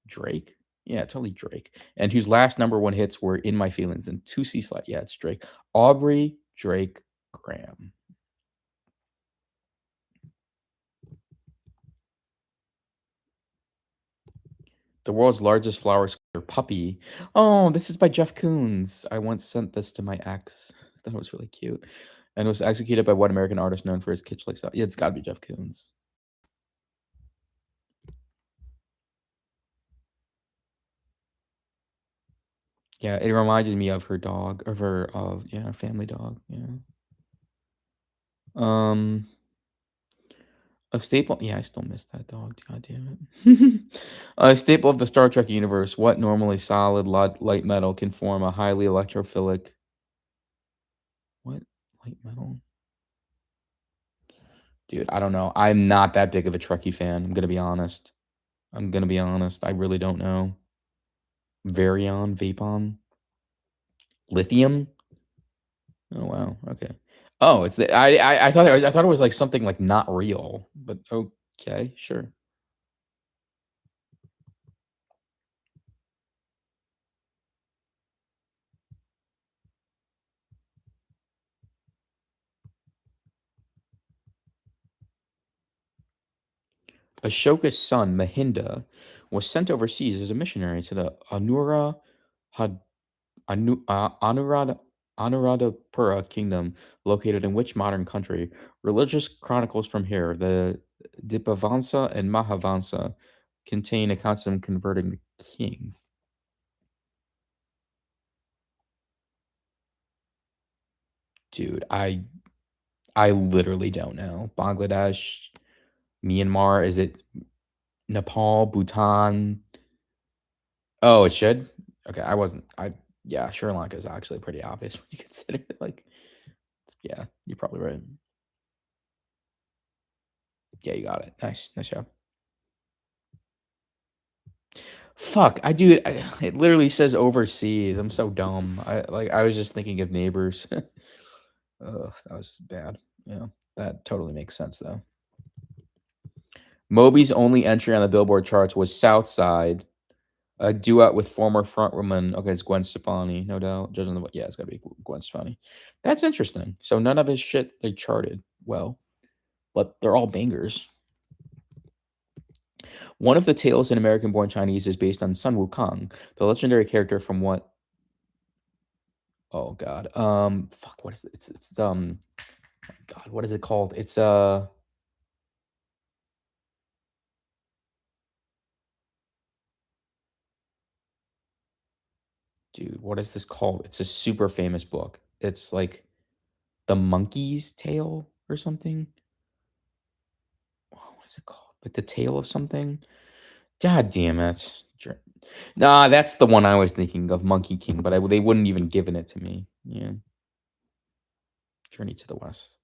Drake? Yeah, totally Drake. And whose last #1 hits were In My Feelings and 2C Slide. Yeah, it's Drake. Aubrey Drake Graham. The world's largest flower sculpture, Puppy. Oh, this is by Jeff Koons. I once sent this to my ex. That was really cute. And it was executed by what American artist known for his kitsch-like style? Yeah, it's got to be Jeff Koons. Yeah, it reminded me of her dog, family dog. Yeah. A staple. Yeah, I still miss that dog. God damn it. A staple of the Star Trek universe. What normally solid light metal can form a highly electrophilic? What light metal? Dude, I don't know. I'm not that big of a Trekkie fan. I'm gonna be honest. I really don't know. Varion, Vapon, lithium. Oh wow. Okay. Oh, it's the I thought it was like something like not real, but okay, sure. Ashoka's son Mahinda was sent overseas as a missionary to the Anuradhapura kingdom, located in which modern country? Religious chronicles from here, the Dipavansa and Mahavansa, contain accounts of him converting the king. Dude, I literally don't know. Bangladesh, Myanmar, is it Nepal, Bhutan? Oh, it should? Okay, yeah, Sri Lanka is actually pretty obvious when you consider it, like, yeah, you're probably right. Yeah, you got it. Nice job. Fuck, it literally says overseas. I'm so dumb. I was just thinking of neighbors. Ugh, that was bad. Yeah, that totally makes sense though. Moby's only entry on the Billboard charts was Southside, a duet with former frontwoman. Okay, it's Gwen Stefani, no doubt. Judging the yeah, it's gotta be Gwen Stefani. That's interesting. So none of his shit they charted well, but they're all bangers. One of the tales in American Born Chinese is based on Sun Wukong, the legendary character from what? Oh God, fuck, what is it? It's God, what is it called? It's dude, what is this called? It's a super famous book. It's like The Monkey's Tale or something. Oh, what is it called? Like the Tale of something. God damn it. Nah, that's the one I was thinking of, Monkey King, but they wouldn't even given it to me. Yeah. Journey to the West.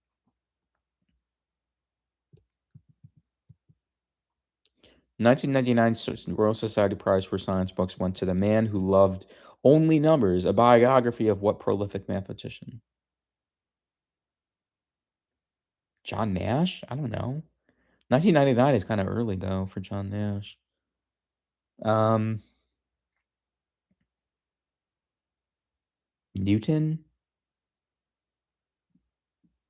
1999 Royal Society Prize for Science Books went to The Man Who Loved Only Numbers, a biography of what prolific mathematician? John Nash? I don't know. 1999 is kind of early though for John Nash. Newton?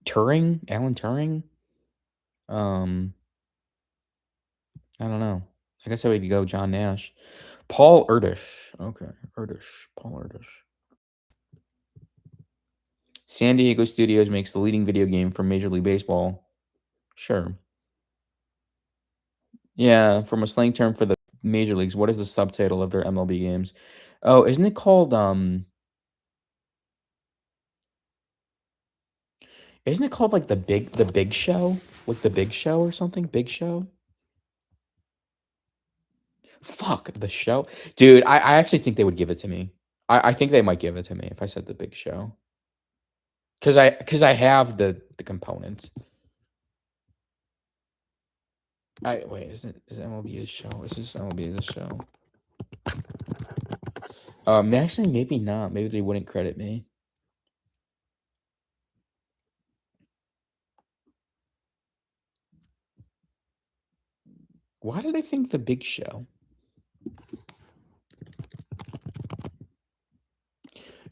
Turing? Alan Turing? I don't know. I guess I would go John Nash. Paul Erdős. Okay, Erdős. Paul Erdős. San Diego Studios makes the leading video game for Major League Baseball. Sure. Yeah, from a slang term for the major leagues, what is the subtitle of their MLB games? Oh, isn't it called isn't it called like the big show? Like the Big Show or something? Big Show? Fuck the show. Dude, I actually think they would give it to me. I think they might give it to me if I said the Big Show. Cause I have the components. Wait, is MLB a show? Is this MLB the show? Actually, maybe not. Maybe they wouldn't credit me. Why did I think the Big Show?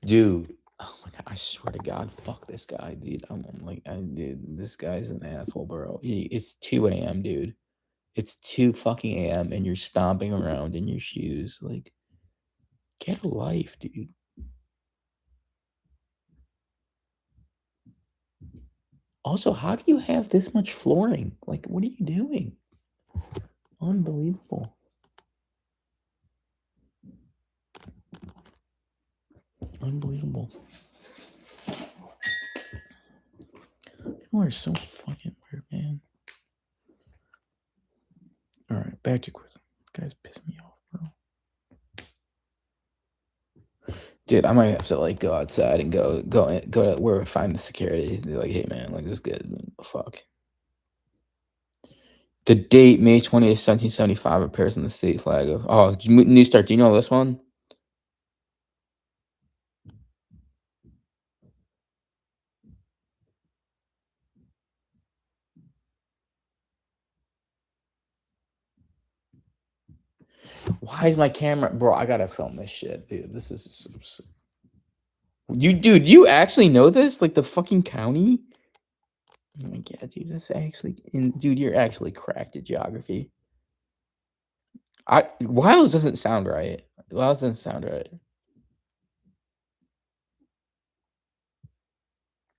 Dude, oh my God, I swear to God, fuck this guy, dude. I'm like, dude, this guy's an asshole, bro. It's 2 a.m., dude. It's 2 fucking a.m. and you're stomping around in your shoes. Like, get a life, dude. Also, how do you have this much flooring? Like, what are you doing? Unbelievable. Unbelievable. People are so fucking weird, man. All right, back to quiz. Guys piss me off, bro. Dude, I might have to like go outside and go to where I find the security. They're like, hey man, like this good. Fuck. The date, May 20th, 1775, appears on the state flag of. Oh, New Start. Do you know this one? Why is my camera, bro? I gotta film this shit, dude. This is dude. You actually know this? Like the fucking county? Oh my God, dude. That's actually, dude. You're actually cracked at geography. Wiles doesn't sound right. Wiles doesn't sound right.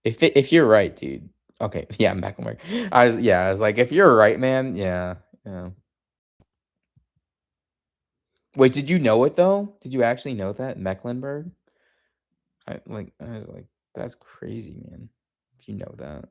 If you're right, dude. Okay, yeah, I'm back on work. I was like, if you're right, man, yeah. Wait, did you know it though? Did you actually know that Mecklenburg? I was like, that's crazy, man. If you know that.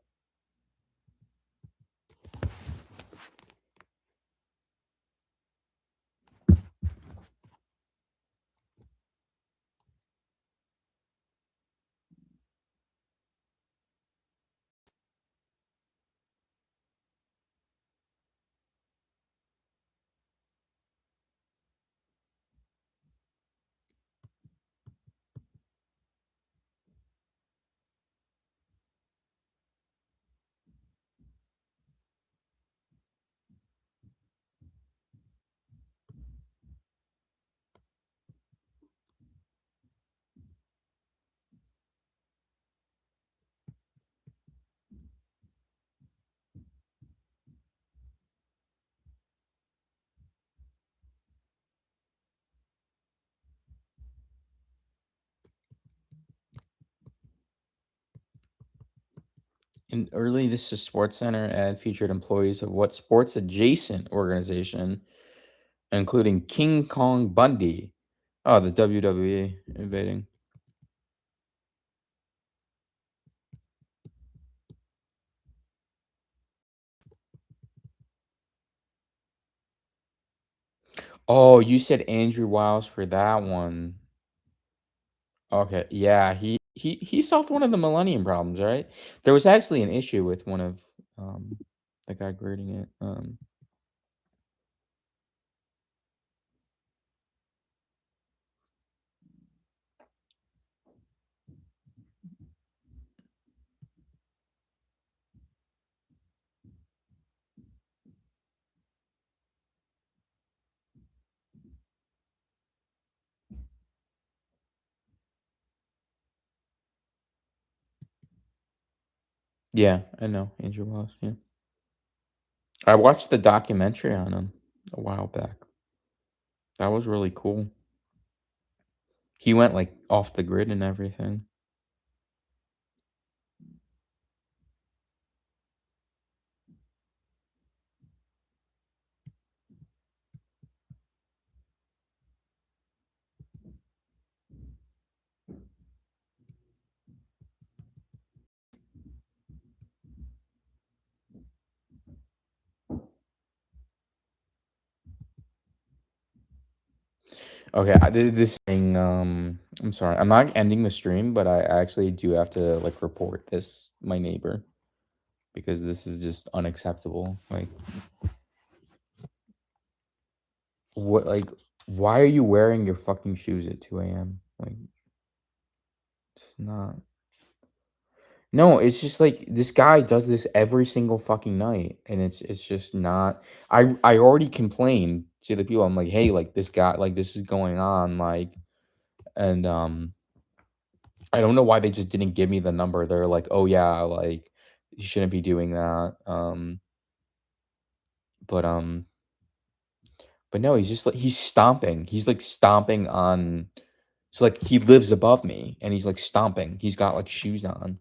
In early This Is Sports Center ad featured employees of what sports adjacent organization, including King Kong Bundy? Oh, the WWE invading. Oh, you said Andrew Wiles for that one. Okay, yeah, he solved one of the Millennium problems, right? There was actually an issue with one of the guy grading it. Yeah, I know Andrew Wiles. Yeah, I watched the documentary on him a while back. That was really cool. He went like off the grid and everything. Okay, this thing. I'm sorry. I'm not ending the stream, but I actually do have to like report this my neighbor because this is just unacceptable. Like, what? Like, why are you wearing your fucking shoes at 2 a.m.? Like, it's not. No, it's just like this guy does this every single fucking night, and it's just not. I already complained to the people. I'm like, hey, like this guy, like this is going on, like, and I don't know why they just didn't give me the number. They're like, "Oh yeah, like you shouldn't be doing that." But but no, he's just like he's stomping. He's like stomping on. So like he lives above me, and he's like stomping. He's got like shoes on.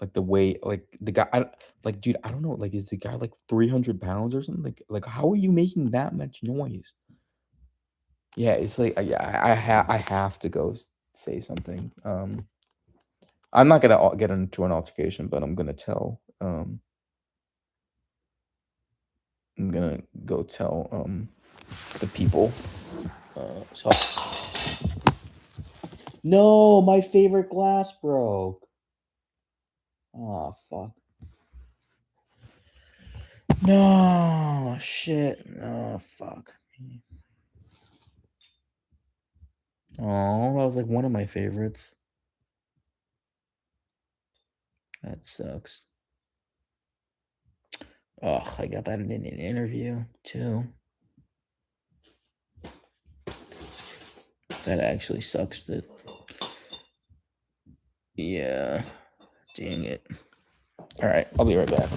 Like the way, like the guy, like dude, I don't know. Like is the guy like 300 pounds or something? Like how are you making that much noise? Yeah, it's like yeah, I have to go say something. I'm not gonna get into an altercation, but I'm gonna tell. I'm gonna go tell the people. So no, my favorite glass broke. Oh fuck. No shit. Oh fuck. Oh, that was like one of my favorites. That sucks. Oh, I got that in an interview too. That actually sucks. That. Yeah. Dang it. All right, I'll be right back.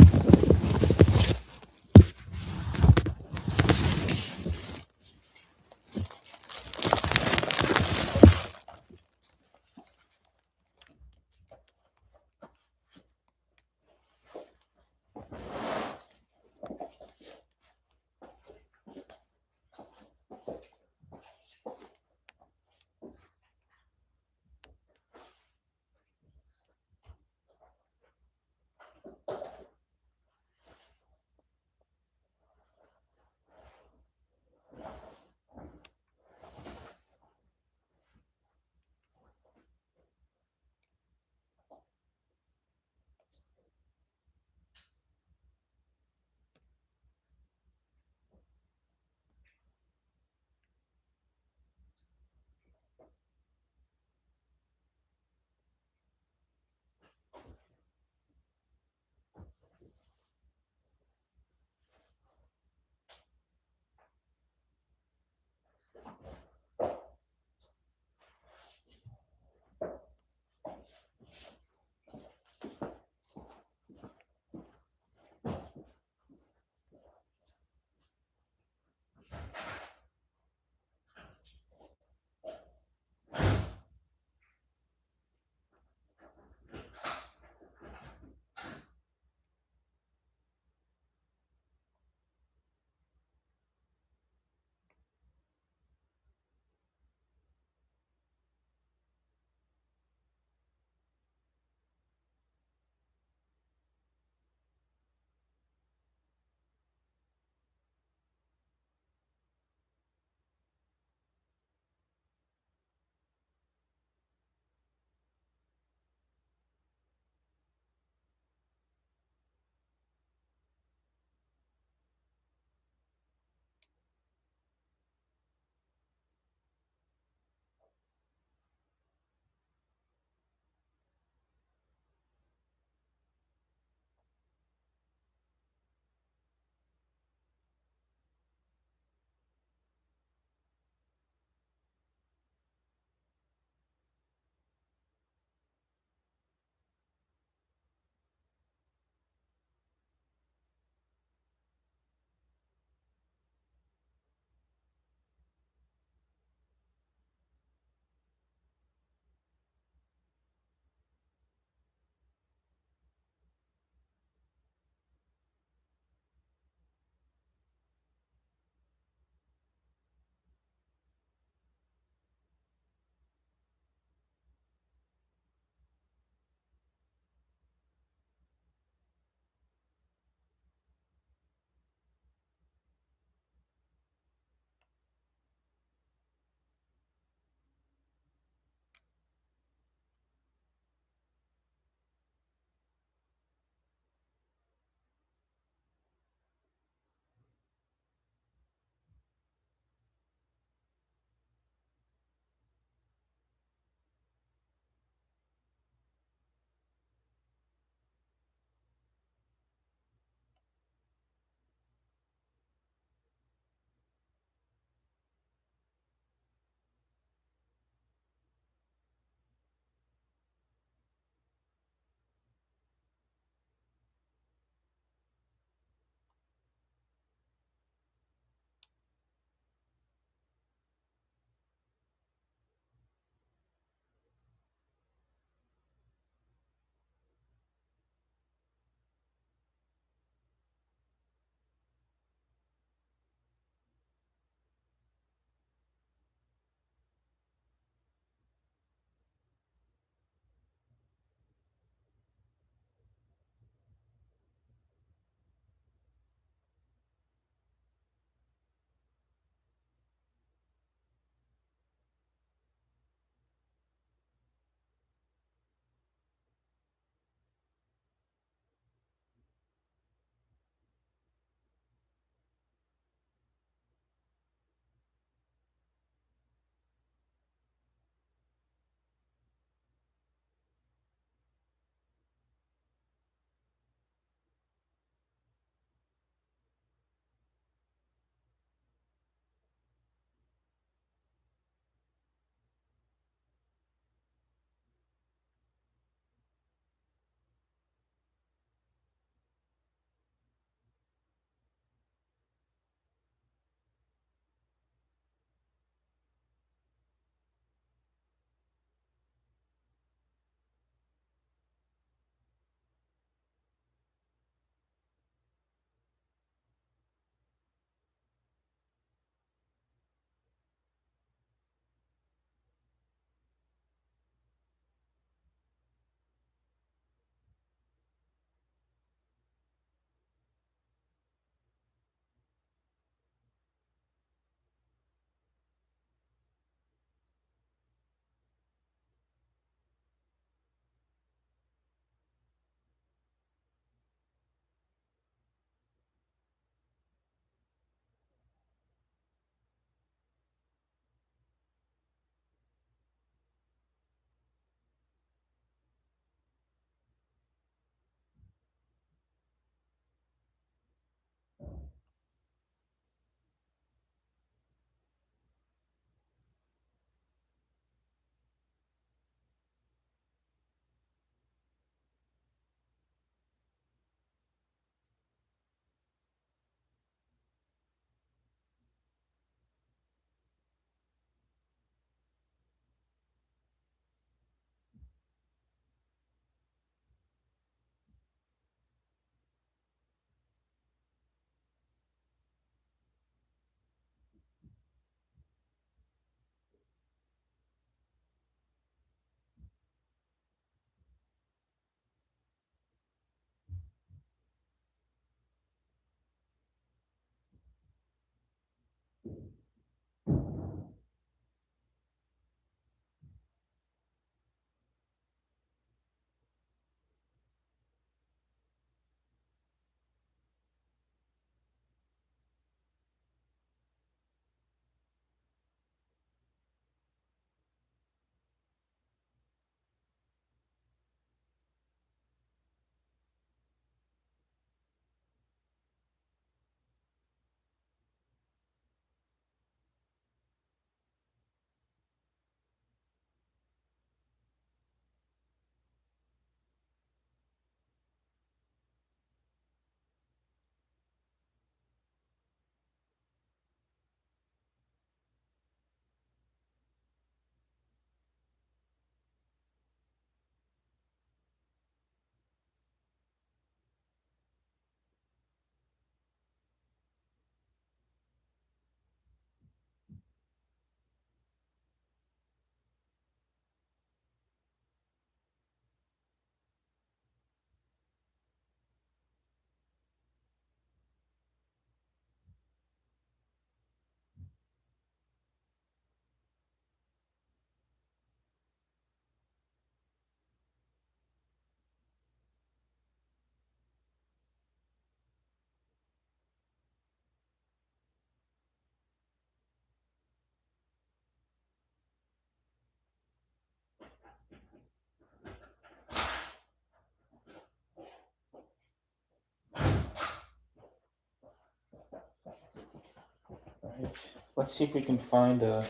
Let's see if we can find a